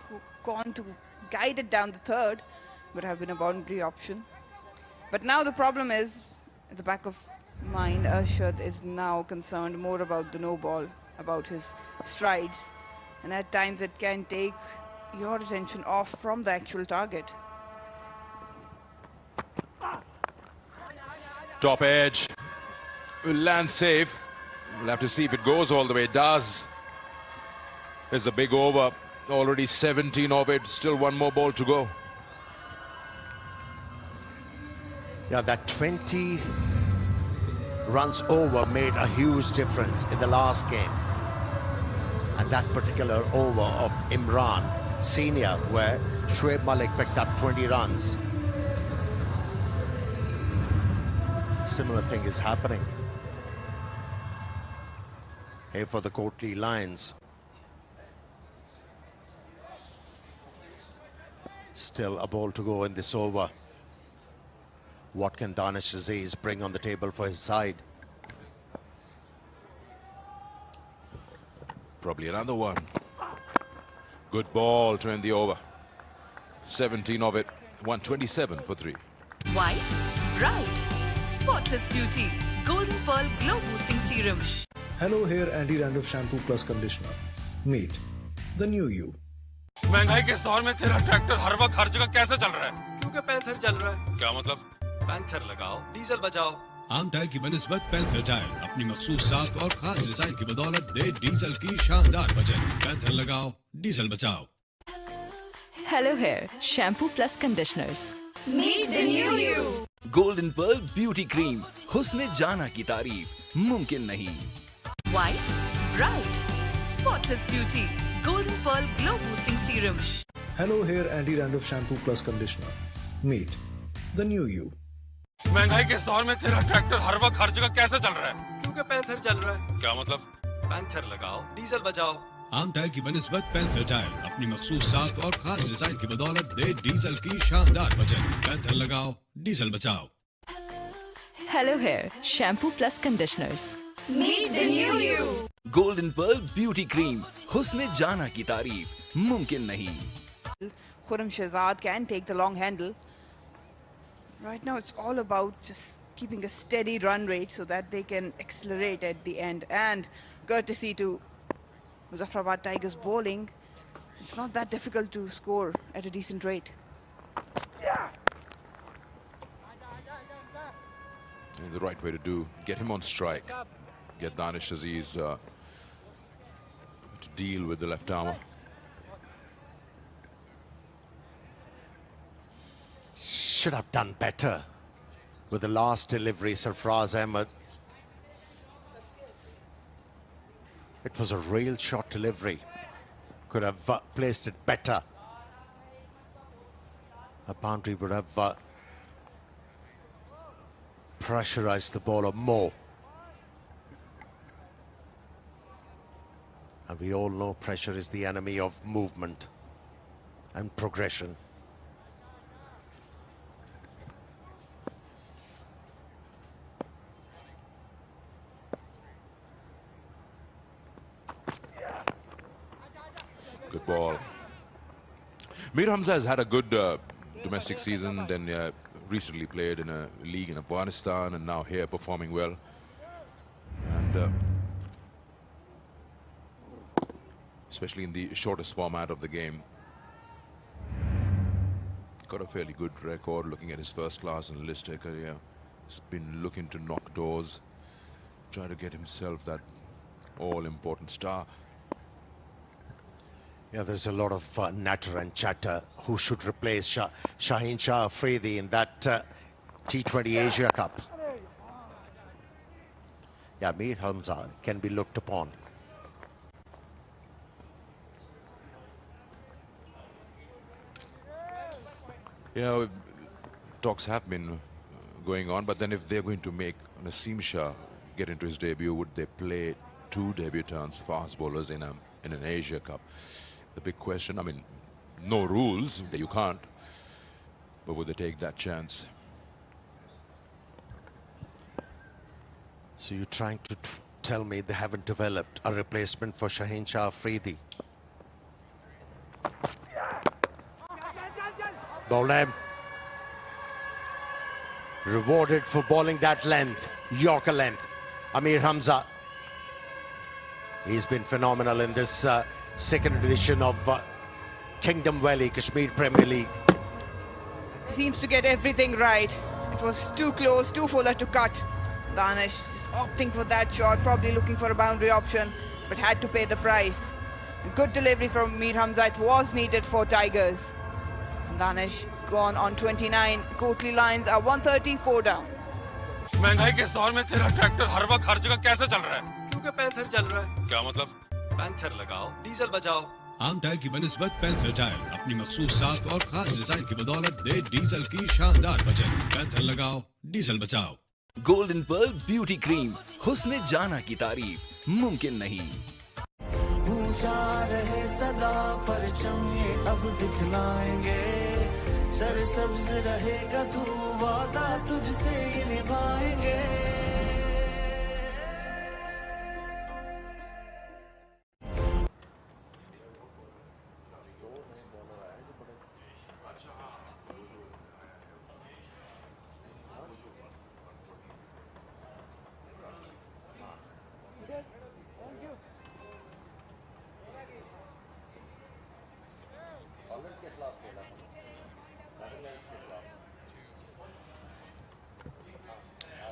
Speaker 5: gone to guide it down the third, would have been a boundary option. But now the problem is, at the back of mind, Arshad is now concerned more about the no ball, about his strides, and at times it can take your attention off from the actual target.
Speaker 2: Top edge will land safe. We'll have to see if it goes all the way. It does. There's a big over, already 17 of it, still 1 more ball to go.
Speaker 3: Yeah, that 20 runs over made a huge difference in the last game. And that particular over of Imran Senior, where Shoaib Malik picked up 20 runs. Similar thing is happening here for the Kotli Lions. Still a ball to go in this over. What can Danish Aziz bring on the table for his side?
Speaker 2: Probably another one. Good ball to end the over. 17 of it, 127 for 3.
Speaker 10: White, right. Spotless beauty. Golden Pearl Glow Boosting Serum.
Speaker 18: Hello Hair Anti-Dandruff Shampoo Plus Conditioner. Meet the new you.
Speaker 15: महंगाई के इस दौर में तेरा tractor हर वक्त हर जगह कैसे चल रहा है?
Speaker 16: क्योंकि पैंथर चल रहा है।
Speaker 15: क्या मतलब?
Speaker 16: पैंथर लगाओ, डीजल बचाओ।
Speaker 17: आम टाइल की बनिस्बत पैंथर टाइल अपनी मखसूस साख और खास डिजाइन की बदौलत दे डीजल की शानदार बचत। पैंथर लगाओ, डीजल बचाओ।
Speaker 21: Hello Hair Shampoo Plus Conditioners. Meet the new you.
Speaker 13: Golden pearl beauty cream, हुस्न जाना की तारीफ मुमकिन नहीं।
Speaker 10: White, right. Spotless beauty. Golden Pearl Glow Boosting Serum.
Speaker 18: Hello Hair Anti-Dandruff Shampoo Plus Conditioner. Meet the new you.
Speaker 15: महंगाई के इस दौर में तेरा ट्रैक्टर हर वक्त हर जगह कैसे चल रहा है?
Speaker 16: क्योंकि पैंथर चल रहा है।
Speaker 15: क्या मतलब?
Speaker 16: पैंथर लगाओ, डीजल बचाओ।
Speaker 17: आम टाइल की बनिस्बत पैंथर टाइल अपनी मखसूस साख और खास डिजाइन की बदौलत दे डीजल की शानदार बचत। पैंथर लगाओ, डीजल बचाओ।
Speaker 21: Hello Hair Shampoo Plus Conditioners. Meet the new you.
Speaker 13: Golden pearl beauty cream, हुस्न जाना की तारीफ मुमकिन नहीं।
Speaker 5: Khurram Shahzad can take the long handle. Right now it's all about just keeping a steady run rate so that they can accelerate at the end. And courtesy to Muzaffrabad Tigers bowling, it's not that difficult to score at a decent rate.
Speaker 2: And the right way to do, get him on strike. Get Danish Aziz to deal with the left armour.
Speaker 3: Should have done better with the last delivery, Sarfraz Ahmed. It was a real short delivery. Could have placed it better. A boundary would have pressurized the bowler more. And we all know pressure is the enemy of movement and progression.
Speaker 2: Good ball. Mir Hamza has had a good domestic season, then recently played in a league in Afghanistan and now here performing well. And especially in the shortest format of the game. Got a fairly good record looking at his first class and Lister career. He's been looking to knock doors, try to get himself that all-important star.
Speaker 3: Yeah, there's a lot of natter and chatter who should replace Shaheen Shah Afridi in that T20 Asia Cup. Yeah, Mir Hamza can be looked upon.
Speaker 2: Yeah, talks have been going on, but then if they're going to make Naseem Shah get into his debut, would they play two debutants, fast bowlers in an Asia Cup? The big question. I mean, no rules that you can't, but would they take that chance?
Speaker 3: So you're trying to tell me they haven't developed a replacement for Shaheen Shah Afridi? Bowlem rewarded for bowling that length, Yorker length. Mir Hamza, he's been phenomenal in this second edition of Kingdom Valley Kashmir Premier League.
Speaker 5: Seems to get everything right. It was too close, too fuller to cut. Danish just opting for that shot, probably looking for a boundary option, but had to pay the price. A good delivery from Mir Hamza. It was needed for Tigers. Danish gone on 29. Kotli lines are 134 down.
Speaker 15: महंगाई के इस दौर में तेरा tractor हर वक्त हर जगह कैसे चल रहा है?
Speaker 16: क्योंकि पैंथर चल रहा है।
Speaker 15: क्या मतलब?
Speaker 16: पैंथर लगाओ, डीजल बचाओ।
Speaker 17: आम टायर की बनिस्बत पैंथर टायर अपनी मखसूस साख और खास डिजाइन की बदौलत दे डीजल की शानदार बचत। पैंथर लगाओ, डीजल बचाओ।
Speaker 13: गोल्डन पर्ल ब्यूटी क्रीम, हुस्न जाना की तारीफ मुमकिन नहीं।
Speaker 7: ऊंचा रहे सदा परचम ये अब दिखलाएंगे, सरसब्ज रहेगा तू वादा तुझसे ये निभाएंगे।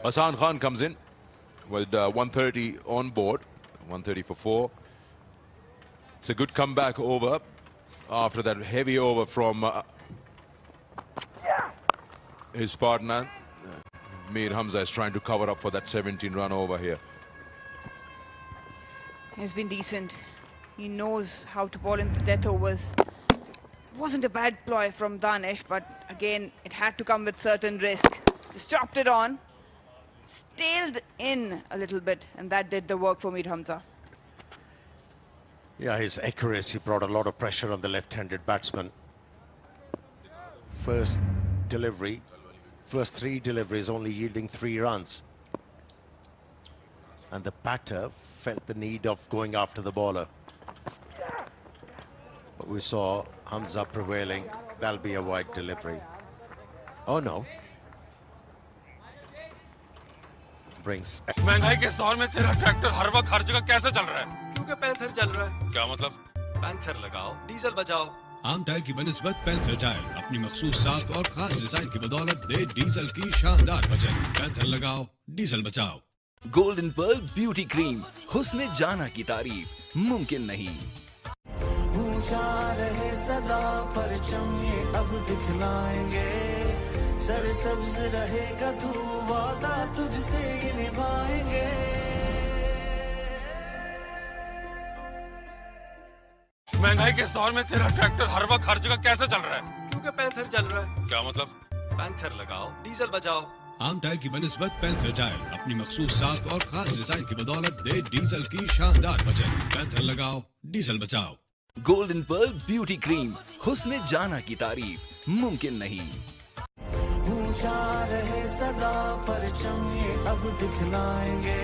Speaker 2: Hassan Khan comes in with 130 on board, 130 for 4. It's a good comeback over after that heavy over from his partner. Mir Hamza is trying to cover up for that 17-run over here.
Speaker 5: He's been decent. He knows how to bowl in the death overs. It wasn't a bad ploy from Danish, but again, it had to come with certain risk. Just chopped it on. Tailed in a little bit, and that did the work for Mir Hamza.
Speaker 3: Yeah, his accuracy brought a lot of pressure on the left-handed batsman. First delivery, first 3 deliveries only yielding 3 runs. And the batter felt the need of going after the bowler. But we saw Hamza prevailing That'll be a wide delivery. Oh no. Brings.
Speaker 15: महंगाई के इस दौर में तेरा tractor हर वक्त हर जगह कैसे चल रहा है?
Speaker 16: क्योंकि पैंथर चल रहा है।
Speaker 15: क्या मतलब?
Speaker 16: पैंथर लगाओ, डीजल बचाओ।
Speaker 17: आम टायर की बनिस्बत पैंथर टायर अपनी मखसूस साख और खास डिजाइन की बदौलत दे डीजल की शानदार बचत। पैंथर लगाओ, डीजल बचाओ।
Speaker 13: गोल्डन पर्ल ब्यूटी क्रीम, हुस्न जाना की तारीफ मुमकिन नहीं।
Speaker 7: ऊंचा रहे सदा परचम ये अब दिखलाएंगे, सरसब्ज रहेगा तू वादा तुझसे ये निभाएंगे।
Speaker 15: महंगाई के इस दौर में तेरा ट्रैक्टर हर वक्त हर जगह कैसे चल रहा है?
Speaker 16: क्योंकि पैंथर चल रहा है।
Speaker 15: क्या मतलब?
Speaker 16: पैंथर लगाओ, डीजल बचाओ।
Speaker 17: आम टायर की बनिस्बत पैंथर टायर अपनी मखसूस साख और खास डिजाइन की बदौलत दे डीजल की शानदार बचत। पैंथर लगाओ, डीजल बचाओ।
Speaker 13: गोल्डन पर्ल ब्यूटी क्रीम, हुस्न जाना की तारीफ मुमकिन नहीं।
Speaker 7: ऊंचा रहे सदा परचम ये अब दिखलाएंगे,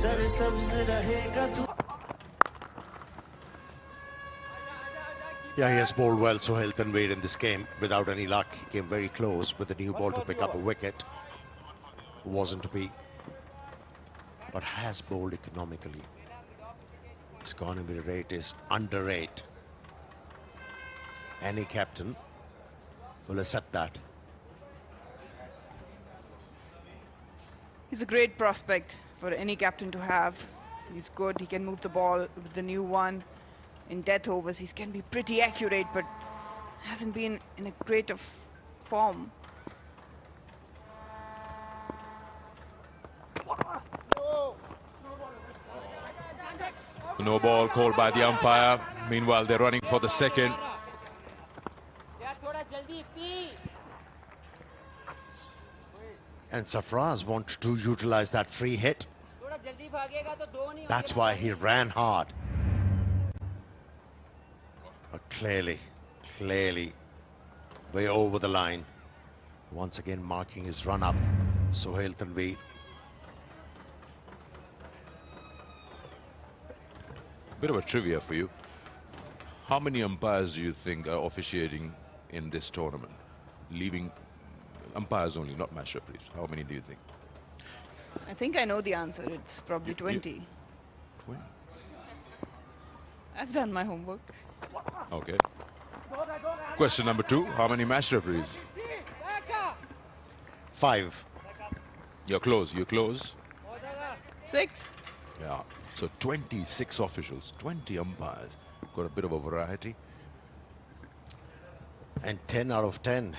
Speaker 7: सरसब्ज रहेगा तू।
Speaker 3: Yeah, he has bowled well, Sohail Tanvir, in this game. Without any luck, he came very close with the new ball to pick up a wicket. Wasn't to be, but has bowled economically. His economy rate is under 8. Any captain will accept that.
Speaker 5: He's a great prospect for any captain to have. He's good. He can move the ball with the new one. In death overs, he can be pretty accurate, but hasn't been in a great of form.
Speaker 2: No ball called by the umpire. Meanwhile, they're running for the second.
Speaker 3: And Sarfraz wanted to utilize that free hit. That's why he ran hard. But clearly, way over the line. Once again marking his run up, Sohail Tanvir.
Speaker 2: Bit of a trivia for you. How many umpires do you think are officiating in this tournament? Leaving umpires only, not match referees. How many do you think?
Speaker 5: I think I know the answer. It's probably 20.
Speaker 2: 20?
Speaker 5: I've done my homework.
Speaker 2: Okay. Question number 2. How many match referees?
Speaker 3: 5.
Speaker 2: You're close. You're close.
Speaker 5: 6.
Speaker 2: Yeah. So 26 officials, 20 umpires. Got a bit of a variety.
Speaker 3: And 10 out of 10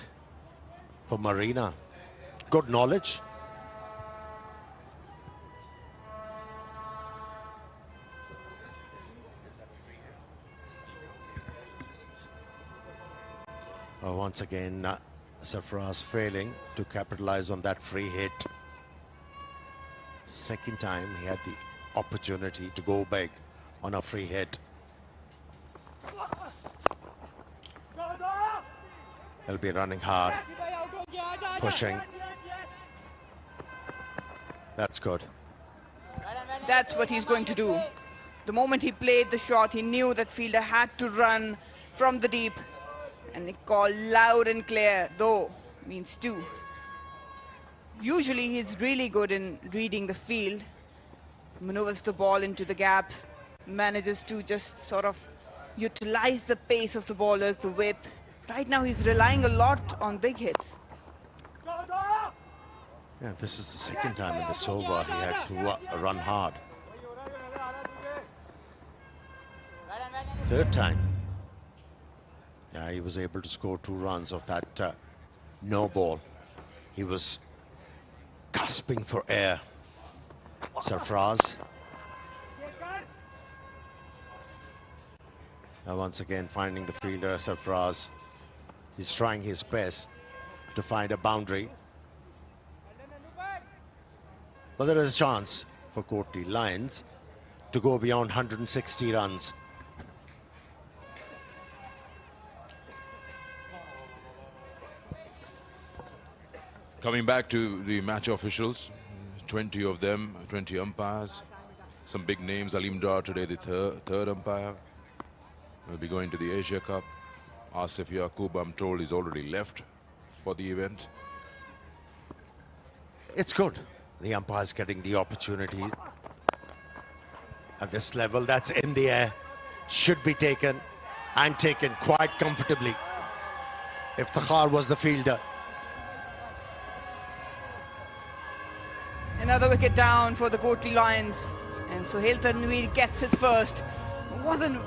Speaker 3: for Marina. Good knowledge. Once again, Sarfraz failing to capitalize on that free hit. Second time he had the opportunity to go big on a free hit. He'll be running hard, pushing. That's good.
Speaker 5: That's what he's going to do. The moment he played the shot, he knew that fielder had to run from the deep. And they call loud and clear, though means 2. Usually he's really good in reading the field, maneuvers the ball into the gaps, manages to just sort of utilize the pace of the bowlers, the width. Right now he's relying a lot on big hits.
Speaker 3: Yeah, this is the second time in this over he had to run hard. Third time. Yeah, he was able to score 2 runs off that no ball. He was gasping for air. Sarfraz. Once again finding the fielder, Sarfraz. He's trying his best to find a boundary. But there is a chance for Kotli Lions to go beyond 160 runs.
Speaker 2: Coming back to the match officials, 20 of them, 20 umpires. Some big names. Alim Dar today, the third umpire. Will be going to the Asia Cup. Asif Yaqub, I'm told, is already left for the event.
Speaker 3: It's good. The umpire's getting the opportunity. At this level, that's in the air. Should be taken, and taken quite comfortably. Iftikhar was the fielder.
Speaker 5: Another wicket down for the Kotli Lions. And Sohail Tanveer gets his first. Wasn't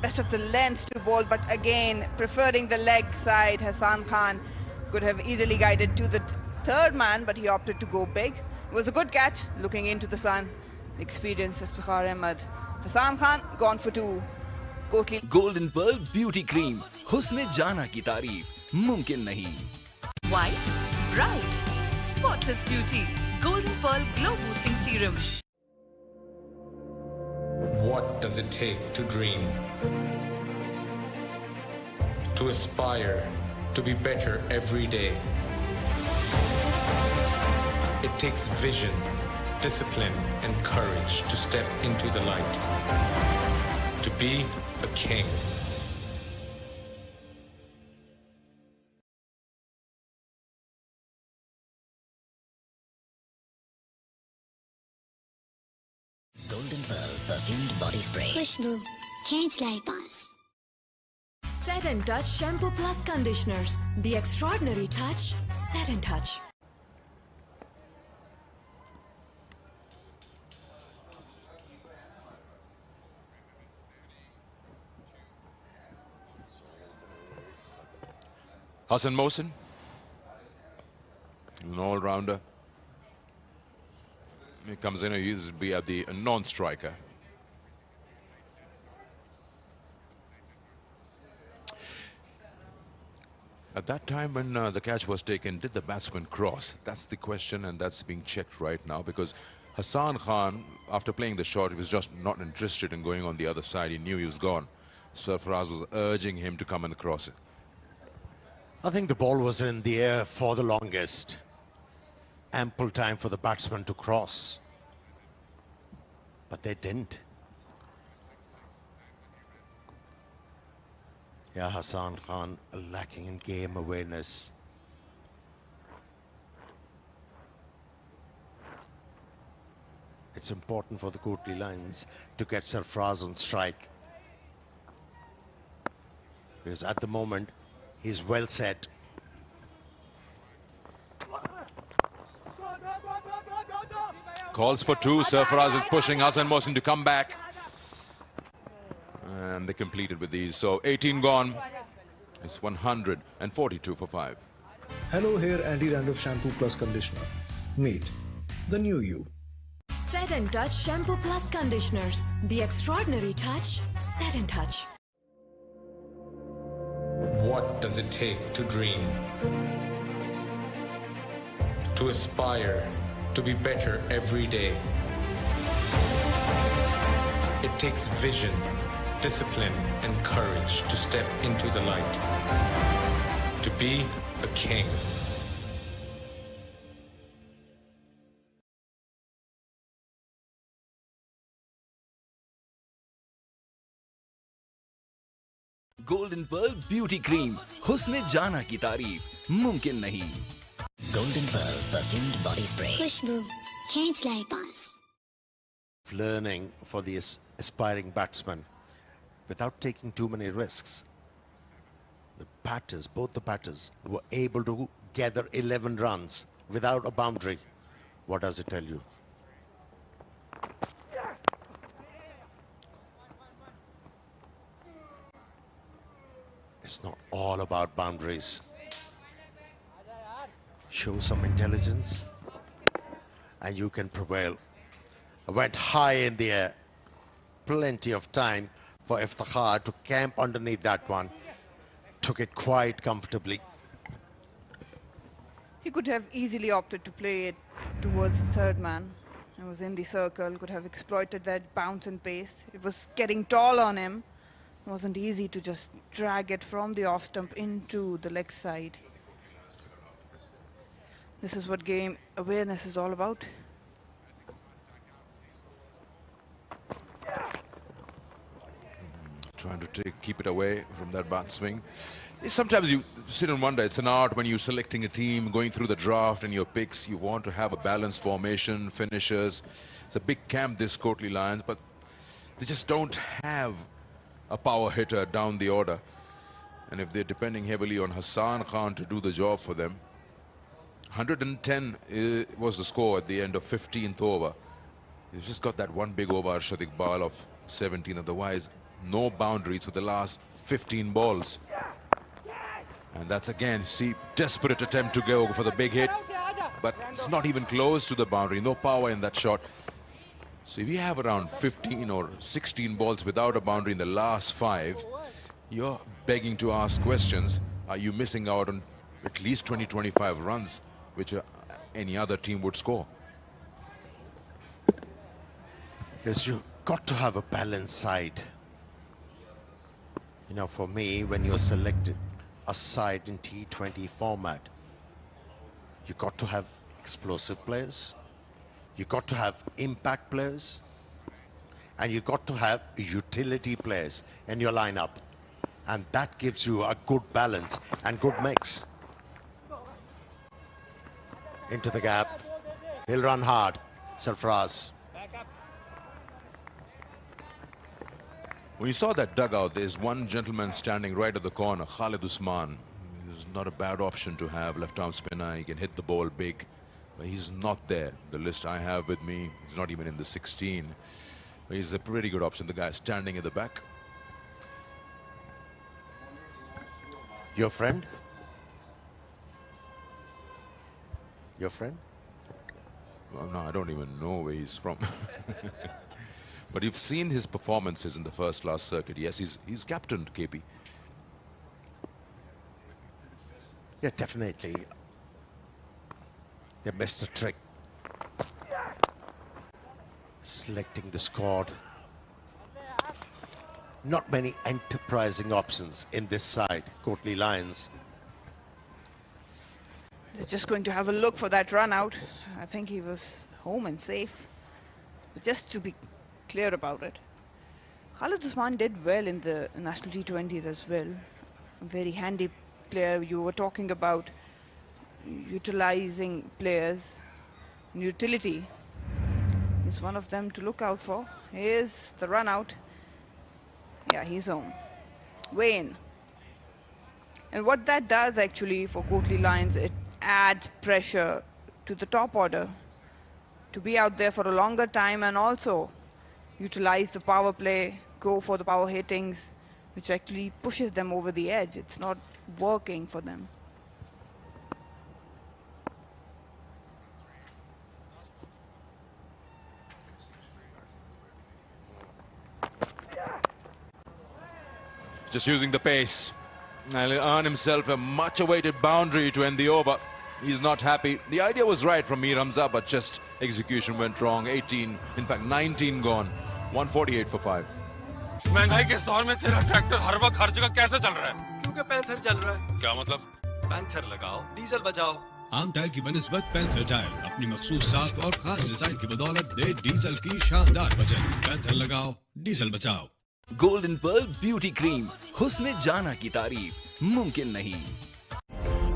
Speaker 5: best of the length to ball, but again, preferring the leg side. Hassan Khan could have easily guided to the third man, but he opted to go big. It was a good catch, looking into the sun. Experienced Iftikhar Ahmed. Hassan Khan gone for two. Kotli.
Speaker 13: Golden Pearl Beauty Cream. हुस्न जाना की तारीफ मुमकिन नहीं.
Speaker 10: White, bright, spotless beauty. Golden Pearl Glow Boosting Serum.
Speaker 20: What does it take to dream? To aspire, to be better every day. It takes vision, discipline, and courage to step into the light. To be a king.
Speaker 11: Golden Pearl Perfumed Body Spray.
Speaker 12: खुशबू खींच लाई पास.
Speaker 21: Set and Touch Shampoo Plus Conditioners. The extraordinary touch. Set and Touch.
Speaker 2: Hassan Mohsin, an all-rounder. He comes in, he used to be at the non-striker. At that time when the catch was taken, did the batsman cross? That's the question, and that's being checked right now, because Hassan Khan, after playing the shot, he was just not interested in going on the other side. He knew he was gone. Sarfaraz was urging him to come and cross it.
Speaker 3: I think the ball was in the air for the longest. Ample time for the batsman to cross. But they didn't. Yeah, Hassan Khan lacking in game awareness. It's important for the Kotli Lions to get Sarfaraz on strike. Because at the moment, he's well set.
Speaker 2: Calls for two. Sarfaraz is pushing Hassan Mohsin to come back. And they completed with these. So 18 gone. It's 142 for 5.
Speaker 18: Hello Hair Anti-Dandruff Shampoo Plus Conditioner. Meet the new you.
Speaker 21: Set and Touch Shampoo Plus Conditioners. The extraordinary touch. Set and Touch.
Speaker 20: What does it take to dream? To aspire, to be better every day. It takes vision, discipline, and courage to step into the light. To be a king.
Speaker 13: Golden Pearl Beauty Cream. हुस्न जाना की तारीफ मुमकिन नहीं.
Speaker 11: Golden Pearl Perfumed Body Spray.
Speaker 12: खुशबू खींच लाई पास.
Speaker 3: Learning for the aspiring batsman without taking too many risks. The batters, both the batters, were able to gather 11 runs without a boundary. What does it tell you? It's not all about boundaries. Show some intelligence and you can prevail. Went high in the air. Plenty of time for Iftikhar to camp underneath that one. Took it quite comfortably.
Speaker 5: He could have easily opted to play it towards the third man. He was in the circle, could have exploited that bounce and pace. It was getting tall on him. It wasn't easy to just drag it from the off stump into the leg side. This is what game awareness is all about.
Speaker 2: trying to keep it away from that bat swing. Sometimes you sit and wonder, it's an art when you're selecting a team, going through the draft and your picks. You want to have a balanced formation, finishers. It's a big camp, this Kotli Lions, but they just don't have a power hitter down the order. And if they're depending heavily on Hassan Khan to do the job for them, 110 was the score at the end of 15th over. They've just got that one big over, Arshad Iqbal, of 17. Otherwise, no boundaries for the last 15 balls. And that's again, see, desperate attempt to go for the big hit, but it's not even close to the boundary. No power in that shot. So if you have around 15 or 16 balls without a boundary in the last 5, you're begging to ask questions. Are you missing out on at least 20-25 runs, which any other team would score?
Speaker 3: Because you've got to have a balanced side. You know, for me, when you're selected a side in T20 format, you've got to have explosive players, you've got to have impact players, and you've got to have utility players in your lineup. And that gives you a good balance and good mix. Into the gap. He'll run hard. Sarfraz.
Speaker 2: When you saw that dugout, there's one gentleman standing right at the corner, Khalid Usman. He's not a bad option to have. Left-arm spinner, he can hit the ball big. But he's not there. The list I have with me, he's not even in the 16. But he's a pretty good option. The guy standing at the back.
Speaker 3: Your friend? Your friend?
Speaker 2: Well, no, I don't even know where he's from. But you've seen his performances in the first-class circuit. Yes, he's captained KP.
Speaker 3: Yeah, definitely. They missed a trick. Selecting the squad. Not many enterprising options in this side, Kotli Lions.
Speaker 5: They're just going to have a look for that run out. I think he was home and safe. But just to be clear about it, Khalid Usman did well in the national T20s as well. A very handy player. You were talking about utilizing players, utility. He's one of them to look out for. Here's the run out. Yeah, he's home. Way in. And what that does actually for Kotli Lions, it adds pressure to the top order to be out there for a longer time and also utilize the power play, go for the power hittings, which actually pushes them over the edge. It's not working for them.
Speaker 2: Just using the pace. And he'll earn himself a much-awaited boundary to end the over. He's not happy. The idea was right from Mir Hamza, but just execution went wrong. 18, in fact 19 gone. 148 for 5.
Speaker 15: महंगाई के इस दौर में तेरा tractor हर वक्त हर जगह कैसे चल रहा है?
Speaker 16: क्योंकि पैंथर चल रहा है।
Speaker 15: क्या मतलब?
Speaker 16: पैंथर लगाओ, डीजल बचाओ।
Speaker 17: आम टायर की बनिस्बत पैंथर टायर अपनी मखसूस साख और खास डिजाइन की बदौलत दे डीजल की शानदार बचत। पैंथर लगाओ, डीजल बचाओ।
Speaker 13: गोल्डन पर्ल ब्यूटी क्रीम, हुस्न जाना की तारीफ मुमकिन नहीं।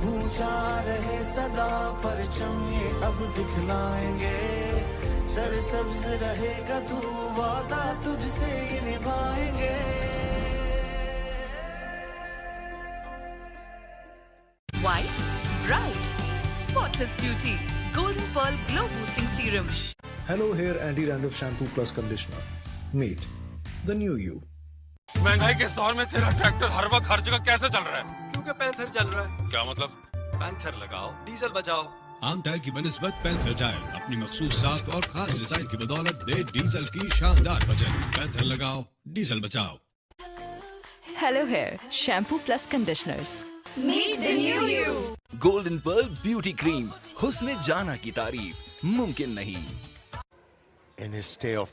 Speaker 7: पूछा रहे सदा परचम ये अब दिखलाएंगे, सरसब्ज रहेगा तू वादा तुझसे ये निभाएंगे।
Speaker 10: White, bright, spotless beauty. Golden Pearl Glow Boosting Serum.
Speaker 18: Hello Hair Anti-Dandruff Shampoo Plus Conditioner. Meet the new you.
Speaker 15: महंगाई के इस दौर में तेरा ट्रैक्टर हर वक्त हर जगह कैसे चल रहा है?
Speaker 16: क्योंकि पैंथर चल रहा है।
Speaker 15: क्या मतलब?
Speaker 16: पैंथर लगाओ, डीजल बचाओ।
Speaker 17: आम टायर की बनिस्बत पैंथर टायर अपनी मखसूस साख और खास डिजाइन की बदौलत दे डीजल की शानदार बचत। पैंथर लगाओ, डीजल बचाओ।
Speaker 21: Hello Hair Shampoo Plus Conditioners. Meet the new you.
Speaker 13: Golden pearl beauty cream, हुस्न जाना की तारीफ मुमकिन नहीं।
Speaker 3: In his stay of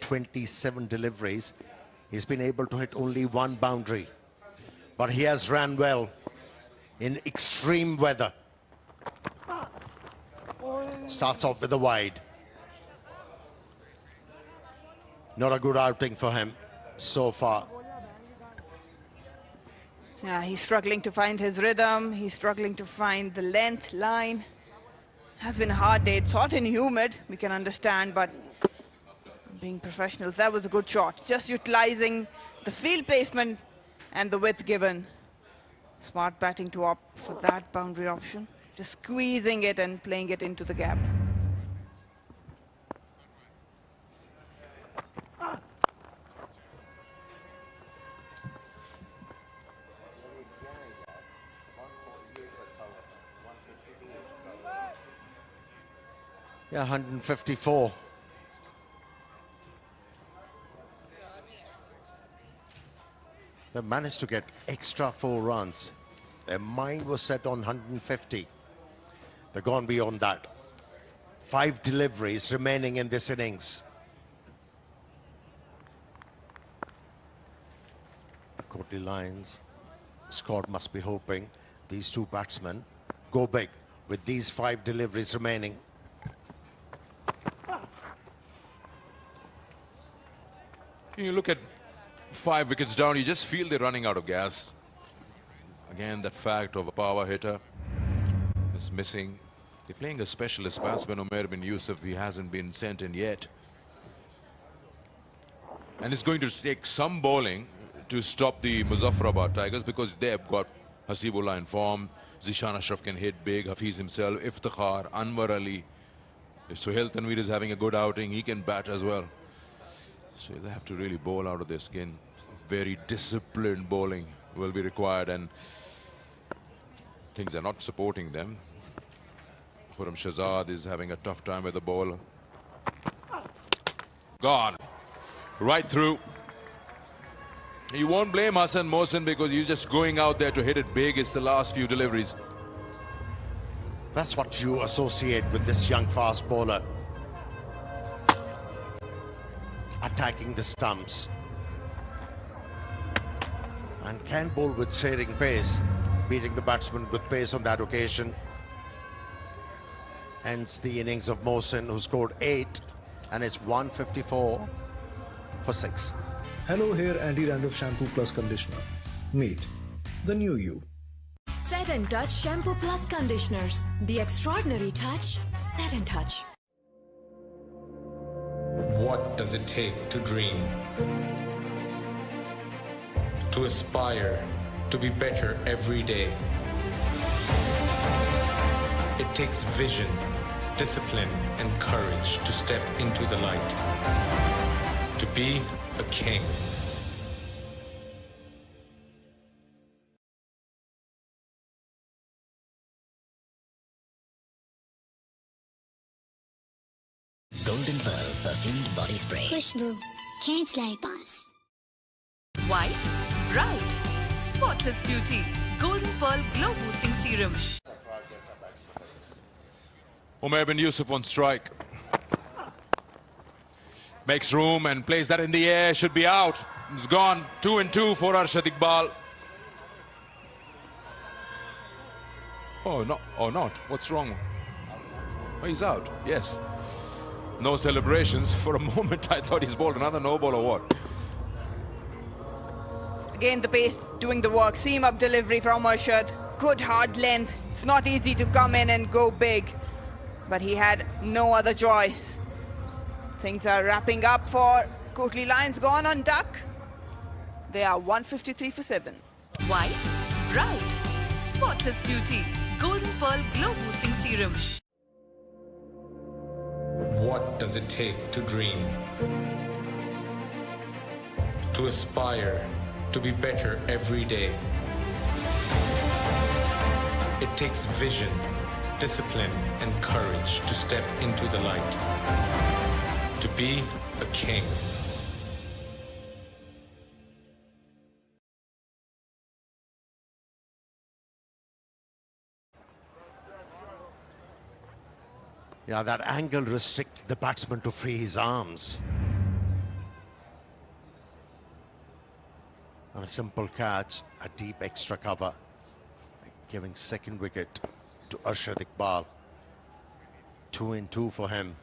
Speaker 3: 27 deliveries, he's been able to hit only one boundary. But he has ran well in extreme weather. Starts off with a wide. Not a good outing for him so far.
Speaker 5: Yeah, he's struggling to find his rhythm. He's struggling to find the length line. Has been a hard day. It's hot and humid, we can understand, but being professionals, that was a good shot. Just utilizing the field placement and the width given. Smart batting to opt for that boundary option. Just squeezing it and playing it into the gap.
Speaker 3: Yeah, 154. They managed to get extra 4 runs. Their mind was set on 150. They've gone beyond that. 5 deliveries remaining in this innings. Kotli Lions squad must be hoping these 2 batsmen go big with these 5 deliveries remaining.
Speaker 2: You look at 5 wickets down, you just feel they're running out of gas. Again, that fact of a power hitter is missing. They're playing a specialist batsman, Umair bin Yusuf. He hasn't been sent in yet. And it's going to take some bowling to stop the Muzaffrabad Tigers, because they've got Hasibullah in form. Zishan Ashraf can hit big. Hafiz himself, Iftikhar, Anwar Ali. If Suhail Tanveer is having a good outing, he can bat as well. So they have to really bowl out of their skin. Very disciplined bowling will be required, and things are not supporting them. Khurram Shahzad is having a tough time with the ball. Gone. Right through. You won't blame Hassan Mohsin, because you're just going out there to hit it big. It's the last few deliveries.
Speaker 3: That's what you associate with this young fast bowler. Attacking the stumps. And can bowl with searing pace, beating the batsman with pace on that occasion. Hence the innings of Mohsin, who scored 8 and is 154 for 6.
Speaker 18: Hello Hair Anti-Dandruff Shampoo Plus Conditioner. Meet the new you.
Speaker 21: Set and Touch Shampoo Plus Conditioners. The extraordinary touch, Set and Touch.
Speaker 20: What does it take to dream? To aspire, to be better every day. It takes vision, discipline, and courage to step into the light. To be a king.
Speaker 11: Golden Pearl Perfumed Body Spray.
Speaker 12: खुशबू खींच लाई पास.
Speaker 10: White, bright, spotless beauty. Golden Pearl Glow Boosting Serum.
Speaker 2: Umair bin Yusuf on strike. Makes room and plays that in the air. Should be out. It's gone. 2 and 2 for Arshad Iqbal. Oh, no, or not. What's wrong? Oh, he's out. Yes. No celebrations. For a moment, I thought he's bowled another no ball or what?
Speaker 5: Again, the pace doing the work. Seam up delivery from Arshad. Good hard length. It's not easy to come in and go big, but he had no other choice. Things are wrapping up for Kotli Lions. Gone on duck. They are 153 for 7.
Speaker 10: White, bright, spotless beauty. Golden Pearl Glow Boosting Serum.
Speaker 20: What does it take to dream? To aspire, to be better every day. It takes vision, discipline, and courage to step into the light. To be a king.
Speaker 3: Yeah, that angle restricted the batsman to free his arms. And a simple catch, a deep extra cover, giving second wicket to Arshad Iqbal. 2 and 2 for him.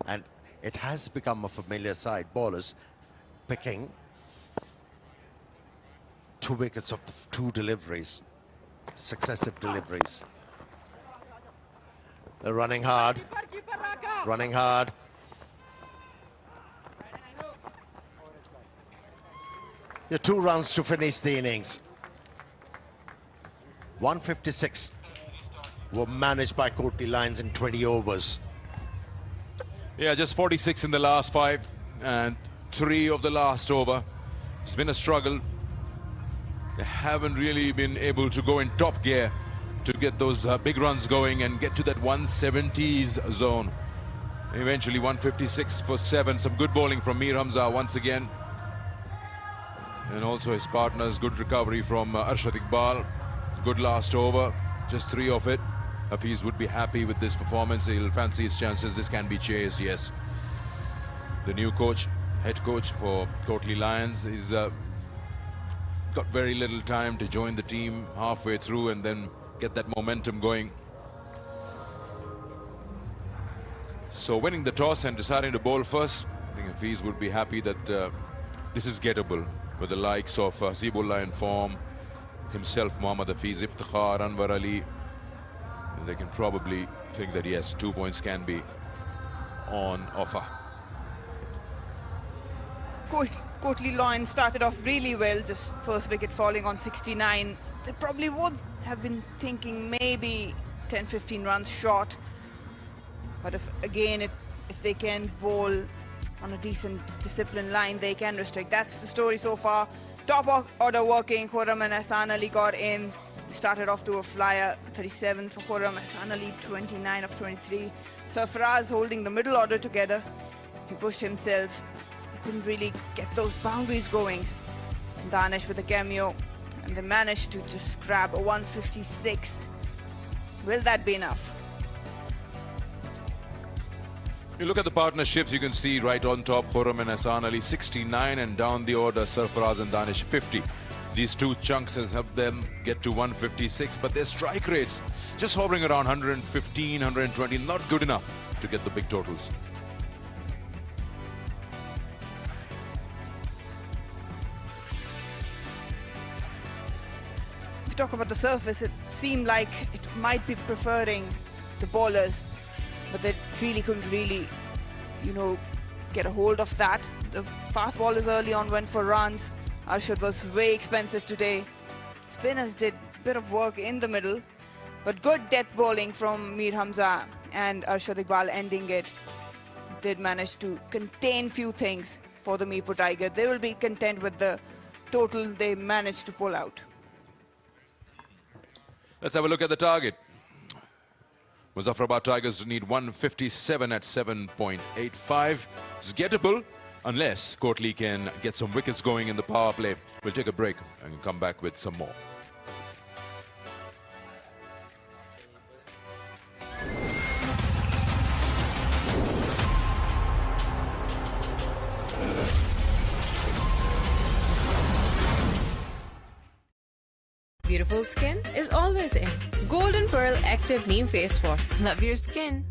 Speaker 3: And it has become a familiar sight. Bowlers picking 2 wickets of 2 deliveries, successive deliveries. They're running hard, running hard. There are 2 runs to finish the innings. 156 were managed by Kotli Lions in 20 overs.
Speaker 2: Yeah, just 46 in the last 5 and 3 of the last over. It's been a struggle. They haven't really been able to go in top gear to get those big runs going and get to that 170s zone. Eventually 156 for 7. Some good bowling from Mir Hamza once again. And also his partners, good recovery from Arshad Iqbal. Good last over, just 3 of it. Hafiz would be happy with this performance. He'll fancy his chances. This can be chased, yes. The new coach, head coach for Kotli Lions, is got very little time to join the team halfway through and then get that momentum going. So winning the toss and deciding to bowl first, I think Hafiz would be happy that this is gettable with the likes of Zebullah in form, himself, Mohammad Hafiz, Iftikhar, Anwar Ali. They can probably think that yes, 2 points can be on offer.
Speaker 5: Kotli Lions started off really well, just first wicket falling on 69. They probably would have been thinking maybe 10-15 runs short. But if they can bowl on a decent disciplined line, they can restrict. That's the story so far. Top order working. Khurram and Ahsan Ali got in. They started off to a flyer, 37 for Khurram, Ahsan Ali 29 of 23. Sarfaraz holding the middle order together. He pushed himself. He couldn't really get those boundaries going. Danish with a cameo, and they managed to just grab a 156. Will that be enough?
Speaker 2: You look at the partnerships, you can see right on top Khurram and Ahsan Ali 69, and down the order Sarfaraz and Danish 50. These 2 chunks has helped them get to 156, but their strike rates just hovering around 115, 120, not good enough to get the big totals.
Speaker 5: If you talk about the surface, it seemed like it might be preferring the bowlers, but they really couldn't get a hold of that. The fast bowlers early on went for runs. Arshad was way expensive today. Spinners did a bit of work in the middle, but good death bowling from Mir Hamza and Arshad Iqbal ending it. Did manage to contain few things for the Mirpur Tiger. They will be content with the total they managed to pull out.
Speaker 2: Let's have a look at the target. Muzaffrabad Tigers need 157 at 7.85. It's gettable unless Kotli can get some wickets going in the power play. We'll take a break and come back with some more.
Speaker 9: Beautiful skin is always in. Golden Pearl Active Neem Face Wash. Love your skin.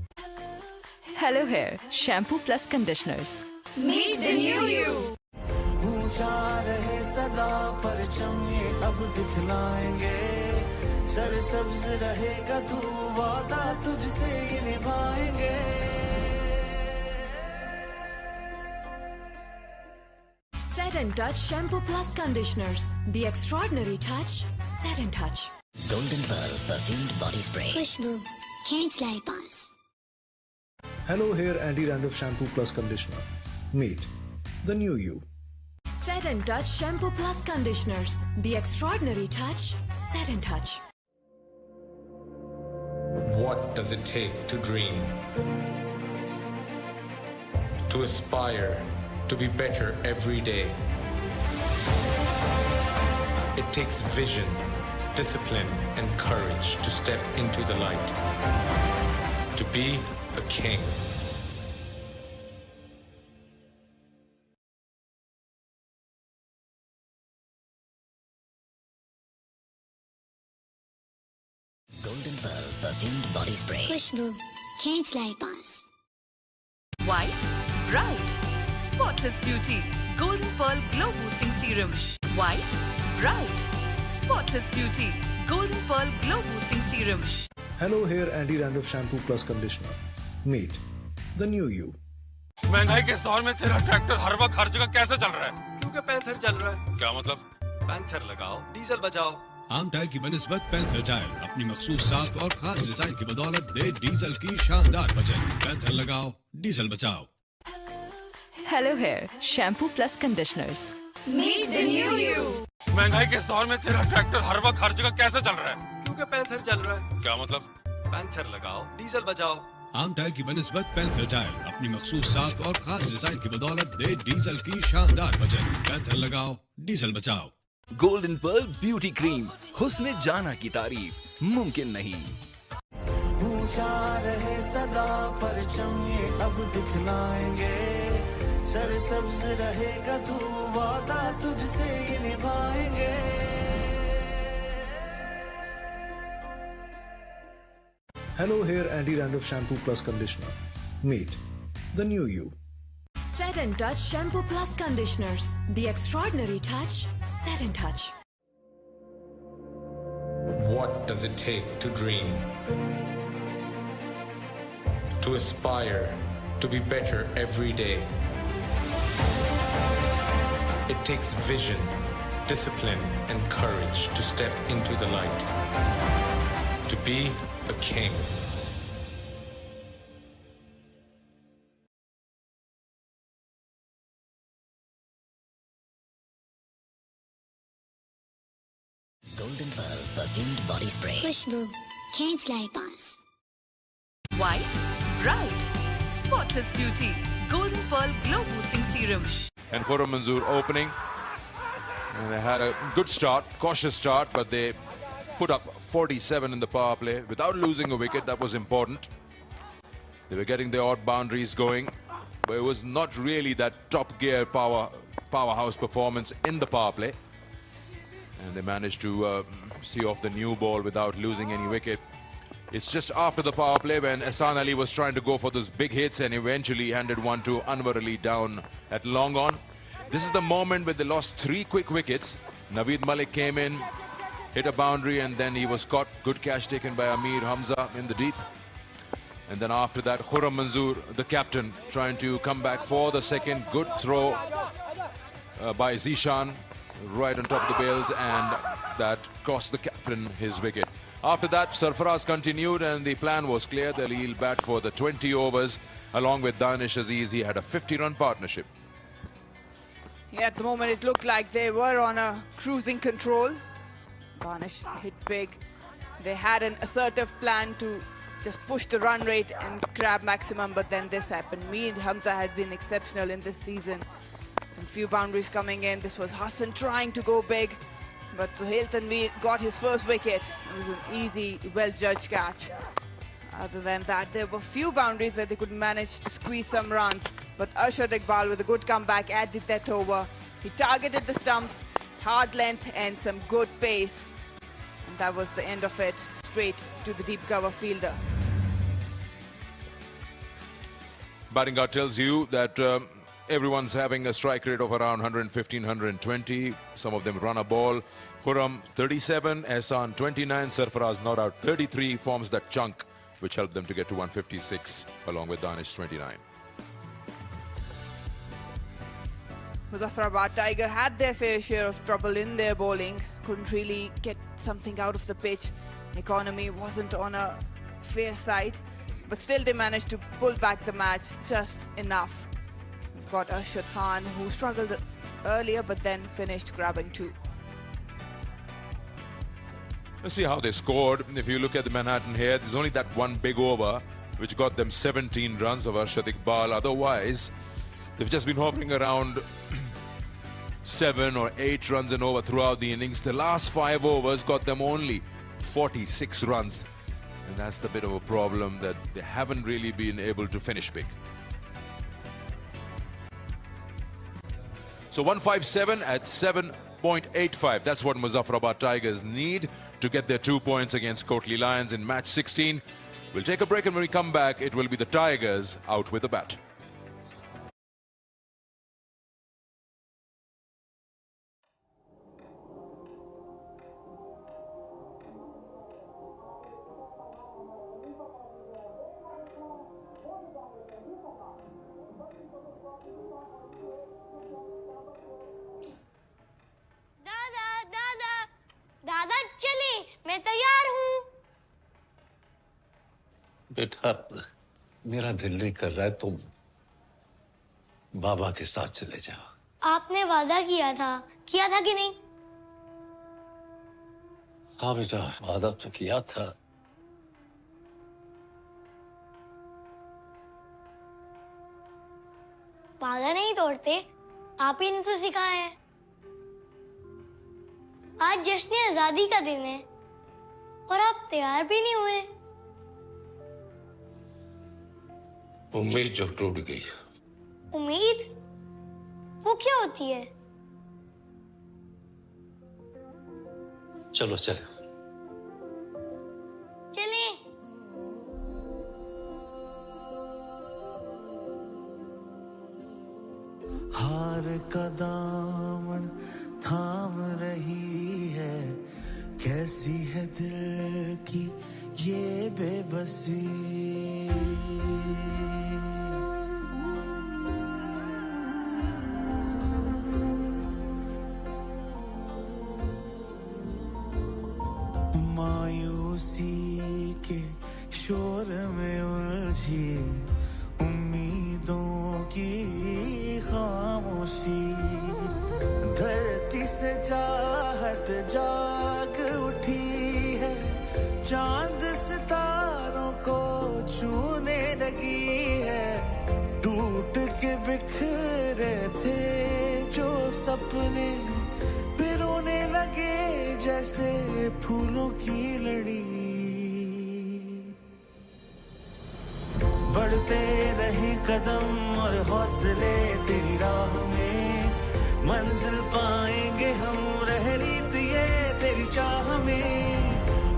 Speaker 21: Hello Hair Shampoo Plus Conditioners.
Speaker 9: Meet the new you.
Speaker 7: ऊंचा रहे सदा परचम ये अब दिखलाएंगे सरसब्ज रहेगा तू वादा तुझसे ये निभाएंगे
Speaker 21: Set and Touch Shampoo Plus Conditioners. The extraordinary touch. Set and Touch.
Speaker 11: Golden Pearl Perfumed Body Spray.
Speaker 12: खुशबू खींच लाए पास.
Speaker 18: Hello Hair Anti-Dandruff Shampoo Plus Conditioner. Meet the new you.
Speaker 21: Set and Touch Shampoo Plus Conditioners. The extraordinary touch. Set and Touch.
Speaker 20: What does it take to dream? To aspire, to be better every day. It takes vision, discipline, and courage to step into the light. To be a king.
Speaker 11: Golden Pearl Perfumed Body Spray.
Speaker 12: खुशबू खींच लाए पास.
Speaker 10: White, bright, spotless beauty. Golden Pearl Glow Boosting Serum. White, bright, spotless beauty. Golden Pearl Glow Boosting Serum.
Speaker 18: Hello Hair Anti-Dandruff Shampoo Plus Conditioner. Meet the new you.
Speaker 15: महंगाई के इस दौर में तेरा tractor हर वक्त हर जगह कैसे चल रहा है?
Speaker 16: क्योंकि पैंथर चल रहा है।
Speaker 15: क्या मतलब?
Speaker 16: पैंथर लगाओ, डीजल बचाओ।
Speaker 17: आम टायर की बनिस्बत पैंथर टायर अपनी मखसूस साख और खास डिजाइन की बदौलत दे डीजल की शानदार बचत। पैंथर लगाओ, डीजल बचाओ।
Speaker 21: Hello Hair Shampoo Plus Conditioners.
Speaker 10: Meet the new you.
Speaker 15: महंगाई के इस दौर में तेरा ट्रैक्टर हर वक्त हर जगह कैसे चल रहा है?
Speaker 16: क्योंकि पैंथर चल रहा है।
Speaker 15: क्या मतलब?
Speaker 16: पैंथर लगाओ, डीजल बचाओ।
Speaker 17: आम टायर की बनिस्बत पैंथर टायर अपनी मखसूस साख और खास डिजाइन की बदौलत दे डीजल की शानदार बचत। पैंथर लगाओ, डीजल बचाओ।
Speaker 13: गोल्डन पर्ल ब्यूटी क्रीम, हुस्न जाना की तारीफ मुमकिन नहीं।
Speaker 7: ऊंचा रहे सदा परचम ये अब दिखलाएंगे, सरसब्ज रहेगा तू वादा तुझसे ये निभाएंगे।
Speaker 18: Hello Hair Anti-Dandruff Shampoo Plus Conditioner. Meet the new you.
Speaker 21: Set and Touch Shampoo Plus Conditioners. The extraordinary touch. Set and Touch.
Speaker 20: What does it take to dream? To aspire, to be better every day. It takes vision, discipline, and courage to step into the light. To be a king.
Speaker 11: Golden Pearl Perfumed Body Spray.
Speaker 12: खुशबू खींच लाए पास।
Speaker 10: White, bright, spotless beauty. Golden Pearl Glow Boosting Serum.
Speaker 2: And Khurram Manzoor opening. And they had a good start, cautious start, but they put up 47 in the power play without losing a wicket. That was important. They were getting the odd boundaries going, but it was not really that top gear powerhouse performance in the power play. And they managed to see off the new ball without losing any wicket. It's just after the power play when Ehsan Ali was trying to go for those big hits and eventually handed one to Anwar Ali down at long on. This is the moment where they lost 3 quick wickets. Naveed Malik came in, hit a boundary, and then he was caught. Good catch taken by Amir Hamza in the deep. And then after that, Khurram Manzoor, the captain, trying to come back for the second. Good throw by Zishan, right on top of the bails, and that cost the captain his wicket. After that, Sarfaraz continued, and the plan was clear that he'll bat for the 20 overs. Along with Danish Aziz, he had a 50-run partnership.
Speaker 5: Yeah, at the moment it looked like they were on a cruising control. Danish hit big. They had an assertive plan to just push the run rate and grab maximum, but then this happened. Mir Hamza had been exceptional in this season. A few boundaries coming in. This was Hassan trying to go big, but Suhail Tanveer got his first wicket. It was an easy, well-judged catch. Other than that, there were few boundaries where they could manage to squeeze some runs, but Arshad Iqbal with a good comeback at the death over. He targeted the stumps, hard length and some good pace, and that was the end of it, straight to the deep cover fielder.
Speaker 2: Batting guard tells you that everyone's having a strike rate of around 115, 120. Some of them run a ball. Khurram 37, Ehsan 29, Sarfaraz not out 33, forms that chunk which helped them to get to 156 along with Danish 29.
Speaker 5: Muzaffrabad Tiger had their fair share of trouble in their bowling, couldn't really get something out of the pitch. Economy wasn't on a fair side, but still they managed to pull back the match just enough. We've got Arshad Khan, who struggled earlier but then finished grabbing 2.
Speaker 2: Let's see how they scored. If you look at the Manhattan here, there's only that one big over which got them 17 runs of Arshad Iqbal. Otherwise, they've just been hovering around 7 or 8 runs and over throughout the innings. The last 5 overs got them only 46 runs. And that's the bit of a problem, that they haven't really been able to finish big. So 157 at 7.85. That's what Muzaffrabad Tigers need to get their 2 points against Kotli Lions in match 16. We'll take a break, and when we come back, it will be the Tigers out with the bat.
Speaker 8: बेटा, मेरा दिल नहीं कर रहा है तुम बाबा के साथ चले जाओ।
Speaker 12: आपने वादा किया था कि नहीं?
Speaker 8: हाँ बेटा, वादा तो किया था।
Speaker 12: वादा नहीं तोड़ते, आप ही ने तो सिखाया है। आज जश्न आजादी का दिन है और आप तैयार भी नहीं हुए।
Speaker 8: उम्मीद जो टूट गई।
Speaker 12: उम्मीद? वो क्या होती है?
Speaker 8: चलो चलो।
Speaker 12: चले।
Speaker 7: हार का दामन थाम रही है, कैसी है दिल की ये बेबसी। मायूसी के शोर में उलझी उम्मीदों की खामोशी, धरती से चाहत जाग उठी है, चांद सितारों को छूने लगी है। टूट के बिखरे थे जो सपने पिरोने लगे जैसे फूलों की लड़ी। बढ़ते रहे कदम और हौसले तेरी राह में, मंजिल पाएंगे हम, रह रीत ये तेरी चाह में।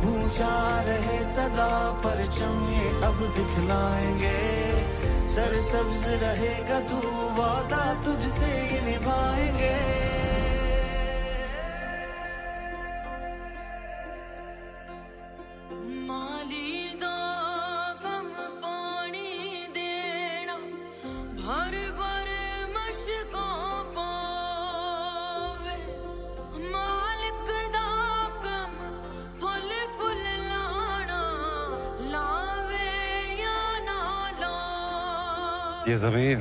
Speaker 7: ऊंचा रहे सदा परचम ये अब दिखलाएंगे, सरसब्ज रहेगा तू वादा तुझसे ये निभाएंगे।
Speaker 8: ये जमीन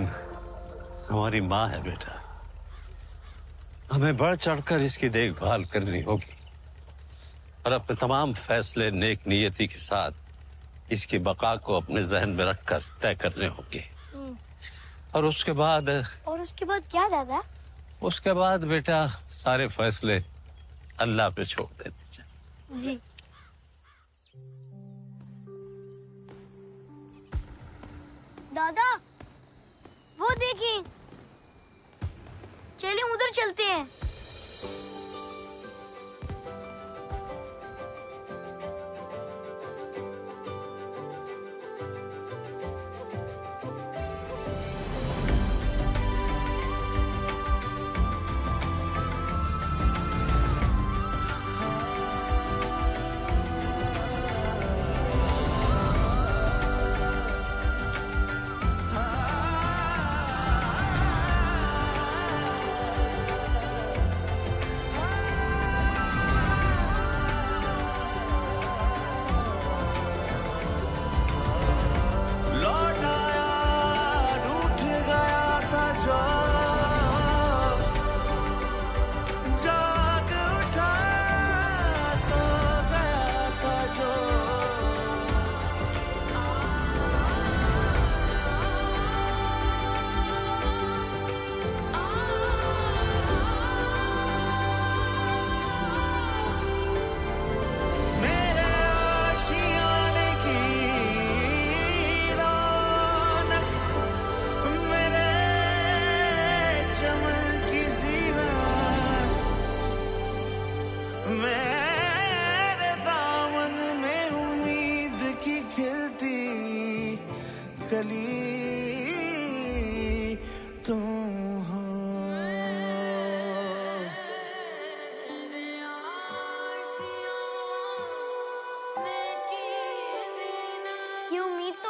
Speaker 8: हमारी माँ है बेटा, हमें बढ़ चढ़कर इसकी देखभाल करनी होगी और अपने तमाम फैसले नेक नियति के साथ इसकी बका को अपने जहन में रखकर तय करने होंगे। और उसके बाद
Speaker 12: क्या दादा?
Speaker 8: उसके बाद बेटा सारे फैसले अल्लाह पे छोड़ देने चाहिए।
Speaker 12: जी। दादा वो देखिए, चलिए उधर चलते हैं।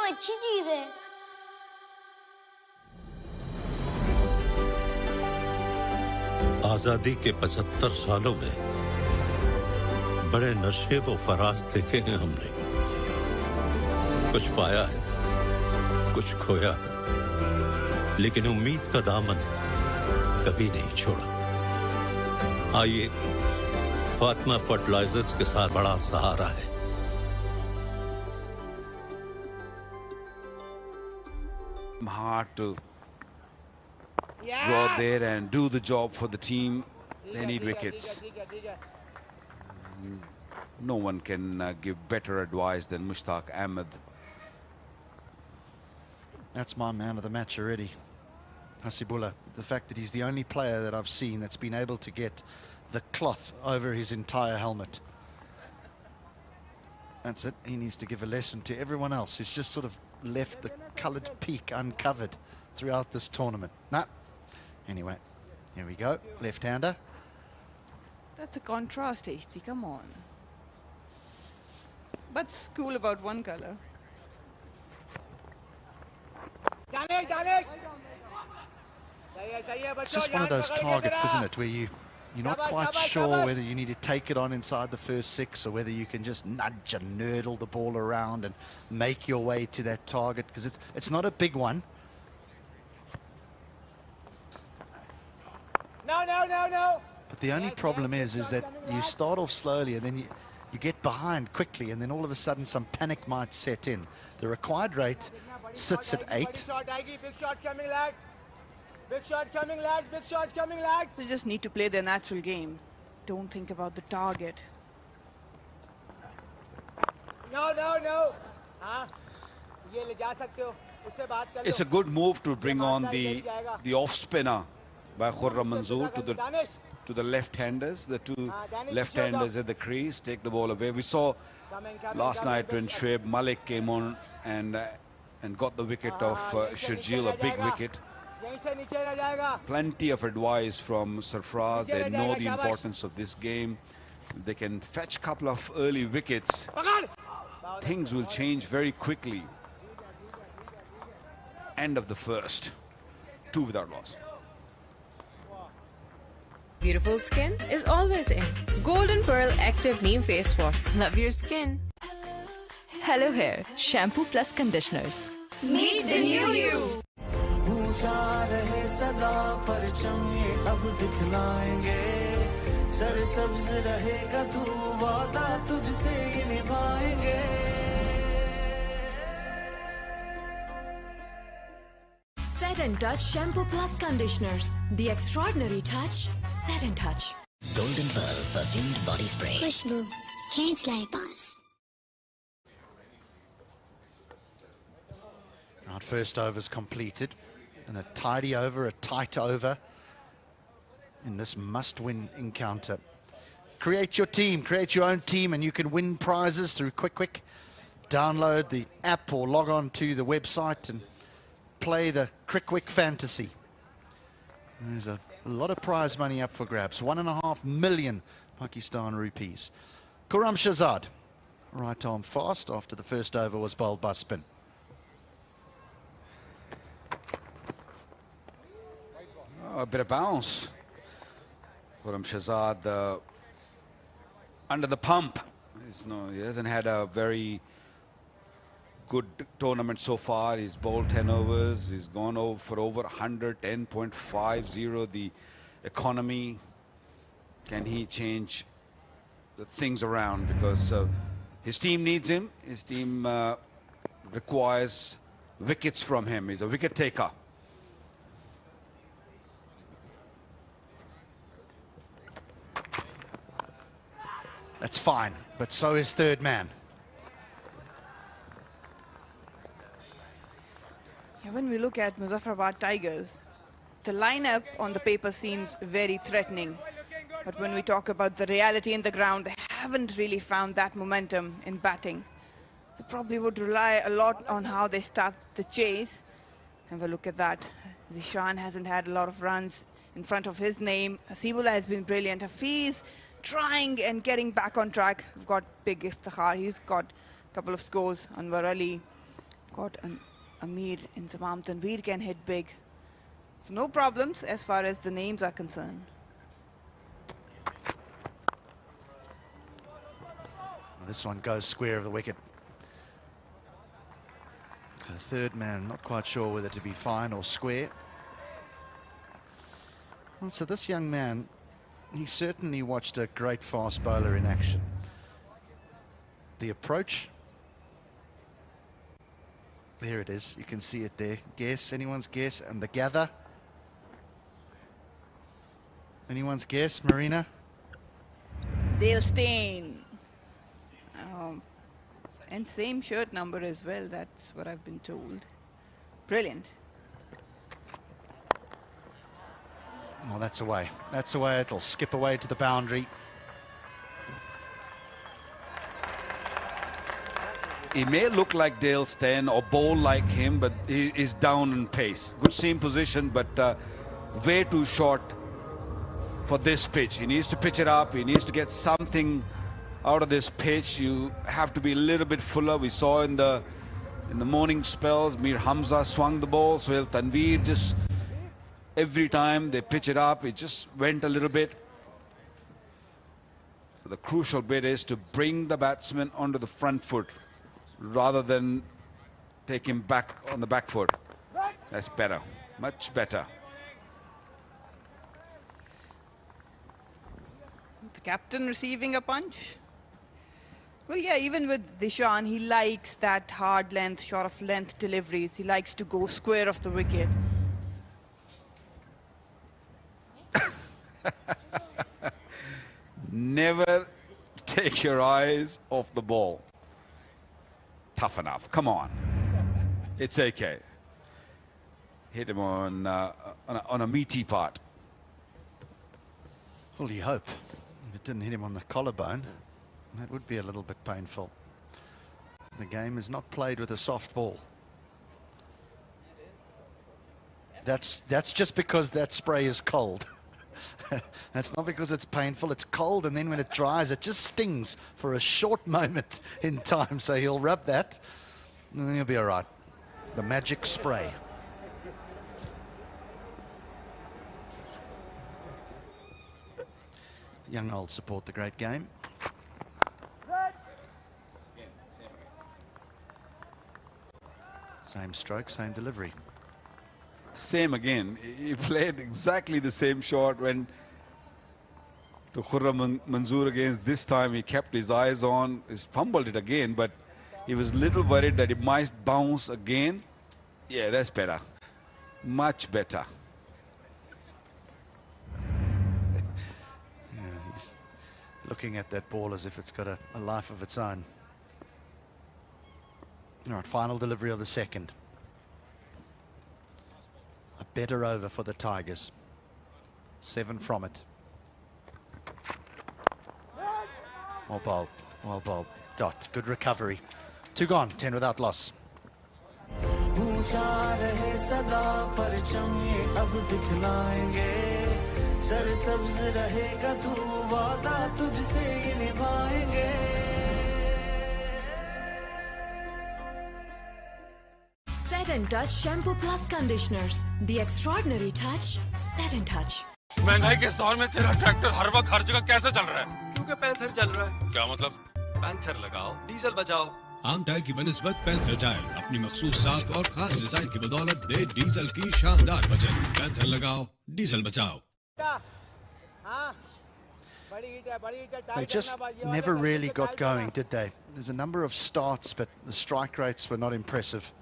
Speaker 12: अच्छी चीज है।
Speaker 8: आजादी के 75 सालों में बड़े नशेब व फराज देखे हैं हमने। कुछ पाया है, कुछ खोया है, लेकिन उम्मीद का दामन कभी नहीं छोड़ा। आइए, फातिमा फर्टिलाइजर्स के साथ बड़ा सहारा है।
Speaker 6: Hard to go out there and do the job for the team. They need wickets. No one can give better advice than Mushtaq Ahmed.
Speaker 4: That's my man of the match already, Hasibullah. The fact that he's the only player that I've seen that's been able to get the cloth over his entire helmet. That's it. He needs to give a lesson to everyone else who's just sort of left the coloured peak uncovered throughout this tournament. Nah. Anyway, here we go. Left-hander.
Speaker 5: That's a contrast, HT. Come on. But cool about one colour.
Speaker 4: It's just one of those targets, isn't it, where you're not quite sure whether you need to take it on inside the first 6 or whether you can just nudge and nurdle the ball around and make your way to that target, because it's not a big one.
Speaker 1: No.
Speaker 4: But the only problem is that you start off slowly and then you get behind quickly, and then all of a sudden some panic might set in. The required rate sits at 8.
Speaker 1: Big shots coming, lads. Big shots coming, lads. Big shots coming, lads.
Speaker 5: They just need to play their natural game. Don't think about the target.
Speaker 1: No.
Speaker 6: It's a good move to bring on the off spinner by Khurram Manzoor to the left-handers. The two left-handers at the crease take the ball away. We saw last night when Shoaib Malik came on and got the wicket of Sharjeel, a big wicket. Plenty of advice from Sarfraz. They know the importance of this game. They can fetch a couple of early wickets. Things will change very quickly. End of the first. 2 without loss.
Speaker 9: Beautiful skin is always in. Golden Pearl Active Neem Face Wash. Love your skin.
Speaker 21: Hello Hair Shampoo Plus Conditioners.
Speaker 9: Meet the new you.
Speaker 7: ऊंचा रहे सदा परचम ये अब दिखलाएंगे सरसब्ज रहेगा तू वादा तुझसे ये निभाएंगे
Speaker 21: Set and Touch Shampoo Plus Conditioners. The extraordinary touch. Set and Touch.
Speaker 11: Golden Pearl perfumed body spray.
Speaker 12: खुशबू खींच लाए पास.
Speaker 4: Right, first over's completed. And a tidy over, a tight over in this must-win encounter. Create your team, create your own team, and you can win prizes through Quick. Download the app or log on to the website and play the Quick Fantasy. There's a lot of prize money up for grabs. 1.5 million Pakistan rupees. Khurram Shahzad, right arm fast after the first over was bowled by spin.
Speaker 6: A bit of bounce. Khurram Shahzad under the pump. He hasn't had a very good tournament so far. He's bowled 10 overs. He's gone over for over 100, 10.50. The economy. Can he change the things around? Because his team needs him. His team requires wickets from him. He's a wicket taker.
Speaker 4: That's fine, but so is third man.
Speaker 5: Yeah, when we look at Muzaffrabad Tigers, the lineup on the paper seems very threatening. But when we talk about the reality in the ground, they haven't really found that momentum in batting. They probably would rely a lot on how they start the chase. And we look at that. Zishan hasn't had a lot of runs in front of his name. Hasibullah has been brilliant. Hafiz trying and getting back on track. We've got big Iftikhar. He's got a couple of scores. Anwar Ali got an Amir in Zamam Tanveer can hit big. So no problems as far as the names are concerned.
Speaker 4: This one goes square of the wicket. third man, not quite sure whether to be fine or square. Well, so this young man, he certainly watched a great fast bowler in action. The approach, there it is, you can see it there. Guess, anyone's guess? And the gather, anyone's guess, Marina?
Speaker 5: Dale Steyn. And same shirt number as well, that's what I've been told. Brilliant.
Speaker 4: Well, that's away. That's away. It'll skip away to the boundary.
Speaker 6: He may look like Dale Steyn or bowl like him, but he is down in pace. Good seam position, but way too short for this pitch. He needs to pitch it up. He needs to get something out of this pitch. You have to be a little bit fuller. We saw in the morning spells, Mir Hamza swung the ball. Sohail Tanveer just, every time they pitch it up, it just went a little bit. So the crucial bit is to bring the batsman onto the front foot rather than take him back on the back foot. That's better, much better.
Speaker 5: The captain receiving a punch. Well, yeah, even with Dishan, he likes that hard length, short of length deliveries. He likes to go square of the wicket.
Speaker 6: Never take your eyes off the ball. Tough enough. Come on. It's okay. Hit him on a meaty part.
Speaker 4: Well, you hope. If it didn't hit him on the collarbone, that would be a little bit painful. The game is not played with a soft ball. That's just because that spray is cold. That's not because it's painful. It's cold, and then when it dries, it just stings for a short moment in time. So he'll rub that, and then he'll be all right. The magic spray. Young old support the great game. Same stroke, same delivery.
Speaker 6: Same again. He played exactly the same shot when to Khurram Manzoor against. This time he kept his eyes on. He fumbled it again, but he was a little worried that it might bounce again. Yeah, that's better. Much better.
Speaker 4: Yeah, he's looking at that ball as if it's got a life of its own. All right, final delivery of the second. A better over for the Tigers. 7 from it. Well bowled, well bowled. Dot, good recovery. 2 gone, 10 without loss.
Speaker 21: Set and Touch Shampoo Plus Conditioners. The extraordinary touch. Set and Touch.
Speaker 15: महंगाई के इस दौर में तेरा tractor हर वक्त हर जगह कैसे चल रहा है?
Speaker 16: क्योंकि पैंथर चल रहा है।
Speaker 15: क्या मतलब?
Speaker 16: पैंथर लगाओ, डीजल बचाओ।
Speaker 17: आम टायर की बनिस्बत पैंथर टायर अपनी मखसूस साख और खास डिजाइन की बदौलत दे डीजल की शानदार बचत। पैंथर लगाओ, डीजल बचाओ।
Speaker 4: They just never really got going, did they? There's a number of starts, but the strike rates were not impressive.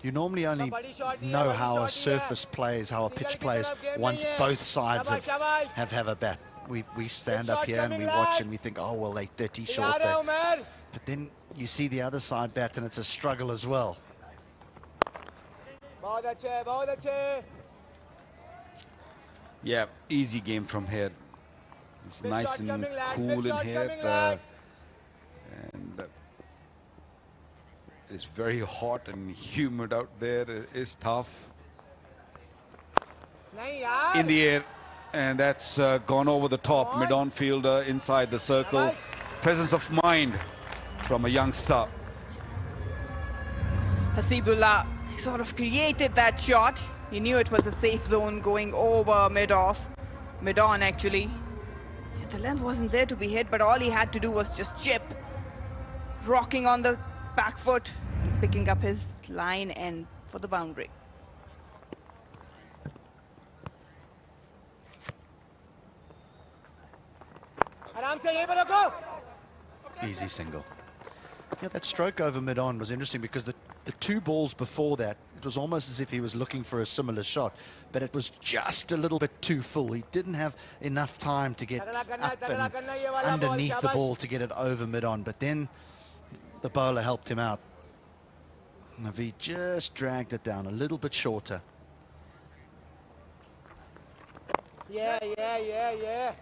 Speaker 4: You normally only know how a surface plays, how a pitch plays, once both sides have a bat. We stand up here and we watch and we think, oh, well, they're 30 short there. But then you see the other side bat and it's a struggle as well.
Speaker 6: Yeah, easy game from here. It's nice and cool in here. And it's very hot and humid out there. It's tough. In the air. And that's gone over the top. Mid-on fielder inside the circle. Presence of mind from a youngster.
Speaker 5: Hasibullah sort of created that shot. He knew it was a safe zone going over mid-on actually. The length wasn't there to be hit, but all he had to do was just chip. rocking on the back foot, picking up his line end for the boundary.
Speaker 4: Easy single. Yeah, that stroke over mid-on was interesting because the two balls before that, it was almost as if he was looking for a similar shot, but it was just a little bit too full. He didn't have enough time to get up and underneath the ball to get it over mid-on, but then the bowler helped him out. Naveed just dragged it down a little bit shorter.
Speaker 1: Yeah.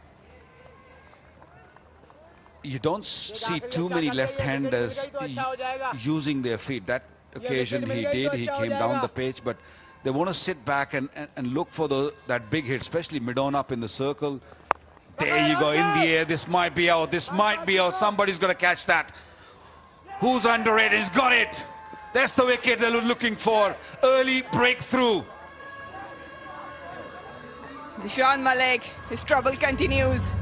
Speaker 6: You don't see too many left-handers using their feet. That occasion he did, he came down the pitch, but they want to sit back and look for that big hit, especially mid-on up in the circle. There you go, in the air. This might be out. This might be out. Somebody's going to catch that. Who's under it? He's got it. That's the wicket they were looking for. Early breakthrough.
Speaker 5: Zishan Malik, his trouble continues.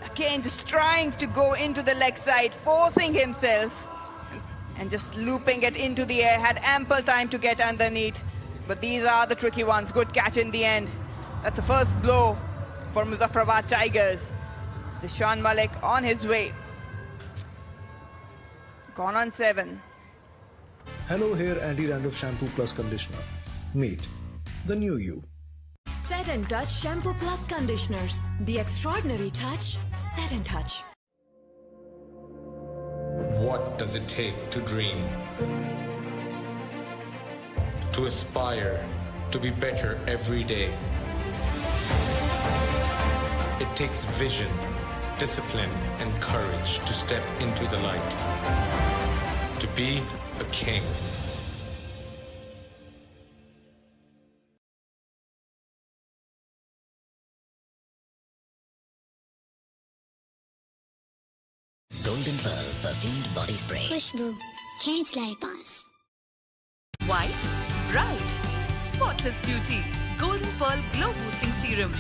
Speaker 5: Again, just trying to go into the leg side, forcing himself and just looping it into the air. Had ample time to get underneath, but these are the tricky ones. Good catch in the end. That's the first blow for Muzaffrabad Tigers. Zishan Malik on his way. Gone on 7.
Speaker 18: Hello Hair Anti-Dandruff Shampoo Plus Conditioner. Meet the new you.
Speaker 21: Set and Touch Shampoo Plus Conditioners. The extraordinary touch, Set and Touch.
Speaker 20: What does it take to dream? To aspire, to be better every day. It takes vision, discipline, and courage to step into the light. To be a king.
Speaker 11: Golden Pearl Perfumed Body Spray.
Speaker 12: खुशबू खींच लाए पास.
Speaker 10: White, bright, spotless beauty. Golden Pearl Glow Boosting Serum.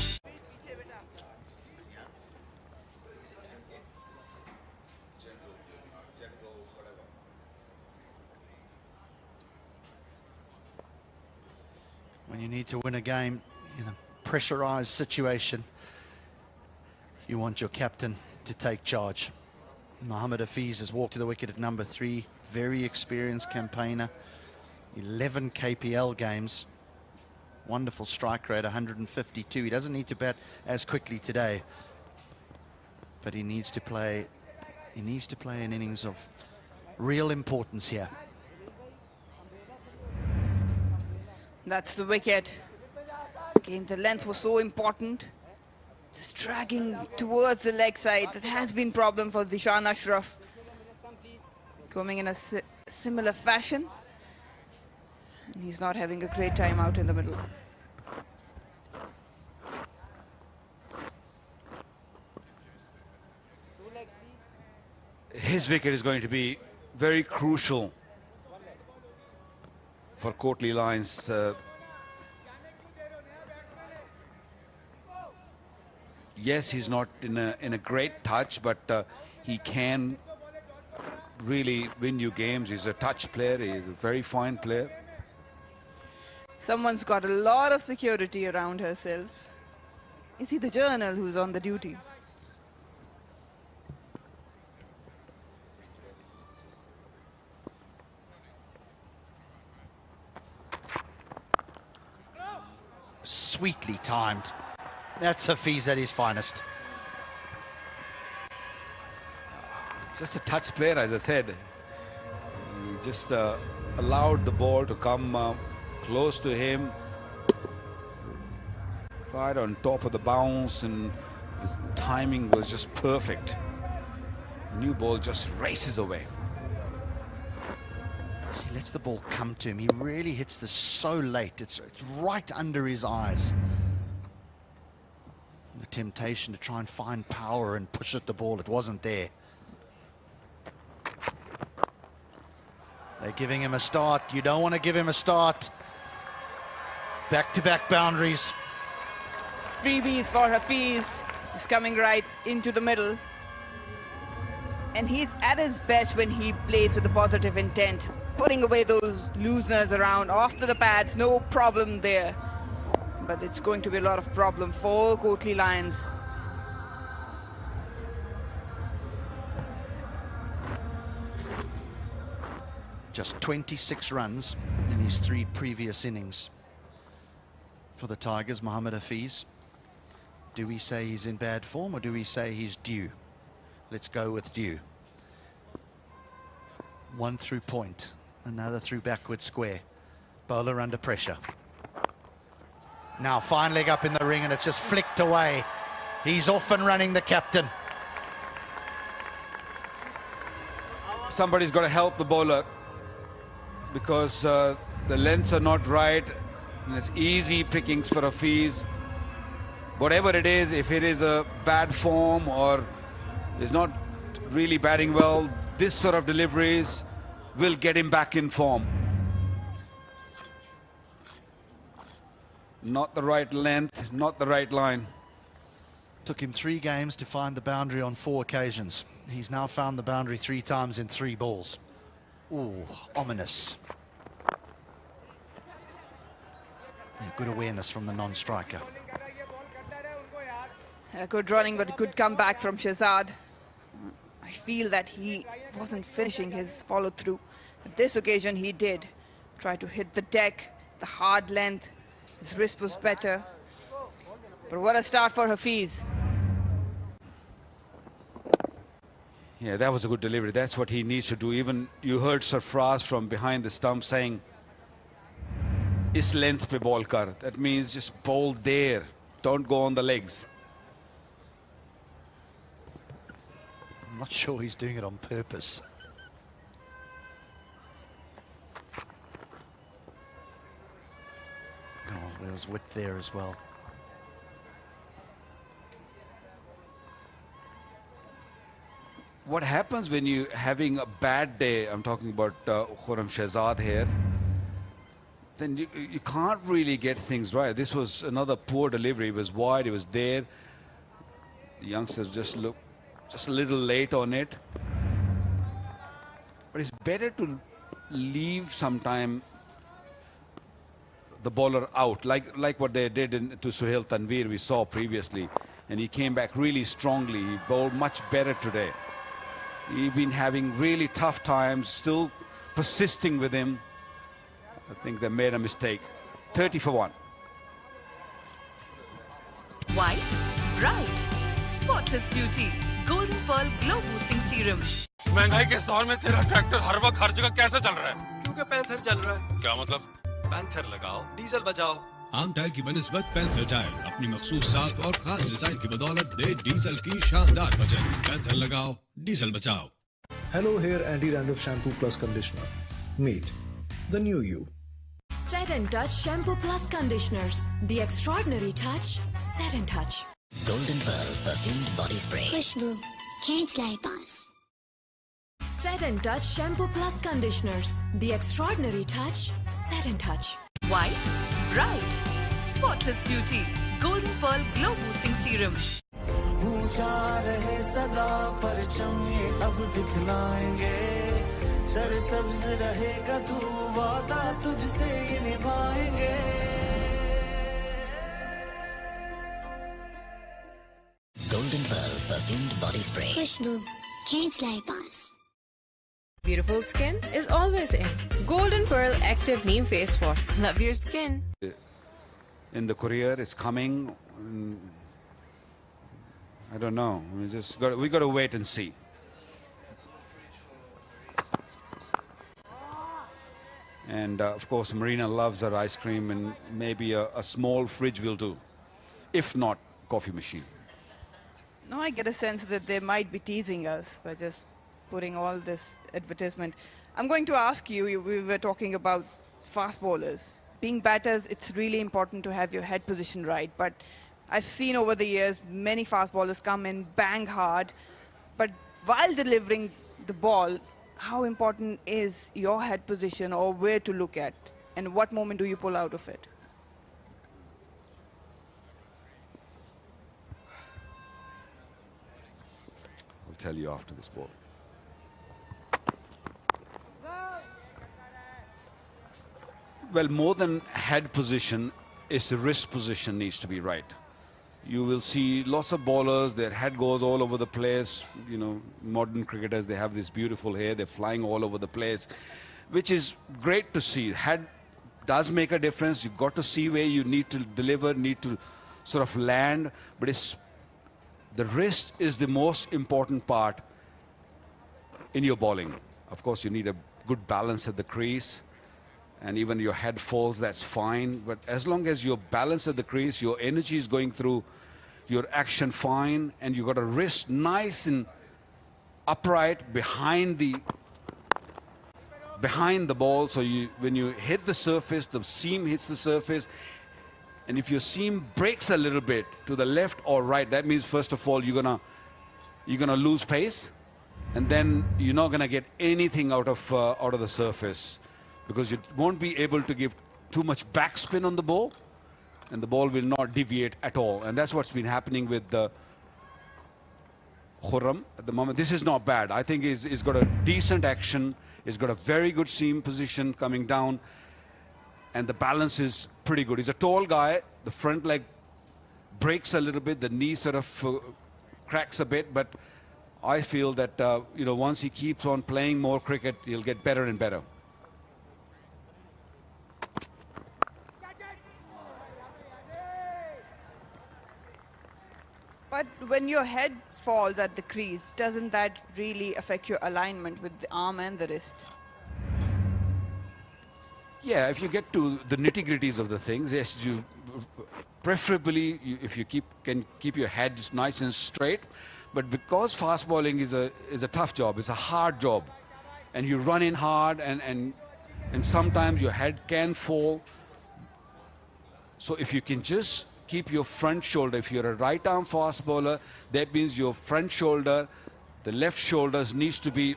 Speaker 4: When you need to win a game in a pressurized situation, you want your captain to take charge. Mohammad Hafiz has walked to the wicket at number 3. Very experienced campaigner. 11 KPL games. Wonderful strike rate, 152. He doesn't need to bat as quickly today, but he needs to play an innings of real importance here.
Speaker 5: That's the wicket. Again, the length was so important. Just dragging towards the leg side. That has been a problem for Zishan Ashraf. Coming in a similar fashion. And he's not having a great time out in the middle.
Speaker 6: His wicket is going to be very crucial for Kotli Lions. Yes, he's not in a great touch, but he can really win you games. He's a touch player. He's a very fine player.
Speaker 5: Someone's got a lot of security around herself. Is he the journal who's on the duty?
Speaker 4: Sweetly timed. That's Hafiz at his finest.
Speaker 6: Just a touch player, as I said. He just allowed the ball to come close to him. Right on top of the bounce, and the timing was just perfect. New ball just races away.
Speaker 4: He lets the ball come to him. He really hits this so late. It's right under his eyes. The temptation to try and find power and push at the ball, it wasn't there. They're giving him a start. You don't want to give him a start. Back-to-back boundaries.
Speaker 5: Freebies for Hafiz. Just coming right into the middle. And he's at his best when he plays with a positive intent, putting away those looseners around, off to the pads, no problem there. But it's going to be a lot of problem for Kotli Lions.
Speaker 4: Just 26 runs in his 3 previous innings for the Tigers. Mohammad Hafiz. Do we say he's in bad form or do we say he's due? Let's go with due. 1 through point, another through backward square. Bowler under pressure. Now fine leg up in the ring and it's just flicked away. He's off and running, the captain.
Speaker 6: Somebody's got to help the bowler because the lengths are not right. And it's easy pickings for Hafiz. Whatever it is, if it is a bad form or is not really batting well, this sort of deliveries will get him back in form. Not the right length, not the right line.
Speaker 4: Took him 3 games to find the boundary on 4 occasions. He's now found the boundary 3 times in 3 balls. Ooh, ominous. Yeah, good awareness from the non-striker.
Speaker 5: Good running, but good comeback from Shehzad. I feel that he wasn't finishing his follow-through. But this occasion he did. Try to hit the deck, the hard length. His wrist was better. But what a start for Hafiz.
Speaker 6: Yeah, that was a good delivery. That's what he needs to do. Even you heard Sarfraz from behind the stump saying, "Is length pe ball kar." That means just bowl there. Don't go on the legs.
Speaker 4: I'm not sure he's doing it on purpose. Oh, there was width there as well.
Speaker 6: What happens when you're having a bad day, I'm talking about Khurram Shehzad here, then you can't really get things right. This was another poor delivery. It was wide, it was there. The youngsters just looked just a little late on it. But it's better to leave sometime the bowler out, like what they did to Suhail Tanveer we saw previously. And he came back really strongly. He bowled much better today. He's been having really tough times, still persisting with him. I think they made a mistake. 30 for 1.
Speaker 10: White, bright, spotless beauty. Golden Pearl Glow Boosting Serum.
Speaker 15: महंगाई के इस दौर में तेरा tractor हर वक्त हर जगह कैसे चल रहा है?
Speaker 16: क्योंकि पैंथर चल रहा है।
Speaker 15: क्या मतलब?
Speaker 16: पैंथर लगाओ, डीजल बचाओ।
Speaker 17: आम टायर की बनिस्बत पैंथर टायर अपनी मखसूस साख और खास डिजाइन की बदौलत दे डीजल की शानदार बचत। पैंथर लगाओ, डीजल बचाओ।
Speaker 18: Hello Hair Anti-Dandruff Shampoo Plus Conditioner. Meet the new you.
Speaker 21: Set and Touch Shampoo Plus Conditioners. The extraordinary touch. Set and Touch.
Speaker 11: Golden Pearl Perfumed Body Spray.
Speaker 12: खुशबू खींच लाए पास.
Speaker 21: Set and Touch Shampoo Plus Conditioners. The extraordinary touch. Set and Touch.
Speaker 10: White, bright, spotless beauty. Golden Pearl Glow Boosting Serum.
Speaker 7: ऊंचा रहे सदा परचम ये अब दिखलाएंगे, सरसब्ज रहेगा तू वादा तुझसे ये निभाएंगे.
Speaker 11: Golden Pearl Perfumed Body Spray.
Speaker 12: खुशबू खींच लाए पास.
Speaker 9: Beautiful skin is always in. Golden Pearl Active Neem Face Wash. Love your skin.
Speaker 6: In the courier, it's coming. I don't know. We got to wait and see. And of course, Marina loves her ice cream, and maybe a small fridge will do. If not, coffee machine.
Speaker 5: No, I get a sense that they might be teasing us by just putting all this advertisement. I'm going to ask you, we were talking about fast bowlers. Being batters, it's really important to have your head position right. But I've seen over the years many fast bowlers come in, bang hard. But while delivering the ball, how important is your head position or where to look at? And what moment do you pull out of it?
Speaker 6: I'll tell you after this ball. Well, more than head position, is the wrist position needs to be right. You will see lots of bowlers, their head goes all over the place. You know, modern cricketers, they have this beautiful hair, they're flying all over the place, which is great to see. Head does make a difference. You've got to see where you need to deliver, need to sort of land, but the wrist is the most important part in your bowling. Of course, you need a good balance at the crease, and even your head falls, that's fine. But as long as you're balanced at the crease, your energy is going through your action fine, and you've got a wrist nice and upright behind the ball. So when you hit the surface, the seam hits the surface. And if your seam breaks a little bit to the left or right, that means first of all you're gonna lose pace, and then you're not gonna get anything out of the surface, because you won't be able to give too much backspin on the ball, and the ball will not deviate at all. And that's what's been happening with the Khurram at the moment. This is not bad. I think he's got a decent action. He's got a very good seam position coming down, and the balance is pretty good. He's a tall guy. The front leg breaks a little bit. The knee sort of cracks a bit, but I feel that you know, once he keeps on playing more cricket, he'll get better and better.
Speaker 5: But when your head falls at the crease, doesn't that really affect your alignment with the arm and the wrist?
Speaker 6: Yeah, if you get to the nitty-gritties of the things, yes, you preferably if you can keep your head nice and straight. But because fast bowling is a tough job, it's a hard job, and you run in hard, and sometimes your head can fall. So if you can just keep your front shoulder, if you're a right arm fast bowler, that means your front shoulder, the left shoulders needs to be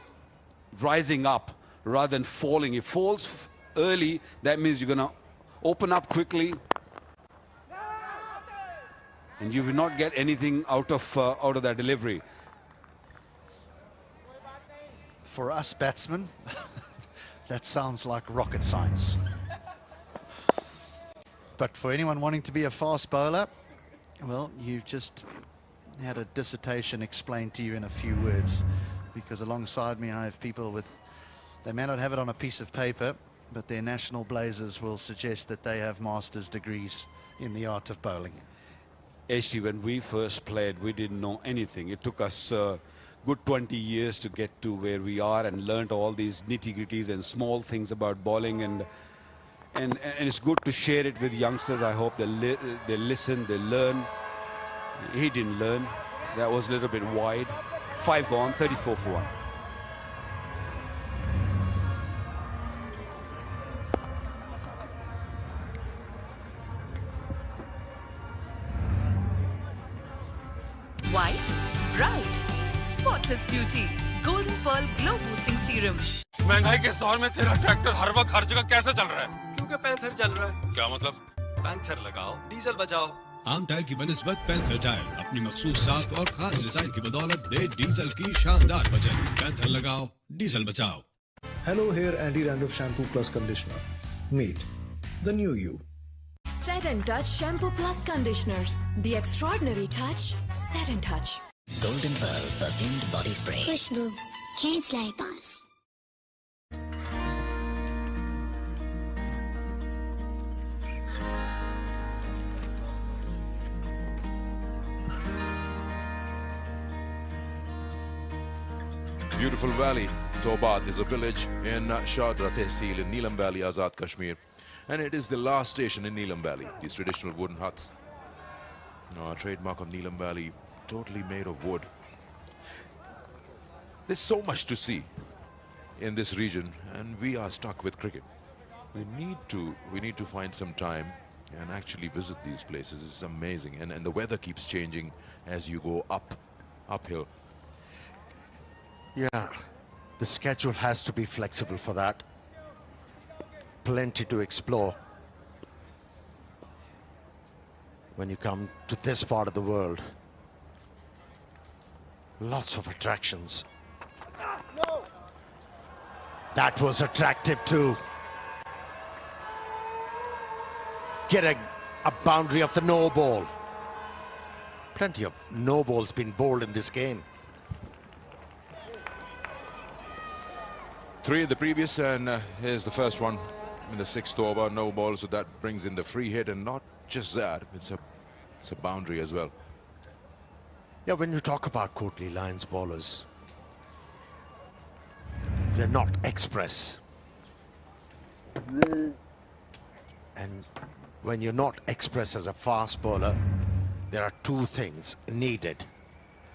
Speaker 6: rising up rather than falling. If it falls early, that means you're going to open up quickly, and you will not get anything out of that delivery.
Speaker 4: For us batsmen, that sounds like rocket science. But for anyone wanting to be a fast bowler, well, you've just had a dissertation explained to you in a few words, because alongside me I have people with, they may not have it on a piece of paper, but their national blazers will suggest that they have master's degrees in the art of bowling.
Speaker 6: Actually, when we first played, we didn't know anything. It took us good 20 years to get to where we are, and learned all these nitty-gritties and small things about bowling, and it's good to share it with youngsters. I hope they listen, they learn. He didn't learn. That was a little bit wide. 5 gone, 34 for 1.
Speaker 10: White, bright, spotless beauty. Golden Pearl Glow Boosting Serum.
Speaker 15: महंगाई के इस दौर में तेरा tractor हर वक्त हर जगह कैसे चल रहा है?
Speaker 16: क्योंकि पैंथर चल रहा है।
Speaker 15: क्या मतलब?
Speaker 16: पैंथर लगाओ, डीजल बचाओ।
Speaker 17: आम टायर की बनिस्बत पैंथर टायर अपनी मखसूस साख और खास डिजाइन की बदौलत दे डीजल की शानदार बचत। पैंथर लगाओ, डीजल बचाओ।
Speaker 18: Hello Hair Anti-Dandruff Shampoo Plus Conditioner. Meet the new you.
Speaker 21: Set and Touch Shampoo Plus Conditioners. The extraordinary touch. Set and Touch.
Speaker 11: Golden Pearl Perfumed Body Spray.
Speaker 12: खुशबू खींच लाए पास।
Speaker 2: Beautiful valley. Tobat is a village in Shadra Tehsil in Neelam Valley, Azad Kashmir. And it is the last station in Neelam Valley, these traditional wooden huts. Trademark of Neelam Valley, totally made of wood. There's so much to see in this region, and we are stuck with cricket. We need to find some time and actually visit these places. It's amazing, and the weather keeps changing as you go uphill.
Speaker 3: Yeah, the schedule has to be flexible for that. Plenty to explore when you come to this part of the world. Lots of attractions. That was attractive too. getting a boundary of the no ball. Plenty of no balls been bowled in this game.
Speaker 2: 3 in the previous, and here's the first one in the 6th over. No ball, so that brings in the free hit, and not just that, it's a boundary as well.
Speaker 3: Yeah, when you talk about Kotli Lions bowlers, they're not express. And when you're not express as a fast bowler, there are 2 things needed.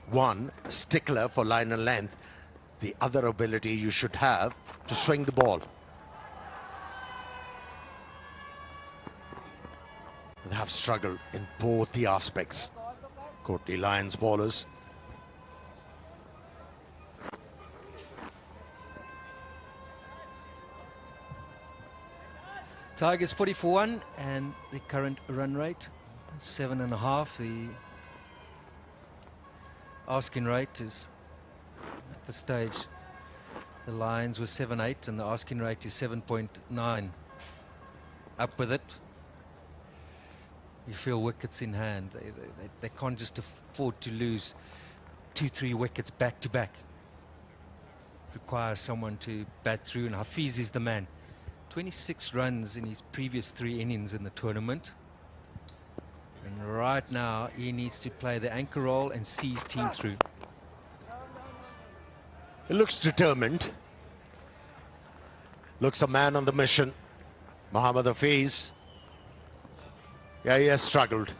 Speaker 3: One, stickler for line and length. The other ability you should have to swing the ball. They have struggled in both the aspects. Kotli Lions bowlers.
Speaker 22: Tigers 40 for 1, and the current run rate 7.5. The asking rate is at the stage. The Lions were 7.8, and the asking rate is 7.9. Up with it. You feel wickets in hand. They can't just afford to lose 2-3 wickets back to back. Requires someone to bat through, and Hafiz is the man. 26 runs in his previous 3 innings in the tournament. And right now he needs to play the anchor role and see his team through.
Speaker 3: He looks determined. Looks a man on the mission. Mohammad Hafiz. Yeah, he has struggled,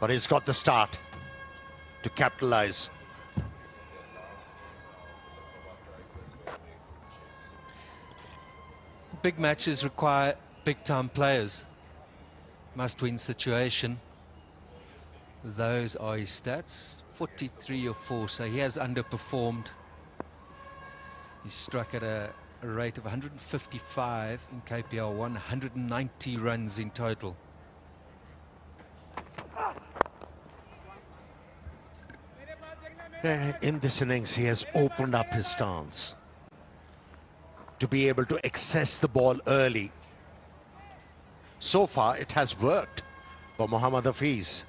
Speaker 3: but he's got the start to capitalize.
Speaker 22: Big matches require big-time players. Must-win situation. Those are his stats. 43 or 4, so he has underperformed. He struck at a rate of 155 in KPL 1, 190 runs in total.
Speaker 3: In this innings, he has opened up his stance to be able to access the ball early. So far, it has worked for Mohammad Hafiz.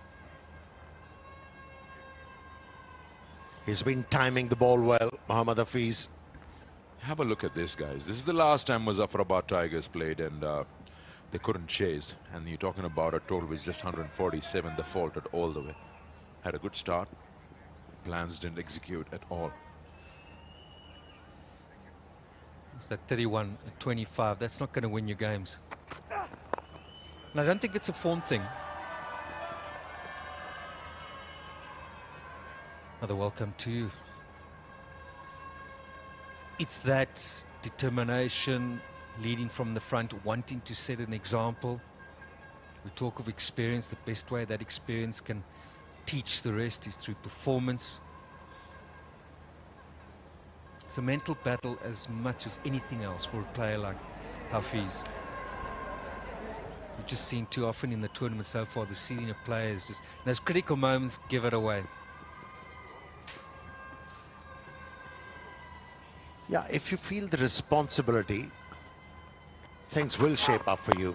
Speaker 3: He's been timing the ball well, Mohammad Hafiz.
Speaker 2: Have a look at this, guys. This is the last time Muzaffrabad Tigers played, and they couldn't chase. And you're talking about a total which is just 147. They faltered all the way. Had a good start. Plans didn't execute at all.
Speaker 22: It's that 31-25. That's not going to win you games. And I don't think it's a form thing. Another welcome to you. It's that determination, leading from the front, wanting to set an example. We talk of experience. The best way that experience can teach the rest is through performance. It's a mental battle as much as anything else for a player like Hafiz. We've just seen too often in the tournament so far, the senior players just, in those critical moments, give it away.
Speaker 3: Yeah, if you feel the responsibility, things will shape up for you.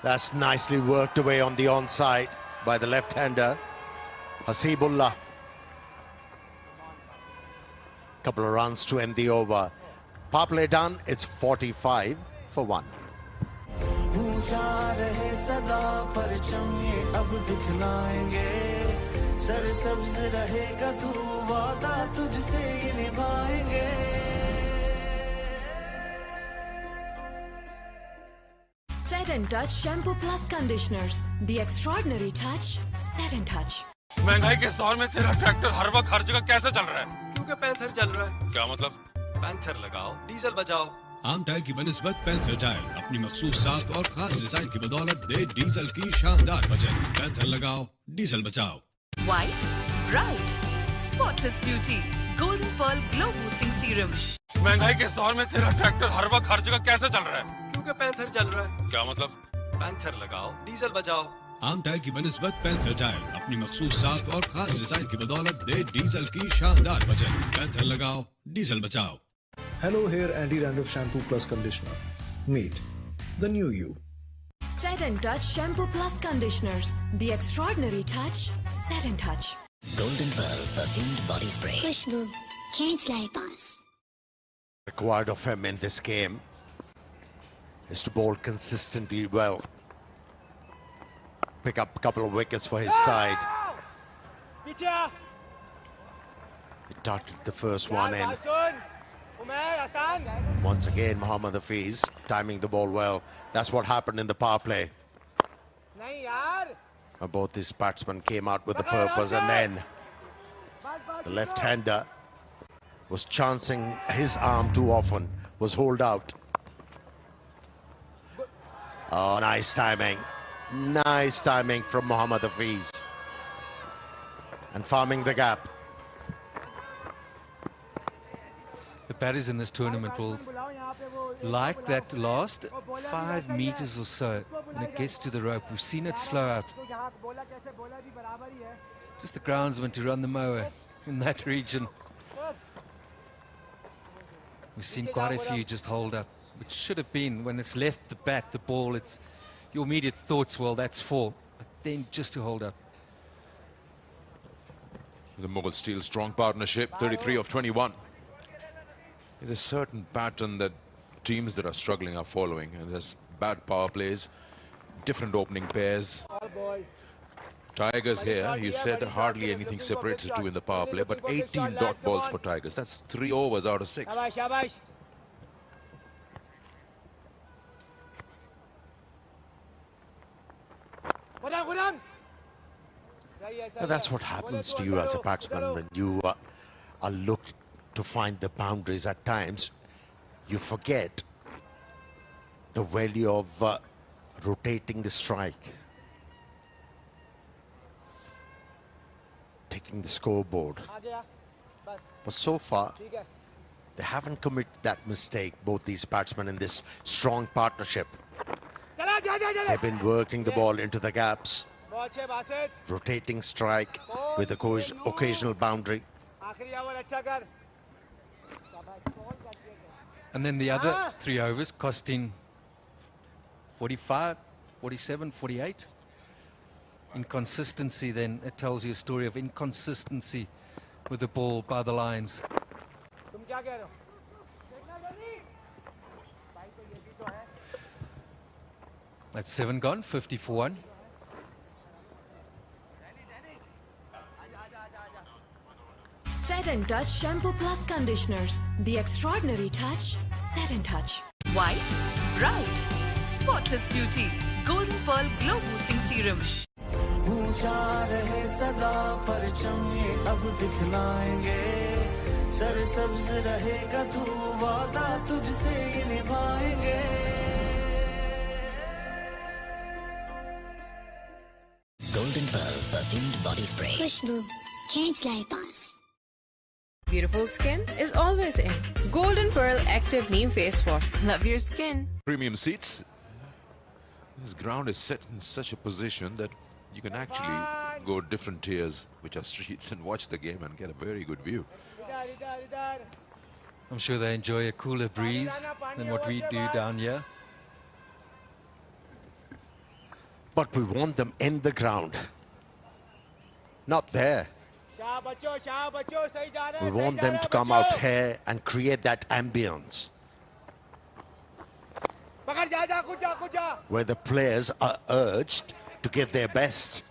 Speaker 3: That's nicely worked away on the onside by the left-hander, Hasibullah. Couple of runs to end the over. Power play done, it's 45 for 1.
Speaker 7: सरसब्ज रहेगा तू वादा तुझसे ये निभाएंगे
Speaker 21: Set and Touch Shampoo Plus Conditioners. The extraordinary touch. Set and Touch.
Speaker 15: महंगाई के इस दौर में तेरा ट्रैक्टर हर वक्त हर जगह कैसे चल रहा है?
Speaker 16: क्योंकि पैंथर चल रहा है।
Speaker 15: क्या मतलब?
Speaker 16: पैंथर लगाओ, डीजल बचाओ।
Speaker 17: आम टायर की बनिस्बत पैंथर टायर अपनी मखसूस साख और खास डिजाइन की बदौलत दे डीजल की शानदार बचत। पैंथर लगाओ, डीजल बचाओ।
Speaker 10: White, bright, spotless beauty. Golden Pearl Glow Boosting Serum.
Speaker 15: महंगाई के इस दौर में तेरा ट्रैक्टर हर वक्त हर जगह कैसे चल रहा है?
Speaker 16: क्योंकि पैंथर चल रहा है।
Speaker 15: क्या मतलब?
Speaker 16: पैंथर लगाओ, डीजल बचाओ।
Speaker 17: आम टायर की बनिस्बत पैंथर टायर अपनी मखसूस साख और खास डिजाइन की बदौलत दे डीजल की शानदार बचत। पैंथर लगाओ, डीजल बचाओ।
Speaker 18: Hello Hair Anti-Dandruff Shampoo Plus Conditioner. Meet the new you.
Speaker 21: Set and Touch Shampoo Plus Conditioners. The extraordinary touch. Set and Touch.
Speaker 11: Golden Pearl perfumed body spray.
Speaker 12: खुशबू खींच लाई पास.
Speaker 3: Required of him in this game is to bowl consistently well. Pick up a couple of wickets for his side. He darted the first one in. Once again, Mohammad Hafiz timing the ball well. That's what happened in the power play. Both these batsmen came out with the purpose, and then the left-hander was chancing his arm too often, was holed out. Oh, nice timing. Nice timing from Mohammad Hafiz. And farming the gap.
Speaker 22: The batters in this tournament will like that last 5 meters or so when it gets to the rope. We've seen it slow up. Just the groundsman to run the mower in that region. We've seen quite a few just hold up, which should have been, when it's left the bat, the ball, it's your immediate thoughts, well, that's 4. But then just to hold up.
Speaker 2: The Mughal Steel strong partnership, 33 of 21. There's a certain pattern that teams that are struggling are following, and there's bad power plays, different opening pairs. Tigers here, you said hardly anything separates the two in the power play, but 18 dot balls for Tigers. That's 3 overs out of 6.
Speaker 3: And that's what happens to you as a batsman when you are looked to find the boundaries at times. You forget the value of rotating the strike, taking the scoreboard. But so far, they haven't committed that mistake, both these batsmen in this strong partnership. They've been working the ball into the gaps, rotating strike with the occasional boundary.
Speaker 22: And then the other 3 overs costing 45, 47, 48. Inconsistency, then it tells you a story of inconsistency with the ball by the lines. That's 7 gone, 50 for 1.
Speaker 21: Set and Touch Shampoo Plus Conditioners. The extraordinary touch. Set and Touch.
Speaker 10: White, bright, spotless beauty. Golden Pearl Glow Boosting Serum.
Speaker 7: ऊंचा रहे सदा परचम ये अब दिखलाएंगे सरसब्ज रहेगा तू वादा तुझसे ये निभाएंगे
Speaker 11: Golden Pearl perfumed body spray.
Speaker 12: खुशबू खींच लाई पास.
Speaker 9: Beautiful skin is always in. Golden Pearl Active Neem Face Wash. Love your skin.
Speaker 2: Premium seats. This ground is set in such a position that you can actually go different tiers, which are streets, and watch the game and get a very good view.
Speaker 22: I'm sure they enjoy a cooler breeze than what we do down here.
Speaker 3: But we want them in the ground, not there. We want them to come out here and create that ambience where the players are urged to give their best.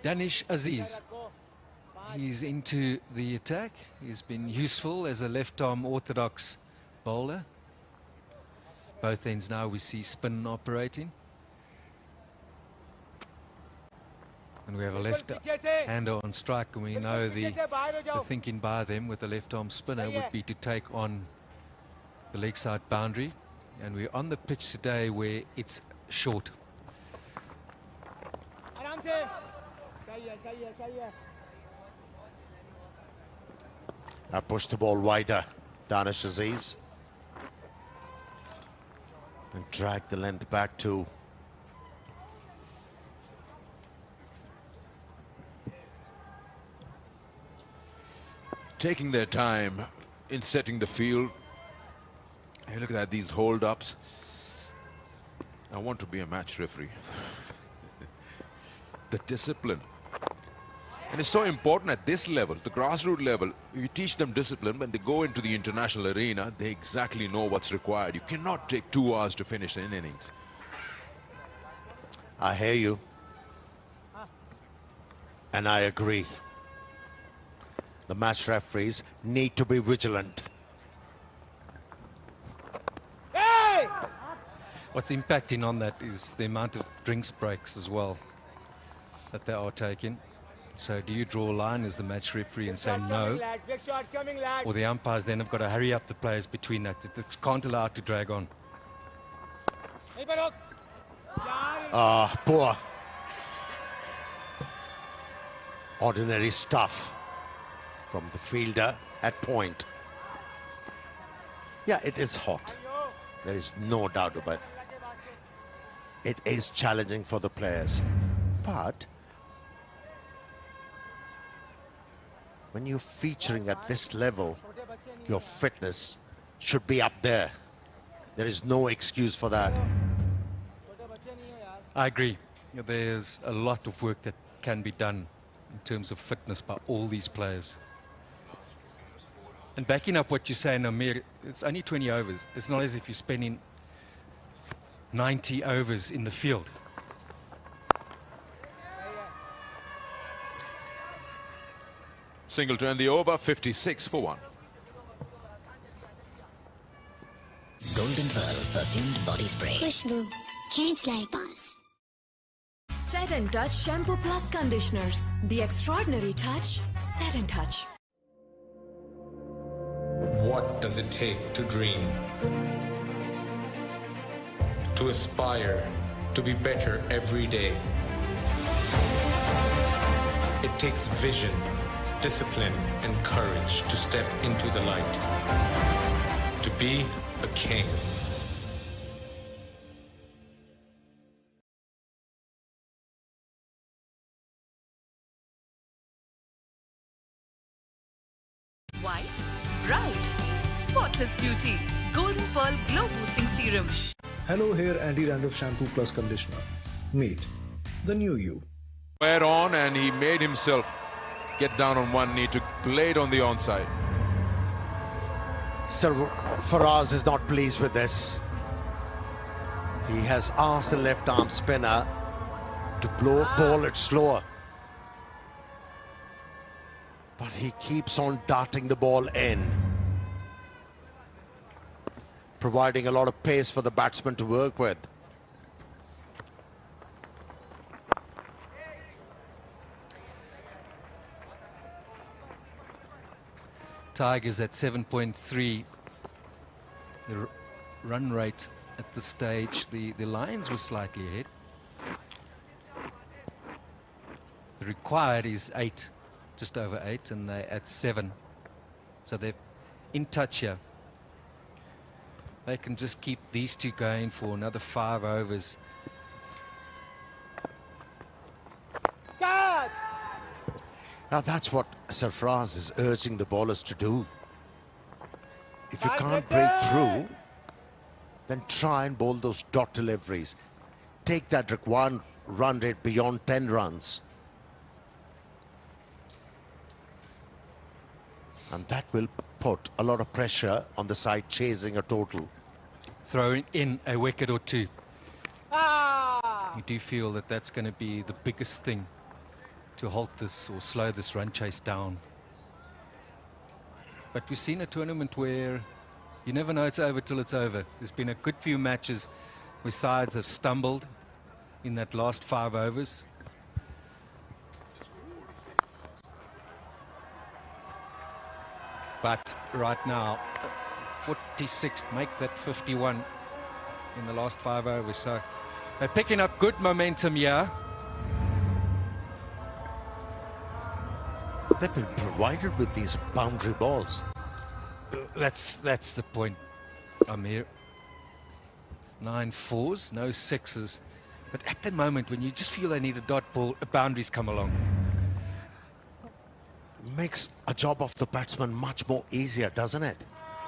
Speaker 22: Danish Aziz, he's into the attack. He's been useful as a left-arm orthodox bowler. Both ends now we see spin operating. And we have a left-hander on strike, and we know the thinking by them with the left-arm spinner would be to take on the leg side boundary. And we're on the pitch today where it's short.
Speaker 3: I pushed the ball wider, Danish Aziz, and dragged the length back too.
Speaker 2: Taking their time, in setting the field. Hey, look at that, these hold-ups. I want to be a match referee. The discipline. And it's so important at this level, the grassroots level. You teach them discipline. When they go into the international arena, they exactly know what's required. You cannot take 2 hours to finish an innings.
Speaker 3: I hear you. And I agree. The match referees need to be vigilant.
Speaker 1: Hey!
Speaker 22: What's impacting on that is the amount of drinks breaks as well that they are taking. So do you draw a line as the match referee and say no?
Speaker 1: Big shots coming, lads.
Speaker 22: Or the umpires then have got to hurry up the players between that. They can't allow it to drag on.
Speaker 3: Poor. Ordinary stuff from the fielder at point. Yeah, it is hot. There is no doubt about it. It is challenging for the players. But when you're featuring at this level, your fitness should be up there. There is no excuse for that.
Speaker 22: I agree. There's a lot of work that can be done in terms of fitness by all these players. And backing up what you say, Amir, it's only 20 overs. It's not as if you're spending 90 overs in the field.
Speaker 2: Single to end the over, 56 for 1.
Speaker 11: Golden Pearl Perfumed Body Spray.
Speaker 12: खुशबू खींच लाए पास.
Speaker 21: Set and Touch Shampoo Plus Conditioners. The extraordinary touch, Set and Touch.
Speaker 20: What does it take to dream? To aspire, to be better every day. It takes vision, discipline, and courage to step into the light. To be a king.
Speaker 10: White, bright, spotless beauty. Golden Pearl Glow Boosting Serum.
Speaker 18: Hello Hair Anti-Dandruff Shampoo Plus Conditioner. Meet the new you.
Speaker 2: Went on and he made himself get down on one knee to play it on the onside.
Speaker 3: Sir Faraz is not pleased with this. He has asked the left arm spinner to ball it slower. But he keeps on darting the ball in, providing a lot of pace for the batsman to work with.
Speaker 22: Tigers at 7.3. The run rate at the stage, the Lions were slightly ahead. The required is 8, just over 8, and they're at 7. So they're in touch here. They can just keep these two going for another 5 overs.
Speaker 1: Catch!
Speaker 3: Now that's what Sarfraz is urging the bowlers to do. If you can't break through, then try and bowl those dot deliveries. Take that required run rate beyond 10 runs. And that will put a lot of pressure on the side chasing a total.
Speaker 22: Throwing in a wicket or 2.
Speaker 1: Ah!
Speaker 22: You do feel that that's going to be the biggest thing to halt this or slow this run chase down. But we've seen a tournament where you never know it's over till it's over. There's been a good few matches where sides have stumbled in that last 5 overs. But right now, 46, make that 51 in the last 5 overs. So they're picking up good momentum here.
Speaker 3: They've been provided with these boundary balls.
Speaker 22: That's the point, Amir. 9 4s, no 6s. But at the moment, when you just feel they need a dot ball, boundaries come along.
Speaker 3: makes a job of the batsman much more easier, doesn't it?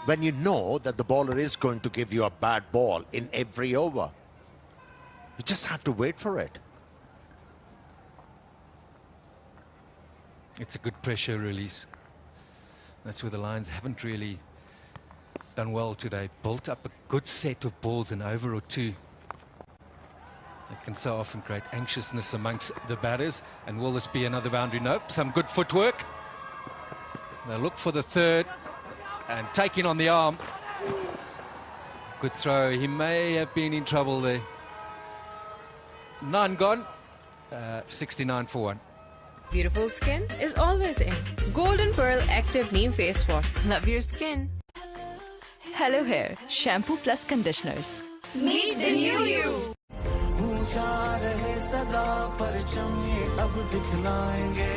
Speaker 3: When you know that the bowler is going to give you a bad ball in every over. You just have to wait for it.
Speaker 22: It's a good pressure release. That's where the Lions haven't really done well today. Built up a good set of balls, an over or two. It can so often create anxiousness amongst the batters. And will this be another boundary? Nope. Some good footwork. They'll look for the third and taking on the arm. Good throw. He may have been in trouble there. 9 gone. 69 for 1.
Speaker 9: Beautiful skin is always in. Golden Pearl Active Neem Face Wash. Love your skin.
Speaker 21: Hello Hair, shampoo plus conditioners.
Speaker 9: Meet the new you.
Speaker 7: ऊंचा रहे सदा परचम ये अब दिखलाएंगे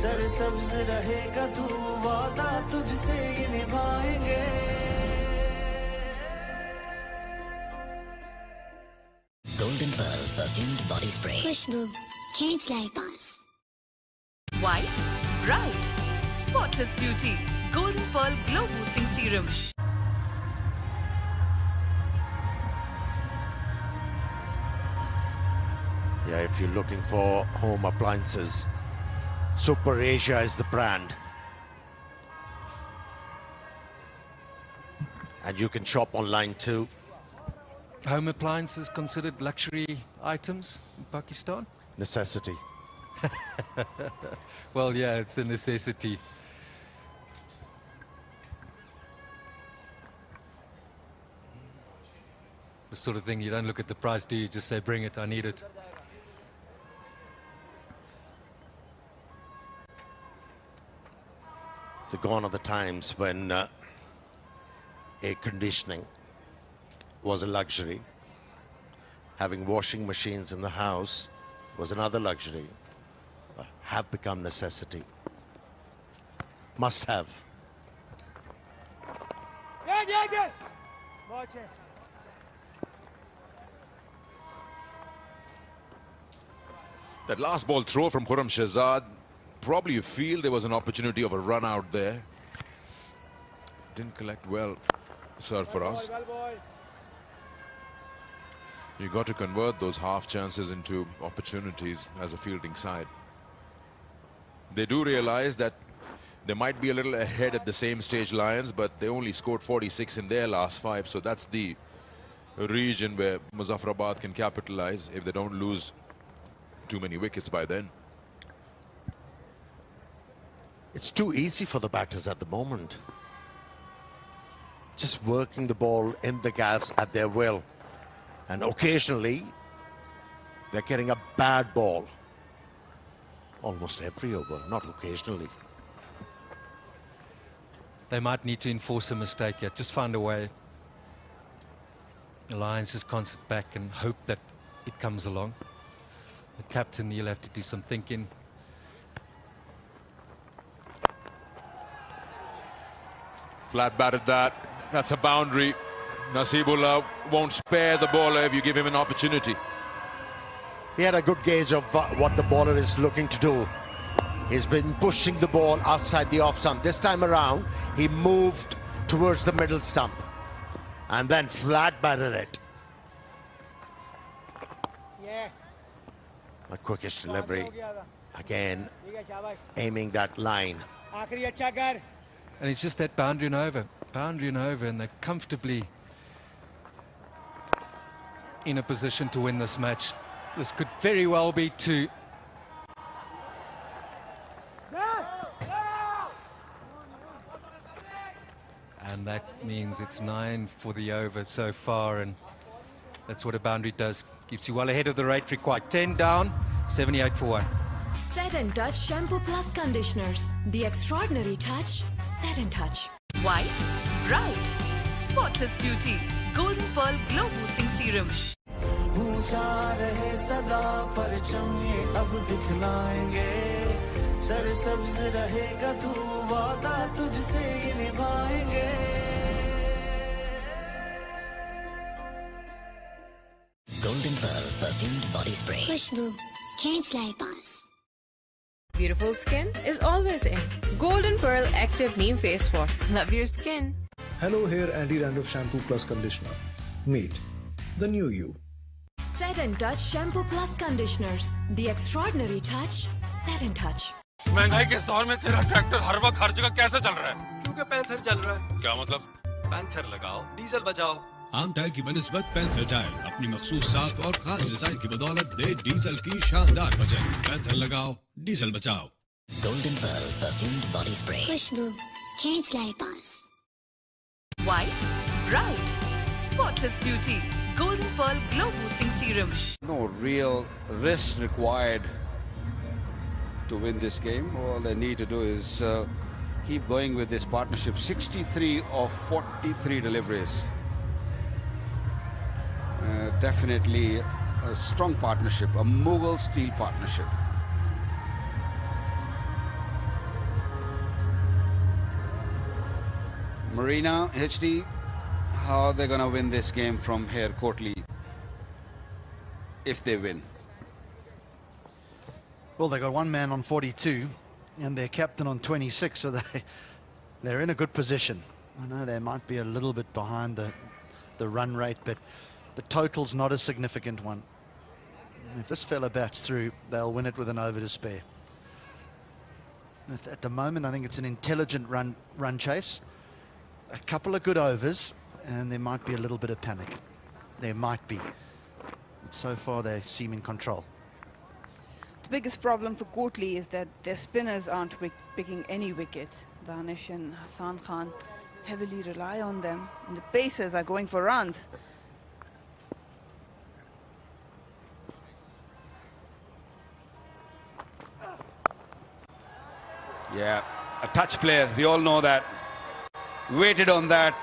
Speaker 7: सरसब्ज रहेगा तू वादा तुझसे ये निभाएंगे
Speaker 11: Golden Pearl perfumed body spray.
Speaker 12: खुशबू खींच लाए पास.
Speaker 10: White, bright, spotless beauty. Golden Pearl Glow Boosting Serum.
Speaker 3: Yeah, if you're looking for home appliances, Super Asia is the brand. And you can shop online too.
Speaker 22: Home appliances considered luxury items in Pakistan?
Speaker 3: Necessity.
Speaker 22: Well, yeah, it's a necessity. The sort of thing you don't look at the price, do you? Just say, bring it, I need it.
Speaker 3: So gone are the times when air conditioning was a luxury. Having washing machines in the house was another luxury. Have become necessity. Must have.
Speaker 1: Yeah. Watch it.
Speaker 2: That last ball throw from Khurram Shahzad, probably you feel there was an opportunity of a run out there. Didn't collect well, Sarfaraz. You got to convert those half chances into opportunities as a fielding side. They do realize that they might be a little ahead at the same stage, Lions, but they only scored 46 in their last 5, so that's the region where Muzaffrabad can capitalize if they don't lose too many wickets by then.
Speaker 3: It's too easy for the batters at the moment. Just working the ball in the gaps at their will. And occasionally, they're getting a bad ball. Almost every over, not occasionally.
Speaker 22: They might need to enforce a mistake yet. Just find a way. The Lions just can't sit back and hope that it comes along. The captain, he'll have to do some thinking.
Speaker 2: Flat batted that. That's a boundary. Nasibullah won't spare the bowler if you give him an opportunity.
Speaker 3: He had a good gauge of what the bowler is looking to do. He's been pushing the ball outside the off stump. This time around, he moved towards the middle stump and then flat batted it.
Speaker 1: Yeah.
Speaker 3: A quickish delivery. Again, aiming that line.
Speaker 22: And it's just that boundary and over, and they're comfortably in a position to win this match. This could very well be 2. And that means it's 9 for the over so far, and that's what a boundary does. Keeps you well ahead of the rate required. 10 down, 78 for 1.
Speaker 21: Set and Touch Shampoo Plus Conditioners. The extraordinary touch, Set and Touch.
Speaker 10: White, bright, spotless beauty. Golden Pearl Glow Boosting Serum.
Speaker 7: ऊंचा रहे सदा परचम ये अब दिखलाएंगे सरसब्ज रहेगा तू वादा तुझसे ये निभाएंगे
Speaker 11: Golden Pearl perfumed body spray.
Speaker 12: खुशबू खींच लाए पास.
Speaker 9: Beautiful skin is always in. Golden Pearl Active Neem Face Wash. Love your skin.
Speaker 18: Hello Hair Anti-Dandruff Shampoo Plus Conditioner. Meet the new you.
Speaker 21: Set and Touch Shampoo Plus Conditioners. The extraordinary touch. Set and Touch.
Speaker 15: महंगाई के इस दौर में तेरा tractor हर वक्त हर जगह कैसे चल रहा है?
Speaker 16: क्योंकि पैंथर चल रहा है।
Speaker 15: क्या मतलब?
Speaker 16: पैंथर लगाओ, डीजल बचाओ।
Speaker 17: आम टायर की बनिस्बत पैंथर टायर अपनी मखसूस साख और खास डिजाइन की बदौलत दे डीजल की शानदार बचत। पैंथर लगाओ, डीजल बचाओ।
Speaker 11: Golden Pearl perfumed body spray.
Speaker 12: खुशबू खींच लाए पास।
Speaker 10: White, bright, spotless beauty. Golden Pearl Glow Boosting Serum.
Speaker 6: No real risk required to win this game. All they need to do is keep going with this partnership. 63 of 43 deliveries. Definitely a strong partnership, a Mughal steel partnership. Marina, HD, how are they going to win this game from here, Kotli, if they win?
Speaker 4: Well, they got one man on 42 and their captain on 26, so they're in a good position. I know they might be a little bit behind the run rate, but the total's not a significant one. If this fella bats through, they'll win it with an over to spare. At the moment, I think it's an intelligent run chase. A couple of good overs, and there might be a little bit of panic. There might be. But so far, they seem in control.
Speaker 5: The biggest problem for Kotli is that their spinners aren't picking any wickets. Danish and Hassan Khan heavily rely on them, and the pacers are going for runs.
Speaker 6: Yeah, a touch player, we all know that. Waited on that,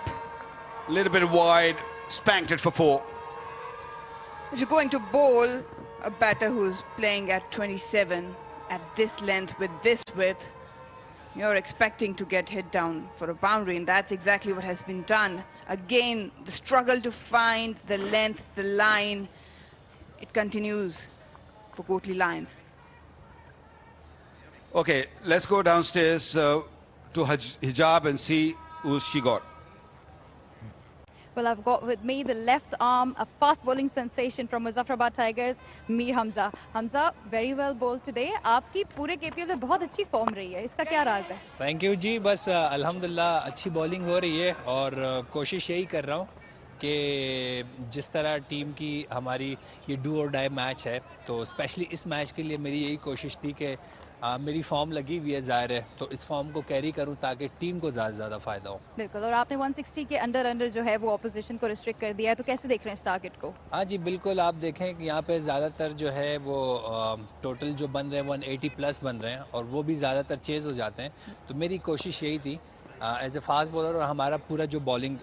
Speaker 6: a little bit wide, spanked it for 4.
Speaker 5: If you're going to bowl a batter who's playing at 27 at this length with this width, you're expecting to get hit down for a boundary, and that's exactly what has been done. Again, the struggle to find the length, the line, it continues for Kotli Lions.
Speaker 6: Okay, let's go downstairs to Hijab and see who she got.
Speaker 14: Well, I've got with me the left arm, a fast bowling sensation from Muzaffrabad Tigers, Mir Hamza. Hamza, very well bowled today. आपकी पूरे KPL में बहुत अच्छी form रही है. इसका क्या राज है?
Speaker 19: Thank you जी. बस अल्हम्दुलिल्लाह अच्छी बॉलिंग हो रही है और कोशिश यही कर रहा हूँ कि जिस तरह टीम की हमारी ये डू और डाई मैच है, तो स्पेशली इस मैच के लिए मेरी यही कोशिश थी कि मेरी फॉर्म लगी हुई है ज़ाहिर है, तो इस फॉर्म को कैरी करूं ताकि टीम को ज़्यादा से ज़्यादा फ़ायदा हो।
Speaker 14: बिल्कुल, और आपने 160 के अंडर जो है वो ऑपोजिशन को रिस्ट्रिक्ट कर दिया है, तो कैसे देख रहे हैं इस टारगेट को?
Speaker 19: हाँ जी बिल्कुल, आप देखें कि यहाँ पे ज़्यादातर जो है वो टोटल जो बन रहे हैं 180 प्लस बन रहे हैं और वो भी ज़्यादातर चेज़ हो जाते हैं। तो मेरी कोशिश यही थी एज ए फास्ट बॉलर, और हमारा पूरा जो बॉलिंग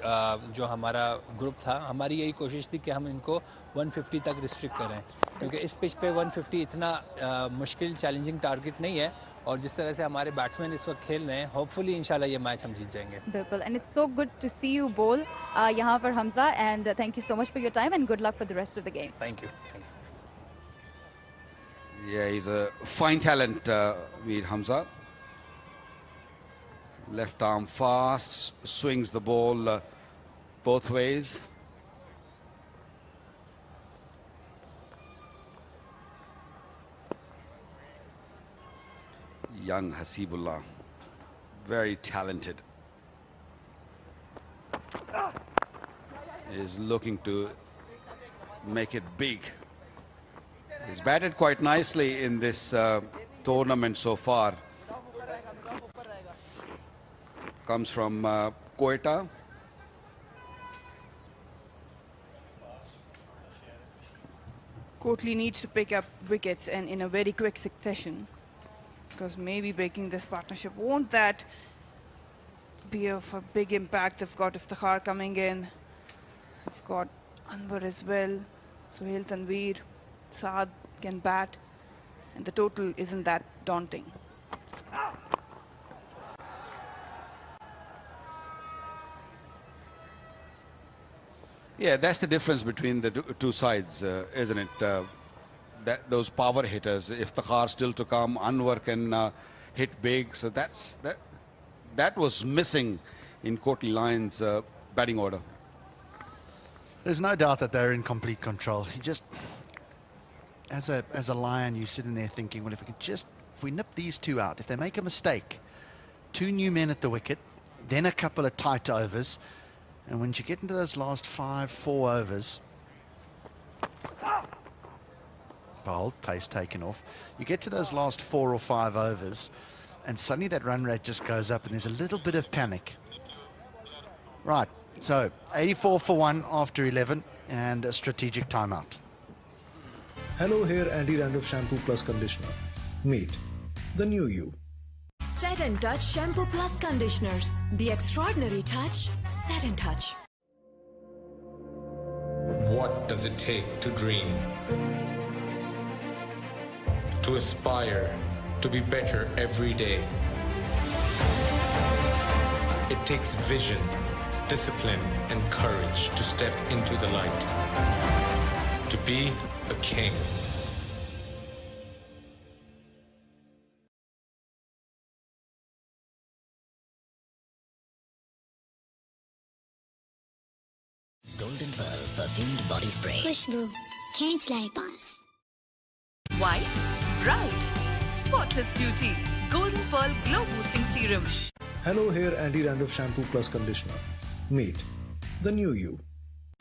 Speaker 19: जो हमारा ग्रुप था, हमारी यही कोशिश थी कि हम इनको 150 तक रिस्ट्रिक्ट करें, क्योंकि इस पिच पे 150 इतना मुश्किल चैलेंजिंग टारगेट नहीं है, और जिस तरह से हमारे बैट्समैन इस वक्त खेल रहे हैं, होपफुली इंशाल्लाह ये मैच हम जीत जाएंगे।
Speaker 14: बिल्कुल, and it's so good to see you bowl यहाँ पर Hamza, and thank you so much for your time and good luck for the rest of the game.
Speaker 19: Thank you.
Speaker 6: Yeah, he's a fine talent, Mir Hamza. Left arm fast, swings the ball both ways. Young Hasibullah, very talented. Is looking to make it big. He's batted quite nicely in this tournament so far. Comes from Quetta.
Speaker 5: Kotli needs to pick up wickets, and in a very quick succession, because maybe breaking this partnership won't that be of a big impact. They've got Iftikhar coming in, they've got Anwar as well, Sohail Tanveer, Saad can bat, and the total isn't that daunting. Yeah,
Speaker 6: that's the difference between the two sides, isn't it? those power hitters. Iftikhar still to come. Anwar can hit big. So that was missing in Kotli Lions' batting order.
Speaker 4: There's no doubt that they're in complete control. You just, as a Lion, you're sitting there thinking, well, if we nip these two out, if they make a mistake, 2 new men at the wicket, then a couple of tight overs, and when you get into those last 4 overs, bowled, pace taken off, you get to those last 4 or 5 overs, and suddenly that run rate just goes up, and there's a little bit of panic. Right, so 84 for 1 after 11, and a strategic timeout.
Speaker 18: Hello Hair Anti-Dandruff Shampoo Plus Conditioner. Meet the new you.
Speaker 21: Set and Touch Shampoo Plus Conditioners. The extraordinary touch. Set and Touch.
Speaker 20: What does it take to dream? To aspire, to be better every day. It takes vision, discipline, and courage to step into the light. To be a king.
Speaker 11: Golden Pearl Perfumed Body Spray.
Speaker 12: खुशबू खींच लाए पास.
Speaker 10: White, bright, spotless beauty. Golden Pearl Glow Boosting Serum.
Speaker 18: Hello Hair Anti-Dandruff Shampoo Plus Conditioner. Meet the new you.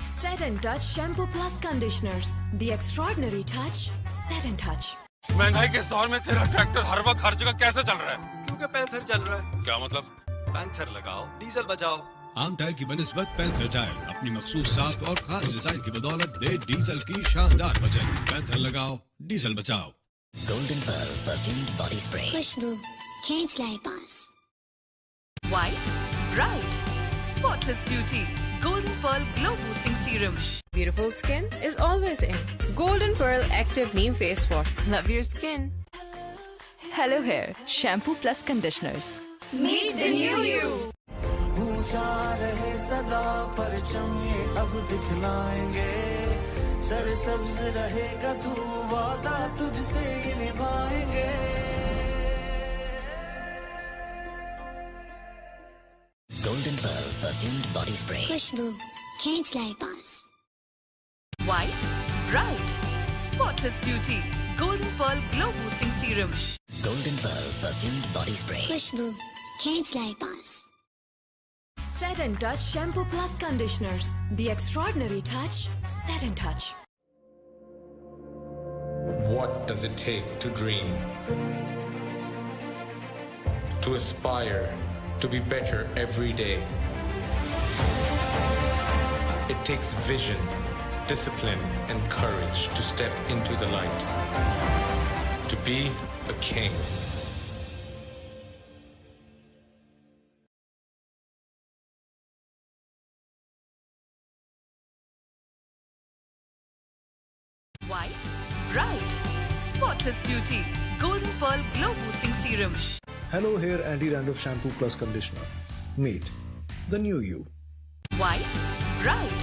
Speaker 21: Set and Touch Shampoo Plus Conditioners. The extraordinary touch. Set and Touch.
Speaker 15: महंगाई के इस दौर में तेरा tractor हर वक्त हर जगह कैसे चल रहा है?
Speaker 16: क्योंकि पैंथर चल रहा है.
Speaker 15: क्या मतलब?
Speaker 16: पैंथर लगाओ, डीजल बचाओ.
Speaker 17: आम टायर की बनिस्बत पैंथर टायर अपनी मखसूस साख और खास डिजाइन की बदौलत दे डीजल की शानदार बचत. पैंथर लगाओ, डीजल बचाओ.
Speaker 11: Golden Pearl Perfumed Body Spray.
Speaker 12: खुशबू खींच लाए पास.
Speaker 10: White, bright, spotless beauty. Golden Pearl Glow Boosting Serum.
Speaker 9: Beautiful skin is always in. Golden Pearl Active Neem Face Wash. Love your skin.
Speaker 21: Hello Hair Shampoo Plus Conditioners.
Speaker 9: Meet the new you.
Speaker 7: ऊंचा रहे सदा परचम ये अब दिखलाएंगे. सरसब्ज रहेगा तू वादा तुझसे ये निभाएंगे.
Speaker 11: Golden Pearl Perfumed Body Spray.
Speaker 12: खुशबू खींच लाए पास.
Speaker 10: White, bright, spotless beauty. Golden Pearl Glow Boosting Serum.
Speaker 11: Golden Pearl Perfumed Body Spray.
Speaker 12: खुशबू खींच लाए पास.
Speaker 21: Set and Touch Shampoo Plus Conditioners. The extraordinary touch. Set and Touch.
Speaker 20: What does it take to dream? To aspire, to be better every day. It takes vision, discipline, and courage to step into the light. To be a king.
Speaker 10: White, bright, spotless beauty. Golden Pearl Glow Boosting Serum.
Speaker 18: Hello Hair Anti-Dandruff Shampoo Plus Conditioner. Meet the new you.
Speaker 10: White, bright,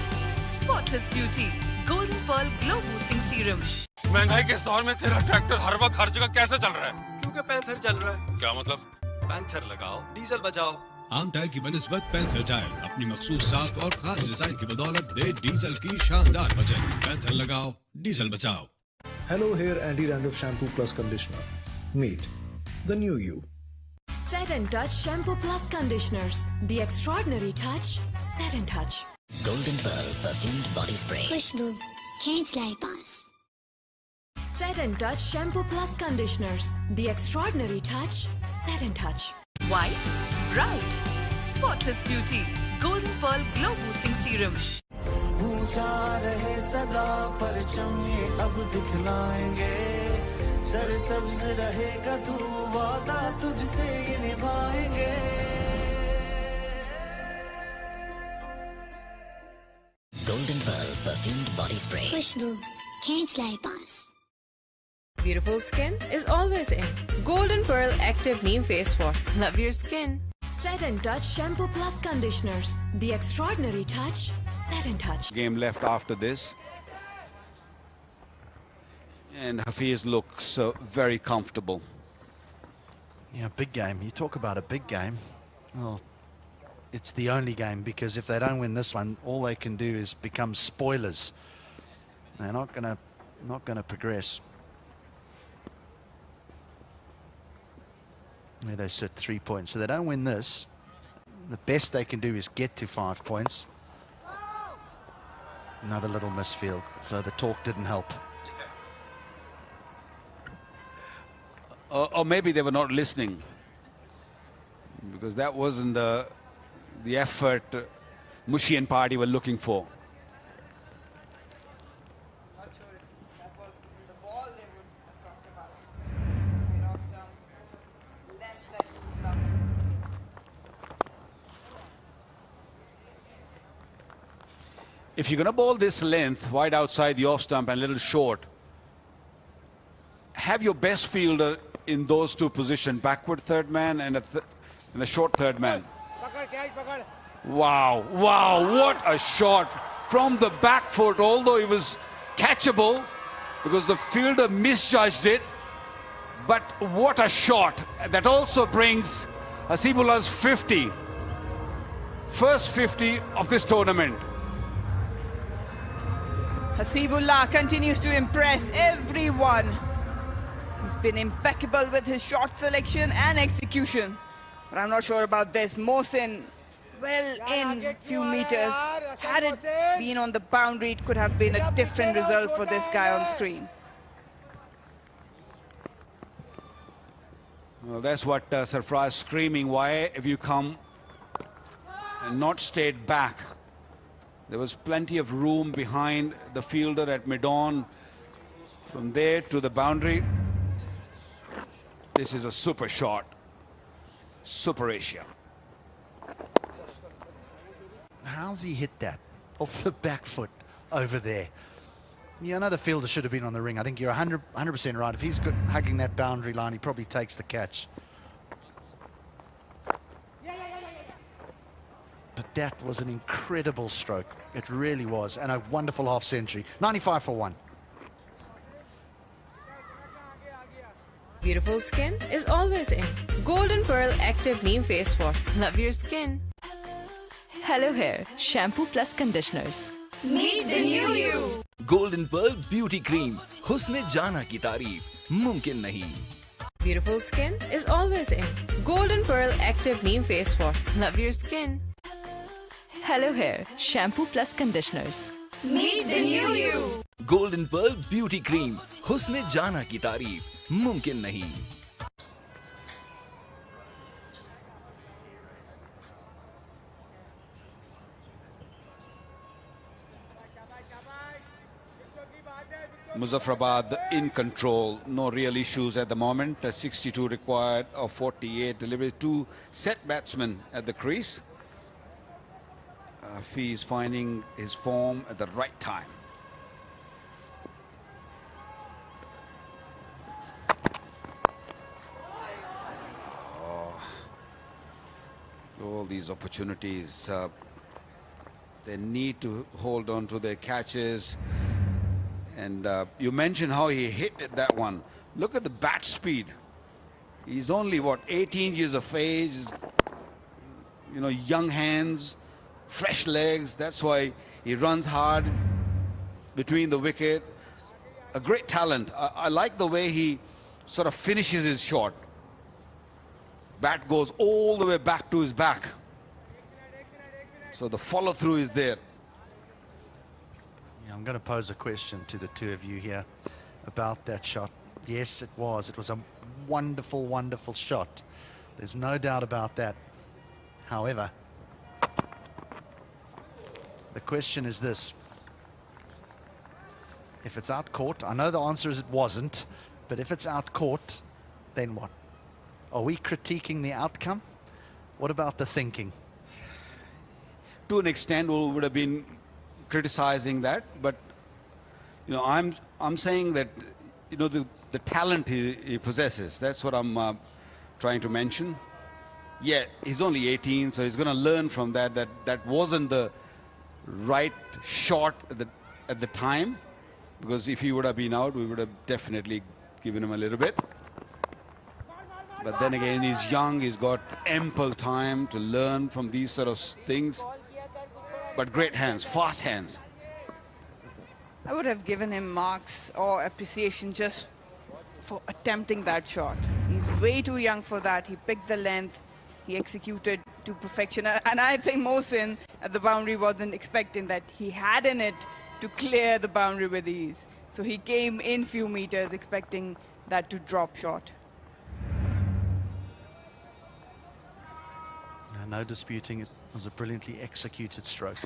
Speaker 10: spotless beauty. Golden Pearl Glow Boosting Serum.
Speaker 15: महंगाई के इस दौर में तेरा tractor हर वक्त हर जगह कैसे चल रहा है?
Speaker 16: क्योंकि पैंथर चल रहा है.
Speaker 15: क्या मतलब?
Speaker 16: पैंथर लगाओ, डीजल बचाओ.
Speaker 17: आम टायर की बनिस्बत पैंथर टायर अपनी मखसूस साख और खास डिजाइन की बदौलत दे डीजल की शानदार बचत. पैंथर लगाओ, डीजल बचाओ.
Speaker 18: Hello Hair Anti-Dandruff Shampoo Plus Conditioner. Meet the new you.
Speaker 21: Set and Touch Shampoo Plus Conditioners. The extraordinary touch. Set and Touch.
Speaker 11: Golden Pearl Perfumed Body Spray.
Speaker 12: खुशबू खींच लाए पास.
Speaker 21: Set and Touch Shampoo Plus Conditioners. The extraordinary touch. Set and Touch.
Speaker 10: White, bright, spotless beauty. Golden Pearl Glow Boosting Serum.
Speaker 7: ऊंचा रहे सदा परचम ये अब दिखलाएंगे. सरसब्ज रहेगा तू वादा तुझसे ये निभाएंगे.
Speaker 11: Golden Pearl Perfumed Body Spray.
Speaker 12: खुशबू खींच लाए पास.
Speaker 9: Beautiful skin is always in. Golden Pearl Active Neem Face Wash. Love your skin.
Speaker 21: Set and Touch Shampoo Plus Conditioners. The extraordinary touch. Set and Touch.
Speaker 6: Game left after this. And Hafiz looks very comfortable.
Speaker 4: Yeah, big game. You talk about a big game. Well, it's the only game, because if they don't win this one, all they can do is become spoilers. They're not gonna progress. There they sit, 3 points. So they don't win this. The best they can do is get to 5 points. Another little misfield. So the talk didn't help.
Speaker 6: Or maybe they were not listening, because that wasn't the effort Mushi and Party were looking for. If you're going to bowl this length, wide outside the off stump and a little short, have your best fielder in those two positions, backward third man and a short third man. Wow, wow, what a shot from the back foot, although it was catchable because the fielder misjudged it. But what a shot. That also brings Hasibullah's 50. First 50 of this tournament.
Speaker 5: Hasibullah continues to impress everyone. He's been impeccable with his shot selection and execution. But I'm not sure about this. Mohsin, well in few meters. Had it been on the boundary, it could have been a different result for this guy on screen.
Speaker 6: Well, that's what Sarfraz screaming. Why have you come and not stayed back? There was plenty of room behind the fielder at mid-on. From there to the boundary. This is a super shot. Super Asia.
Speaker 4: How's he hit that? Off the back foot over there. Yeah, another fielder should have been on the ring. I think you're 100% right. If he's good, hugging that boundary line, he probably takes the catch. But that was an incredible stroke. It really was. And a wonderful half century. 95 for 1.
Speaker 9: Beautiful skin is always in. Golden Pearl Active Neem Face Wash. Love your skin.
Speaker 21: Hello Hair Shampoo Plus Conditioners.
Speaker 9: Meet the new you.
Speaker 8: Golden Pearl Beauty Cream. Husne jana ki tareef mumkin nahi.
Speaker 9: Beautiful skin is always in. Golden Pearl Active Neem Face Wash. Love your skin.
Speaker 21: Hello Hair Shampoo Plus Conditioners.
Speaker 9: Meet the new you.
Speaker 8: Golden Pearl Beauty Cream. Husne jana ki tareef mumkin nahi.
Speaker 6: Muzaffrabad in control, no real issues at the moment. 62 required of 48 deliveries. 2 set batsmen at the crease. He's finding his form at the right time. All these opportunities. They need to hold on to their catches. And you mentioned how he hit that one. Look at the bat speed. He's only, what, 18 years of age. You know, young hands, fresh legs. That's why he runs hard between the wicket. A great talent. I like the way he sort of finishes his shot. Bat goes all the way back to his back. So the follow through is there.
Speaker 4: I'm going to pose a question to the two of you here about that shot. Yes, it was. It was a wonderful, wonderful shot. There's no doubt about that. However, the question is this. If it's out court, I know the answer is it wasn't, but if it's out court, then what? Are we critiquing the outcome? What about the thinking?
Speaker 6: To an extent, we would have been criticizing that, but you know, I'm saying that, you know, the talent he possesses. That's what I'm trying to mention. Yeah, he's only 18, so he's going to learn from that. That wasn't the right shot at the time, because if he would have been out, we would have definitely given him a little bit. But then again, he's young, he's got ample time to learn from these sort of things. But great hands, fast hands.
Speaker 5: I would have given him marks or appreciation just for attempting that shot. He's way too young for that. He picked the length, he executed to perfection. And I think Mohsin at the boundary wasn't expecting that. He had in it to clear the boundary with ease. So he came in few meters expecting that to drop short.
Speaker 4: No disputing, it was a brilliantly executed stroke.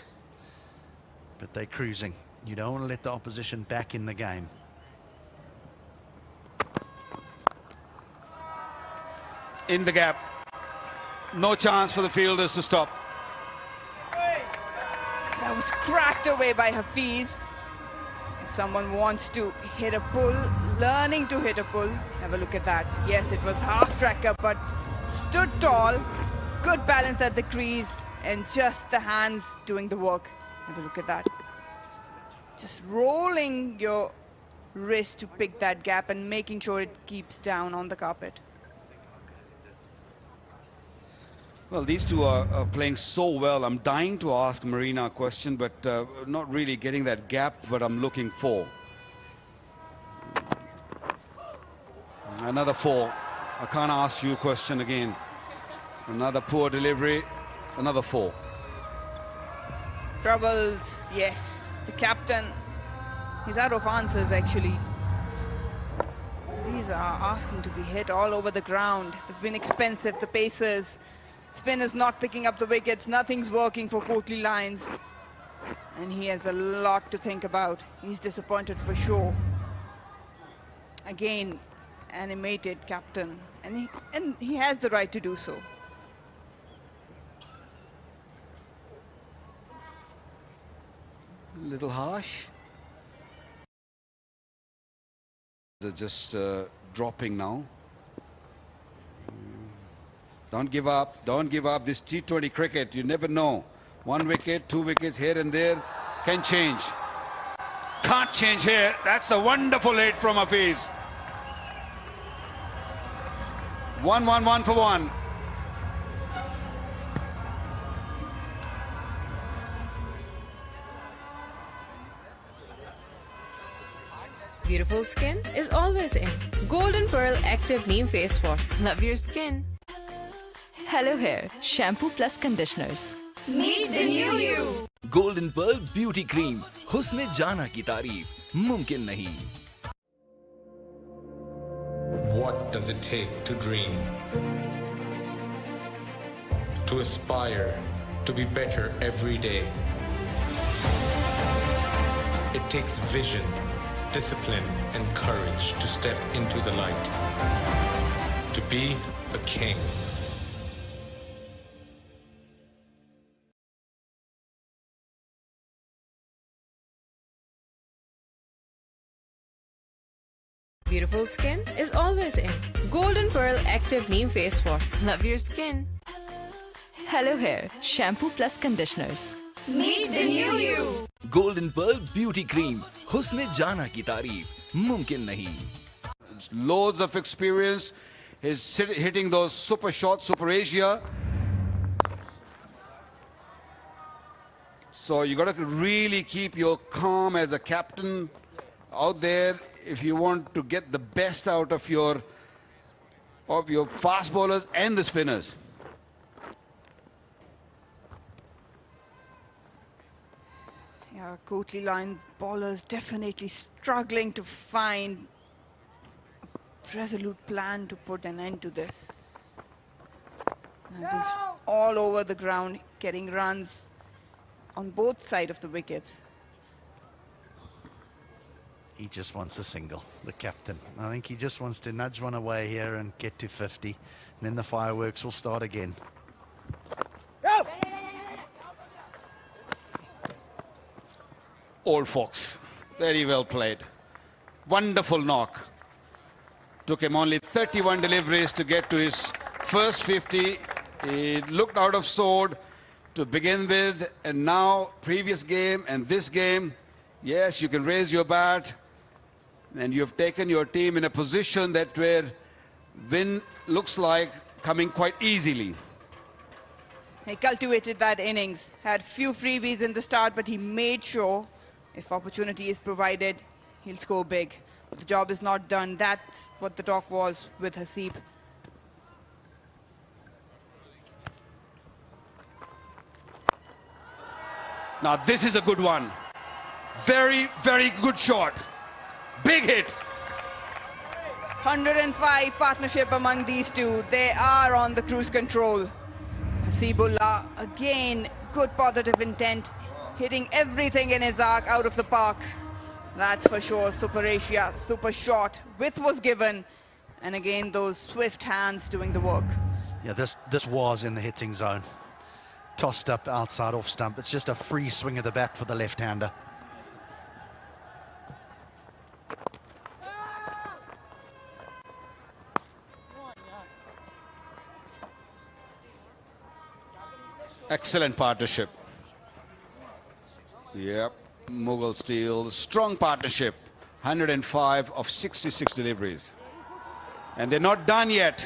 Speaker 4: But they're cruising. You don't want to let the opposition back in the game.
Speaker 6: In the gap. No chance for the fielders to stop.
Speaker 5: That was cracked away by Hafiz. If someone wants to hit a pull, learning to hit a pull, have a look at that. Yes, it was half tracker, but stood tall. Good balance at the crease and just the hands doing the work. Have a look at that. Just rolling your wrist to pick that gap and making sure it keeps down on the carpet.
Speaker 6: Well, these two are playing so well. I'm dying to ask Marina a question, but not really getting that gap that I'm looking for. Another 4. I can't ask you a question again. Another poor delivery, another 4.
Speaker 5: Troubles, yes. The captain, he's out of answers actually. These are asking to be hit all over the ground. They've been expensive, the pacers. Spinners not picking up the wickets, nothing's working for Kotli lines. And he has a lot to think about. He's disappointed for sure. Again, animated captain, and he has the right to do so.
Speaker 6: A little harsh. They're just dropping now. Don't give up. Don't give up. This T20 cricket, you never know. 1 wicket, 2 wickets here and there can change. Can't change here. That's a wonderful hit from Hafiz. 1 for 1.
Speaker 9: Beautiful skin is always in. Golden Pearl Active Neem Face Wash. Love your skin.
Speaker 21: Hello Hair, shampoo plus conditioners.
Speaker 9: Meet the new you.
Speaker 8: Golden Pearl Beauty Cream. हुस्न जाना की तारीफ मुमकिन नहीं.
Speaker 20: What does it take to dream? To aspire, to be better every day. It takes vision, discipline, and courage to step into the light. To be a king.
Speaker 9: Beautiful skin is always in. Golden Pearl Active Neem Face Wash. Love your skin.
Speaker 21: Hello Hair, shampoo plus conditioners.
Speaker 9: Meet the new you.
Speaker 8: Golden Pearl Beauty Cream. हुस्न जाना की तारीफ मुमकिन नहीं.
Speaker 6: Loads of experience. He's hitting those super shots, Super Asia. So you got to really keep your calm as a captain out there if you want to get the best out of your fast bowlers and the spinners.
Speaker 5: Yeah, Kotli line bowlers definitely struggling to find a resolute plan to put an end to this. And been all over the ground, getting runs on both sides of the wickets.
Speaker 4: He just wants a single, the captain. I think he just wants to nudge one away here and get to 50. And then the fireworks will start again.
Speaker 1: Go!
Speaker 6: Old Fox, very well played. Wonderful knock. Took him only 31 deliveries to get to his first 50. He looked out of sword to begin with, and now previous game and this game, yes, you can raise your bat. And you've taken your team in a position that where win looks like coming quite easily.
Speaker 5: He cultivated that innings, had few freebies in the start, but he made sure if opportunity is provided, he'll score big. But the job is not done. That's what the talk was with Haseeb.
Speaker 6: Now this is a good one. Very, very good shot. Big hit.
Speaker 5: 105 partnership among these two. They are on the cruise control. Haseebullah, again, good positive intent, hitting everything in his arc out of the park. That's for sure. Super Asia, super shot. Width was given. And again, those swift hands doing the work.
Speaker 4: Yeah, this was in the hitting zone. Tossed up outside off stump. It's just a free swing of the bat for the left-hander.
Speaker 6: Excellent partnership. Yep, Mughal Steel, strong partnership. 105 of 66 deliveries. And they're not done yet.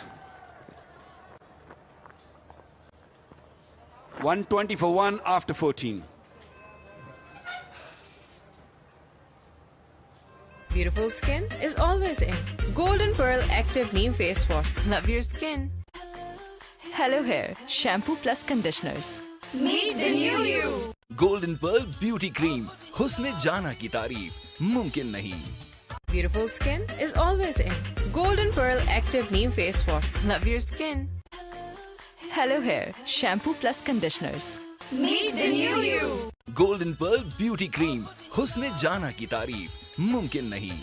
Speaker 6: 120 for 1 after 14.
Speaker 9: Beautiful skin is always in. Golden Pearl Active Neem Face Wash. Love your skin.
Speaker 21: Hello Hair, shampoo plus conditioners.
Speaker 9: Meet the new you.
Speaker 8: Golden Pearl Beauty Cream. हुस्न जाना की तारीफ मुमकिन नहीं.
Speaker 9: Beautiful skin is always in. Golden Pearl Active Neem Face Wash. Love your skin.
Speaker 21: Hello Hair, shampoo plus conditioners.
Speaker 9: Meet the new you.
Speaker 8: Golden Pearl Beauty Cream. हुस्न जाना की तारीफ मुमकिन नहीं.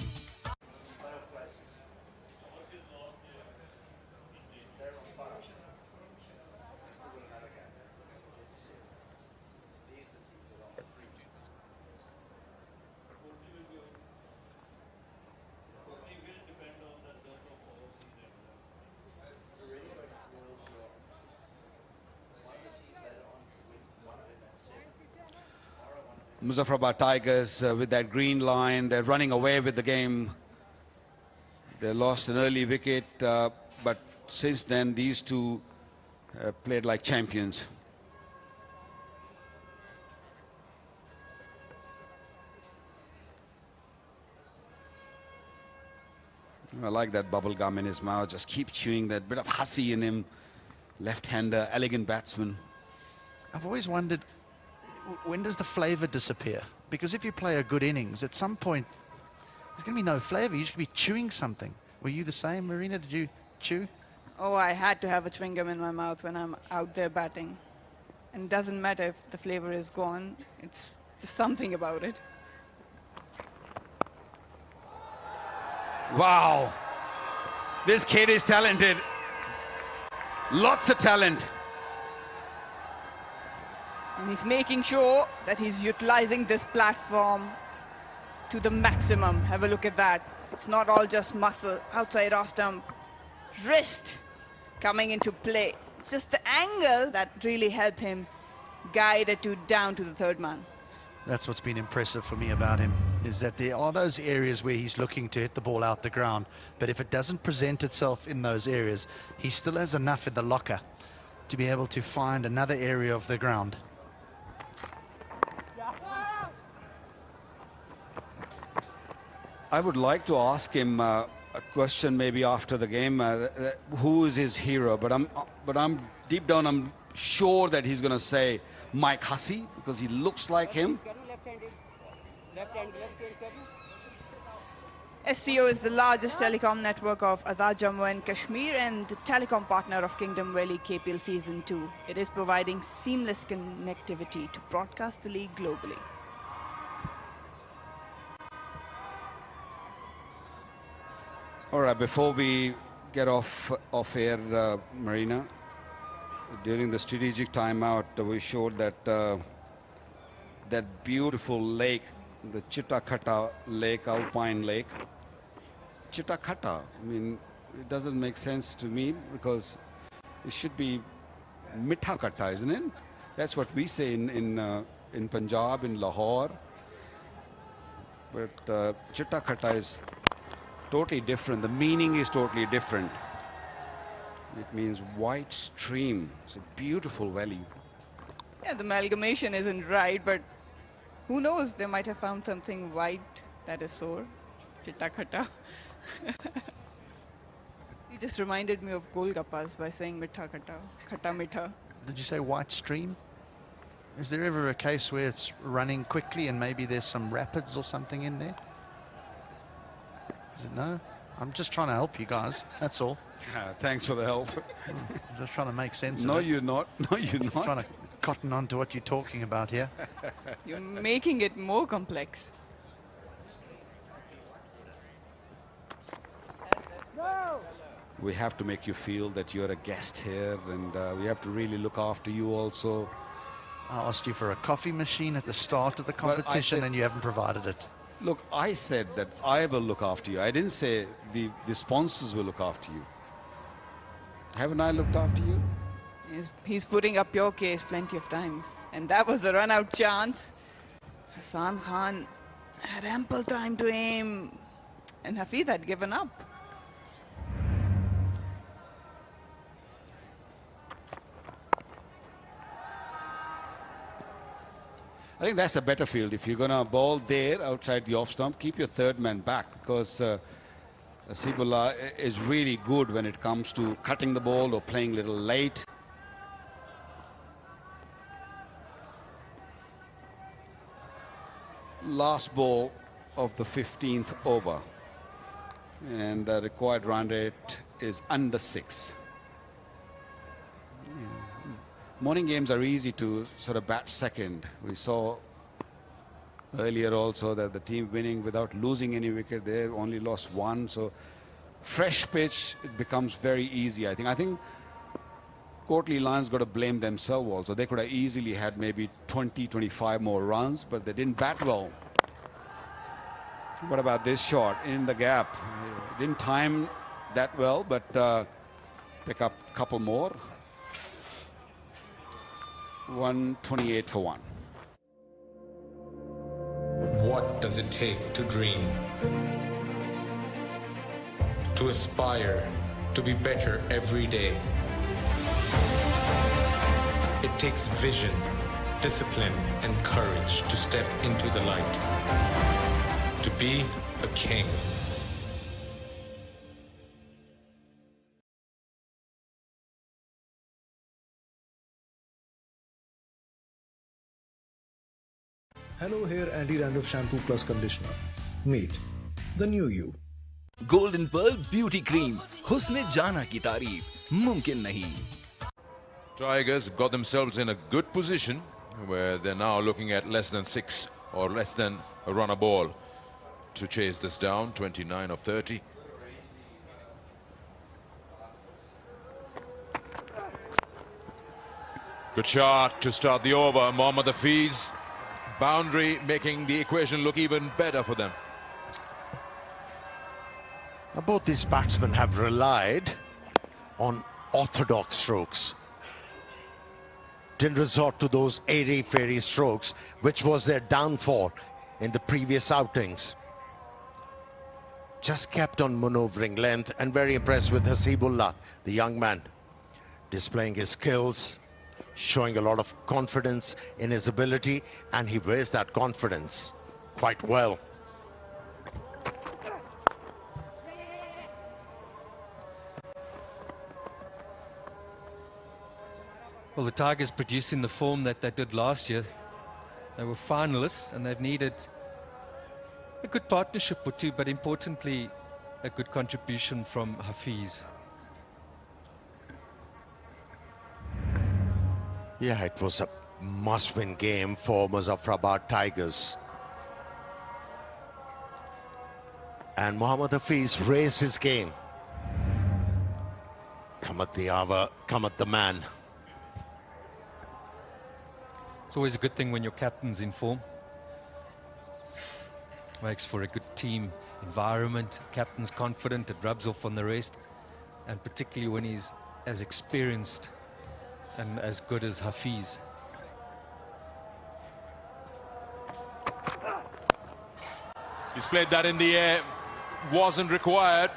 Speaker 6: Muzaffrabad Tigers with that green line, they're running away with the game. They lost an early wicket, but since then these two played like champions. I like that bubble gum in his mouth, just keep chewing that bit of hussy in him. Left-hander, elegant batsman.
Speaker 4: I've always wondered, when does the flavour disappear? Because if you play a good innings, at some point, there's going to be no flavour. You should be chewing something. Were you the same, Marina? Did you chew?
Speaker 5: Oh, I had to have a chewing gum in my mouth when I'm out there batting. And it doesn't matter if the flavour is gone. It's just something about it.
Speaker 6: Wow. This kid is talented. Lots of talent.
Speaker 5: And he's making sure that he's utilizing this platform to the maximum. Have a look at that. It's not all just muscle. Outside off stump, wrist coming into play. It's just the angle that really helped him guide it down to the third man.
Speaker 4: That's what's been impressive for me about him, is that there are those areas where he's looking to hit the ball out the ground, but if it doesn't present itself in those areas, he still has enough in the locker to be able to find another area of the ground.
Speaker 6: I would like to ask him a question maybe after the game. Who is his hero? But I'm deep down, I'm sure that he's going to say Mike Hussey, because he looks like him.
Speaker 5: SCO is the largest telecom network of Azad Jammu and Kashmir and the telecom partner of Kingdom Valley KPL Season 2. It is providing seamless connectivity to broadcast the league globally.
Speaker 6: All right, before we get off air, Marina, during the strategic timeout, we showed that that beautiful lake, the Chittakhata Lake, Alpine Lake. Chittakhata, I mean, it doesn't make sense to me because it should be Mithakata, isn't it? That's what we say in Punjab, in Lahore. But Chitta Khata is totally different. The meaning is totally different. It means white stream. It's a beautiful valley.
Speaker 5: Yeah, the amalgamation isn't right, but who knows? They might have found something white that is sore. Chitta Khata. You just reminded me of Golgappas by saying Mitha Khata, Khata Mitha.
Speaker 4: Did you say white stream? Is there ever a case where it's running quickly and maybe there's some rapids or something in there? Is it no? I'm just trying to help you guys, that's all.
Speaker 6: Thanks for the help.
Speaker 4: I'm just trying to make sense
Speaker 6: No,
Speaker 4: of it.
Speaker 6: you're not. No, you're not.
Speaker 4: Trying to cotton on to what you're talking about here.
Speaker 5: You're making it more complex.
Speaker 6: We have to make you feel that you're a guest here, and we have to really look after you also.
Speaker 4: I asked you for a coffee machine at the start of the competition and you haven't provided it.
Speaker 6: Look, I said that I will look after you. I didn't say the sponsors will look after you. Haven't I looked after you?
Speaker 5: He's putting up your case plenty of times. And that was a run-out chance. Hassan Khan had ample time to aim, and Hafiz had given up.
Speaker 6: I think that's a better field. If you're going to ball there outside the off stump, keep your third man back, because Hasibullah is really good when it comes to cutting the ball or playing a little late. Last ball of the 15th over, and the required run rate is under 6. Morning games are easy to sort of bat second. We saw earlier also that the team winning without losing any wicket, they only lost 1. So fresh pitch, it becomes very easy. I think Kotli Lions got to blame themselves also. They could have easily had maybe 20, 25 more runs, but they didn't bat well. What about this shot in the gap? Didn't time that well, but pick up a couple more. 128 for 1.
Speaker 20: What does it take to dream? To aspire, to be better every day. It takes vision, discipline, and courage to step into the light. To be a king.
Speaker 18: Hello Hair Anti-Dandruff Shampoo Plus Conditioner. Meet the new you.
Speaker 8: Golden Pearl Beauty Cream. हुस्न जाना की तारीफ मुमकिन नहीं.
Speaker 2: Tigers got themselves in a good position where they're now looking at less than 6 or less than a run a ball to chase this down. 29 of 30. Good shot to start the over. Mohammad Hafiz. Boundary making the equation look even better for them.
Speaker 3: Now, both these batsmen have relied on orthodox strokes. Didn't resort to those airy-fairy strokes, which was their downfall in the previous outings. Just kept on maneuvering length, and very impressed with Hasibullah, the young man, displaying his skills, showing a lot of confidence in his ability, and he wears that confidence quite well.
Speaker 22: Well, the Tigers producing the form that they did last year. They were finalists and they've needed a good partnership or two, but importantly, a good contribution from Hafiz.
Speaker 3: Yeah, it was a must-win game for Muzaffrabad Tigers. And Mohammad Hafiz raised his game. Come at the hour, come at the man.
Speaker 22: It's always a good thing when your captain's in form. Makes for a good team environment. Captain's confident, it rubs off on the rest. And particularly when he's as experienced and as good as Hafiz.
Speaker 2: He's played that in the air, wasn't required,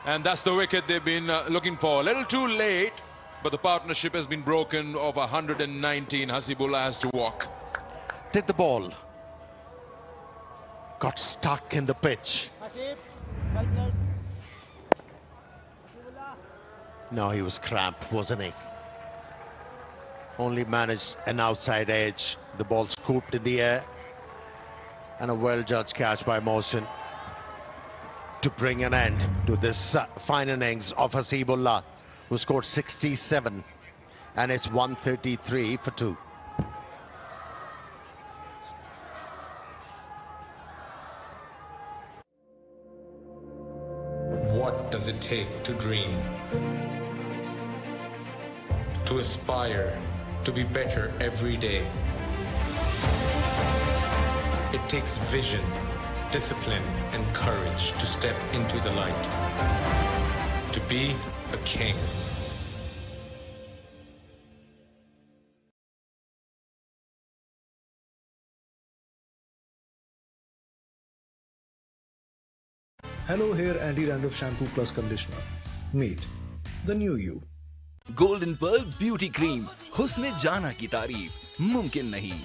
Speaker 2: and that's the wicket they've been looking for. A little too late, but the partnership has been broken of 119. Hasibullah has to walk.
Speaker 3: Did the ball. Got stuck in the pitch. No, he was cramped, wasn't he? Only managed an outside edge. The ball scooped in the air. And a well-judged catch by Mohsin to bring an end to this fine innings of Hasibullah, who scored 67. And it's 133 for 2.
Speaker 20: What does it take to dream? To aspire, to be better every day. It takes vision, discipline, and courage to step into the light. To be a king.
Speaker 18: Hello Hair Anti-Dandruff Shampoo Plus Conditioner. Meet the new you.
Speaker 8: Golden pearl beauty cream, हुस्न जाना की तारीफ मुमकिन नहीं।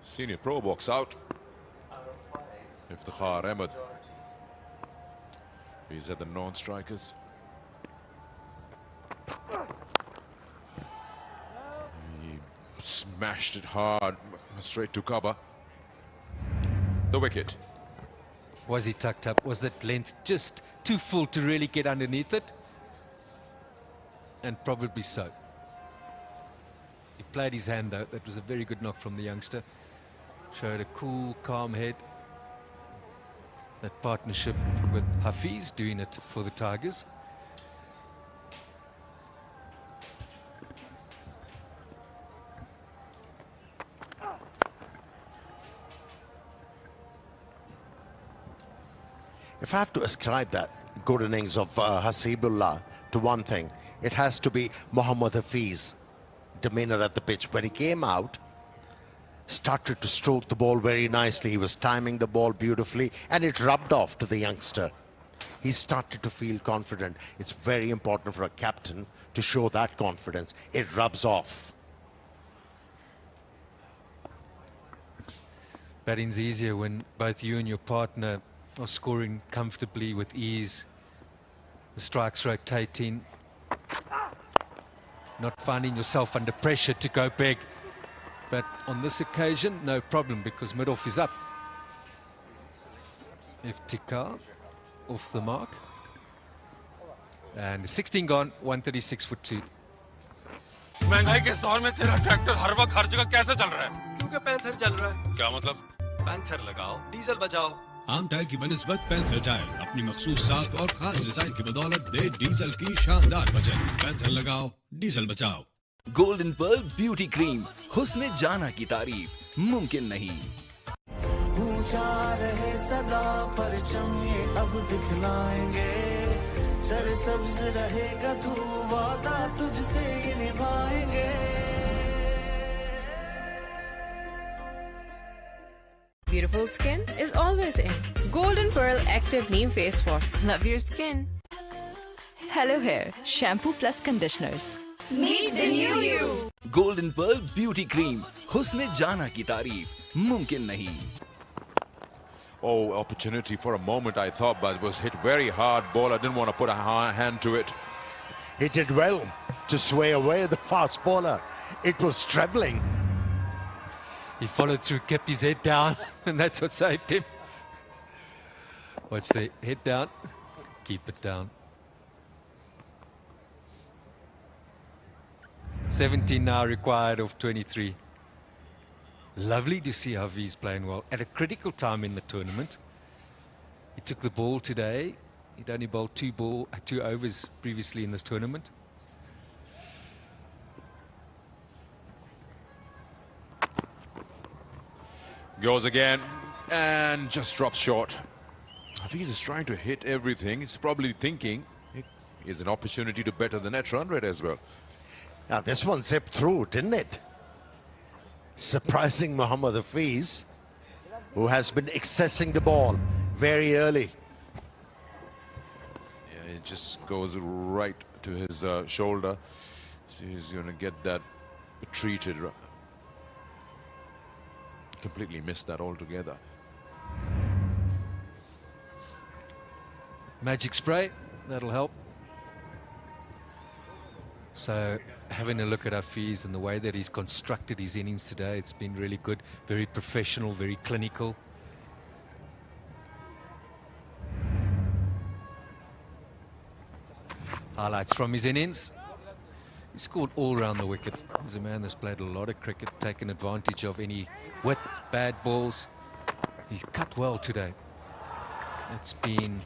Speaker 2: Senior pro box out. Iftikhar Ahmed. He's at the non-strikers. He smashed it hard, straight to cover. The wicket.
Speaker 22: Was he tucked up? Was that length just too full to really get underneath it? And probably so. He played his hand though. That was a very good knock from the youngster. Showed a cool, calm head. That partnership with Hafiz doing it for the Tigers.
Speaker 3: If I have to ascribe that good innings of Hasibullah to one thing, it has to be Mohammad Hafiz's demeanor at the pitch. When he came out, started to stroke the ball very nicely. He was timing the ball beautifully, and it rubbed off to the youngster. He started to feel confident. It's very important for a captain to show that confidence. It rubs off.
Speaker 22: Batting's easier when both you and your partner are scoring comfortably with ease. The strikes rotating. Not finding yourself under pressure to go big. But on this occasion, no problem because mid-off is up. Iftikhar off the mark. And 16 gone, 136 for 2.
Speaker 15: महंगाई के इस दौर में तेरा tractor हर वक्त हर जगह कैसे चल रहा है?
Speaker 16: क्योंकि पैंथर चल रहा है।
Speaker 15: क्या मतलब?
Speaker 16: पैंथर लगाओ, डीजल बचाओ।
Speaker 17: आम टायर की बनिस्बत पैंथर टायर अपनी मखसूस साख और खास डिजाइन की बदौलत दे डीजल की शानदार बचत। पैंथर लगाओ, डीजल बचाओ।
Speaker 8: गोल्डन पर्ल ब्यूटी क्रीम, हुस्न जाना की तारीफ मुमकिन नहीं।
Speaker 7: ऊंचा रहे सदा परचम ये अब दिखलाएंगे, सरसब्ज रहेगा तू वादा तुझसे ये निभाएंगे।
Speaker 9: Beautiful skin is always in. Golden Pearl Active Neem Face Wash. Love your skin.
Speaker 21: Hello Hair Shampoo Plus Conditioners.
Speaker 9: Meet the new you.
Speaker 8: Golden pearl beauty cream, हुस्न जाना की तारीफ मुमकिन नहीं।
Speaker 2: Oh, opportunity for a moment, I thought, but it was hit very hard ball. I didn't want to put a hand to it.
Speaker 3: He did well to sway away the fast bowler. It was travelling.
Speaker 22: He followed through, kept his head down, and that's what saved him. Watch the head down, keep it down. 17 now required of 23. Lovely to see Hafiz playing well at a critical time in the tournament. He took the ball today. He'd only bowled two overs previously in this tournament.
Speaker 2: Goes again and just drops short. Hafiz is trying to hit everything. He's probably thinking here's an opportunity to better the net run rate as well.
Speaker 3: Now this one zipped through, didn't it? Surprising Mohammad Hafiz, who has been accessing the ball very early.
Speaker 2: Yeah, it just goes right to his shoulder. So he's going to get that treated. Completely missed that altogether.
Speaker 22: Magic spray, that'll help. So having a look at Hafiz and the way that he's constructed his innings today, it's been really good, very professional, very clinical. Highlights from his innings. He scored all around the wicket. He's a man that's played a lot of cricket, taken advantage of any width, bad balls. He's cut well today. It's been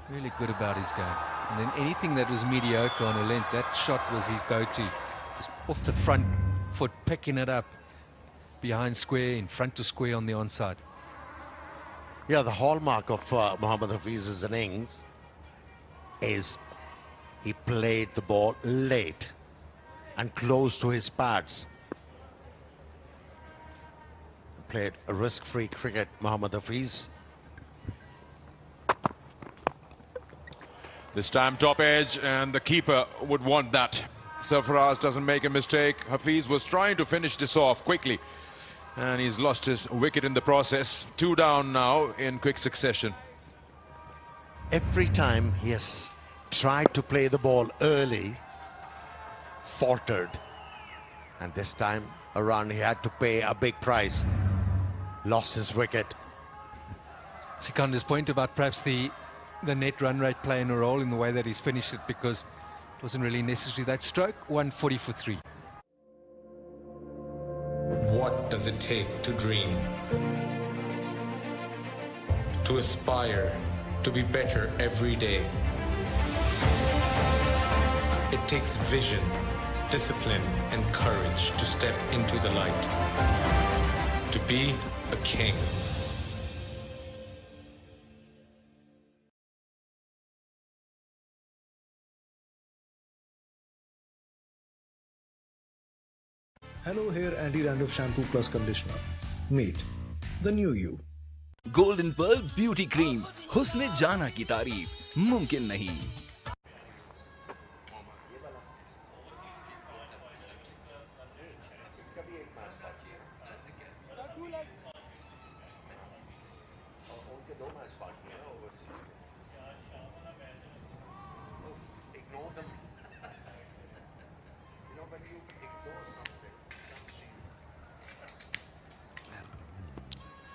Speaker 22: really good about his game. And then anything that was mediocre on a length, that shot was his go-to. Just off the front foot, picking it up behind square, in front of square on the onside.
Speaker 3: Yeah, the hallmark of Mohammad Hafiz's innings is he played the ball late and close to his pads. Played a risk-free cricket, Mohammad Hafiz.
Speaker 2: This time top edge, and the keeper would want that. Sarfaraz doesn't make a mistake. Hafiz was trying to finish this off quickly, and he's lost his wicket in the process. 2 down now in quick succession.
Speaker 3: Every time he has tried to play the ball early, faltered. And this time around he had to pay a big price. Lost his wicket.
Speaker 22: Sikandar's point about perhaps the net run rate playing a role in the way that he's finished it, because it wasn't really necessary. That stroke, 140 for 3.
Speaker 20: What does it take to dream? To aspire, to be better every day. It takes vision, discipline, and courage to step into the light. To be a king.
Speaker 18: Hello Hair Anti-Dandruff Shampoo Plus Conditioner. Meet the new you.
Speaker 8: Golden Pearl Beauty Cream. हुस्न जाना की तारीफ मुमकिन नहीं.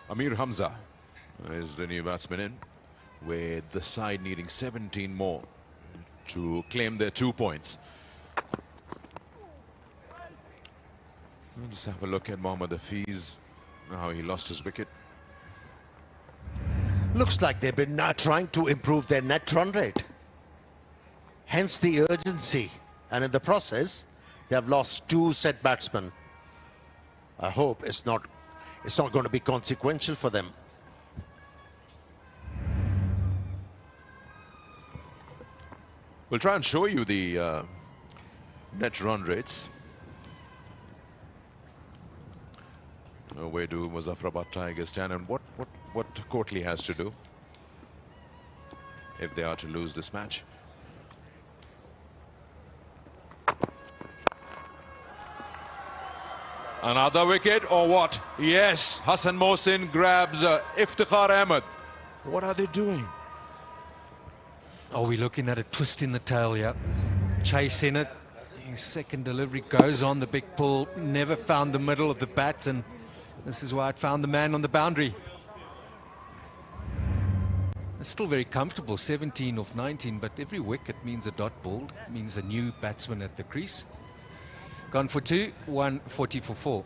Speaker 2: Amir Hamza is the new batsman in, with the side needing 17 more to claim their 2 points. Let's have a look at Mohammad Hafiz, how he lost his wicket.
Speaker 3: Looks like they've been trying to improve their net run rate. Hence the urgency. And in the process, they have lost 2 set batsmen. I hope it's not going to be consequential for them.
Speaker 2: We'll try and show you the net run rates. Where do Muzaffrabad Tigers stand, and what Kotli has to do if they are to lose this match. Another wicket or what? Yes, Hassan Mohsin grabs Iftikhar Ahmed. What are they doing?
Speaker 22: Are we looking at a twist in the tail? Yeah, chasing it. His second delivery goes on the big pull. Never found the middle of the bat, and this is why it found the man on the boundary. It's still very comfortable, 17 of 19, but every wicket means a dot ball, means a new batsman at the crease. Gone for 2, 140 for 4.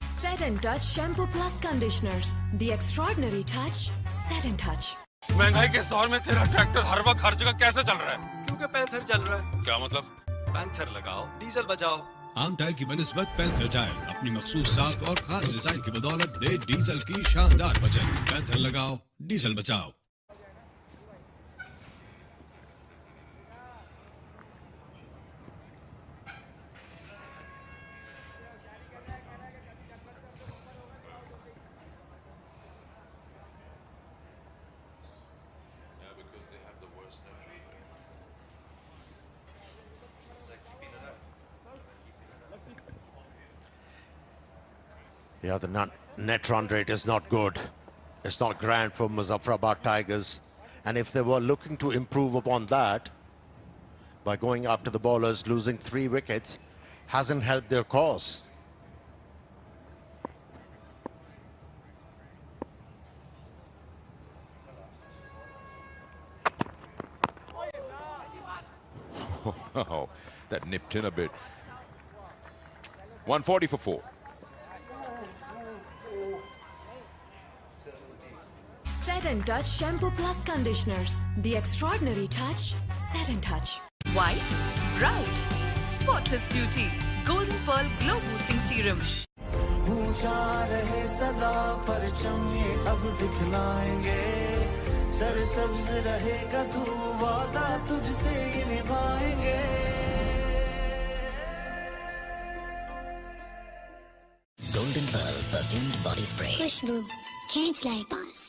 Speaker 21: Set Set and Touch Shampoo Plus Conditioners. The extraordinary touch. Set and Touch.
Speaker 15: महंगाई के इस दौर में तेरा tractor हर वक्त हर जगह कैसे चल रहा है?
Speaker 16: क्योंकि पैंथर चल रहा है।
Speaker 15: क्या मतलब?
Speaker 16: पैंथर लगाओ, डीजल बचाओ।
Speaker 17: आम टायर की बनिस्बत पैंथर टायर अपनी मखसूस साख और खास डिजाइन की बदौलत दे डीजल की शानदार बचत। पैंथर लगाओ, डीजल बचाओ।
Speaker 3: Yeah, the net run rate is not good. It's not grand for Muzaffrabad Tigers. And if they were looking to improve upon that by going after the bowlers, losing 3 wickets hasn't helped their cause.
Speaker 2: Oh, that nipped in a bit. 140 for 4.
Speaker 21: Set and Touch Shampoo Plus Conditioners. The extraordinary touch. Set and Touch.
Speaker 10: White, bright, spotless beauty. Golden Pearl Glow Boosting Serum.
Speaker 7: ऊंचा रहे सदा परचम ये अब दिखलाएंगे, सरसब्ज रहेगा तू वादा तुझसे ये निभाएंगे।
Speaker 11: Golden Pearl Perfumed Body Spray.
Speaker 12: खुशबू खींच लाए पास।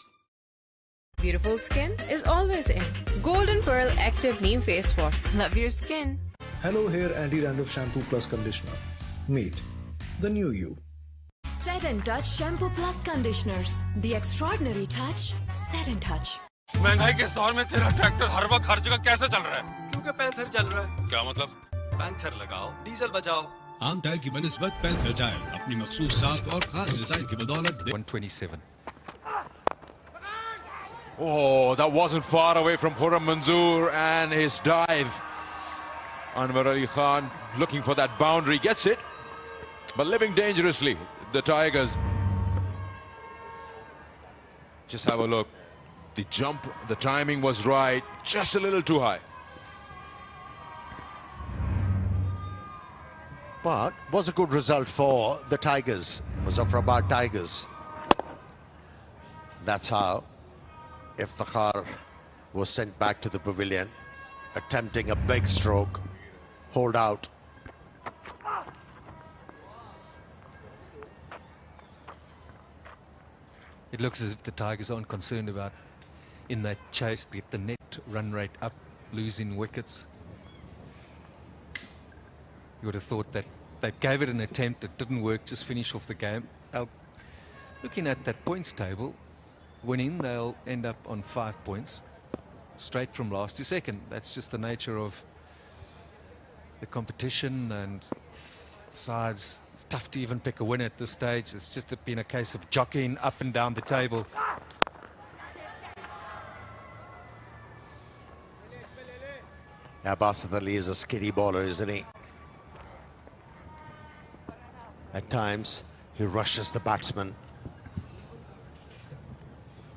Speaker 9: Beautiful skin is always in. Golden Pearl Active Neem Face Wash. Love your skin.
Speaker 18: Hello Hair Anti-Dandruff Shampoo Plus Conditioner. Meet the new you.
Speaker 21: Set and Touch Shampoo Plus Conditioners. The extraordinary touch. Set and Touch.
Speaker 15: महंगाई के इस दौर में तेरा tractor हर वक्त हर जगह कैसे चल रहा है?
Speaker 16: क्योंकि पैंथर चल रहा है।
Speaker 15: क्या मतलब?
Speaker 16: पैंथर लगाओ, डीजल बचाओ।
Speaker 17: आम टायर की बनिस्बत पैंथर टायर अपनी मखसूस साख और खास डिजाइन की बदौलत
Speaker 22: 127.
Speaker 2: Oh, that wasn't far away from Khurram Manzoor and his dive. Anwar Ali Khan looking for that boundary, gets it, but living dangerously, the Tigers. Just have a look. The jump, the timing was right, just a little too high.
Speaker 3: But was a good result for the Tigers, Muzaffrabad Tigers. That's how Iftikhar was sent back to the pavilion, attempting a big stroke, hold out.
Speaker 22: It looks as if the Tigers aren't concerned about in that chase to get the net run rate up, losing wickets. You would have thought that they gave it an attempt, it didn't work, just finish off the game. Looking at that points table, winning, they'll end up on 5 points, straight from last to second. That's just the nature of the competition, and sides, it's tough to even pick a winner at this stage. It's just been a case of jockeying up and down the table.
Speaker 3: Basit Ali is a skiddy bowler, isn't he? At times, he rushes the batsman.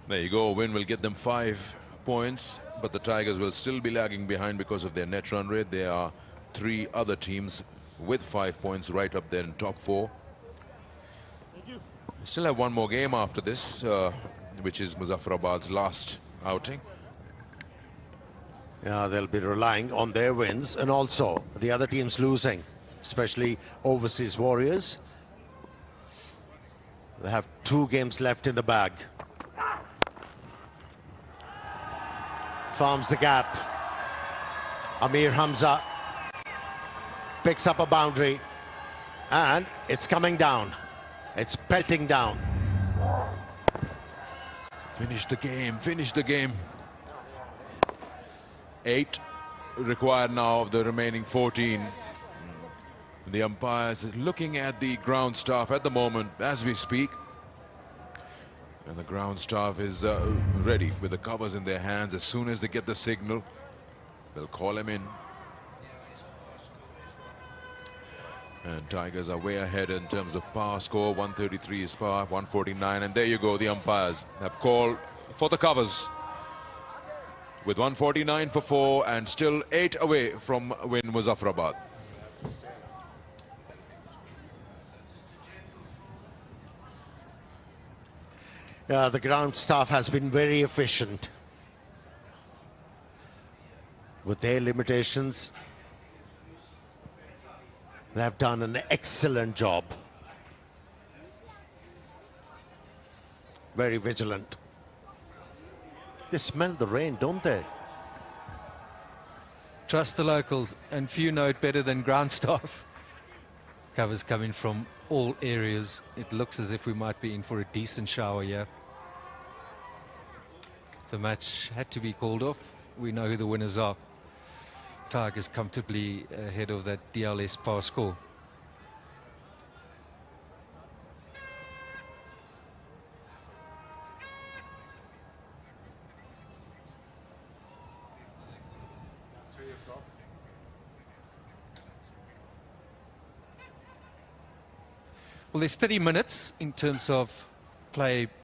Speaker 2: There you go, a win will get them 5 points, but the Tigers will still be lagging behind because of their net run rate. There are 3 other teams with 5 points right up there in top 4. We still have one more game after this, which is Muzaffrabad's last outing.
Speaker 3: Yeah, they'll be relying on their wins, and also the other teams losing, especially Overseas Warriors. They have 2 games left in the bag. Farms the gap. Amir Hamza picks up a boundary, and it's coming down. It's pelting down.
Speaker 2: Finish the game, finish the game. 8 required now of the remaining 14. The umpires looking at the ground staff at the moment as we speak. And the ground staff is ready with the covers in their hands. As soon as they get the signal, they'll call him in. And Tigers are way ahead in terms of par score. 133 is par, 149. And there you go, the umpires have called for the covers. With 149 for 4 and still 8 away from win Muzaffrabad.
Speaker 3: Yeah, the ground staff has been very efficient. With their limitations, they have done an excellent job. Very vigilant. They smell the rain, don't they?
Speaker 22: Trust the locals, and few know it better than ground staff. Covers coming from all areas. It looks as if we might be in for a decent shower here. The match had to be called off. We know who the winners are. Tigers comfortably ahead of that DLS par score. Well, there's 30 minutes in terms of play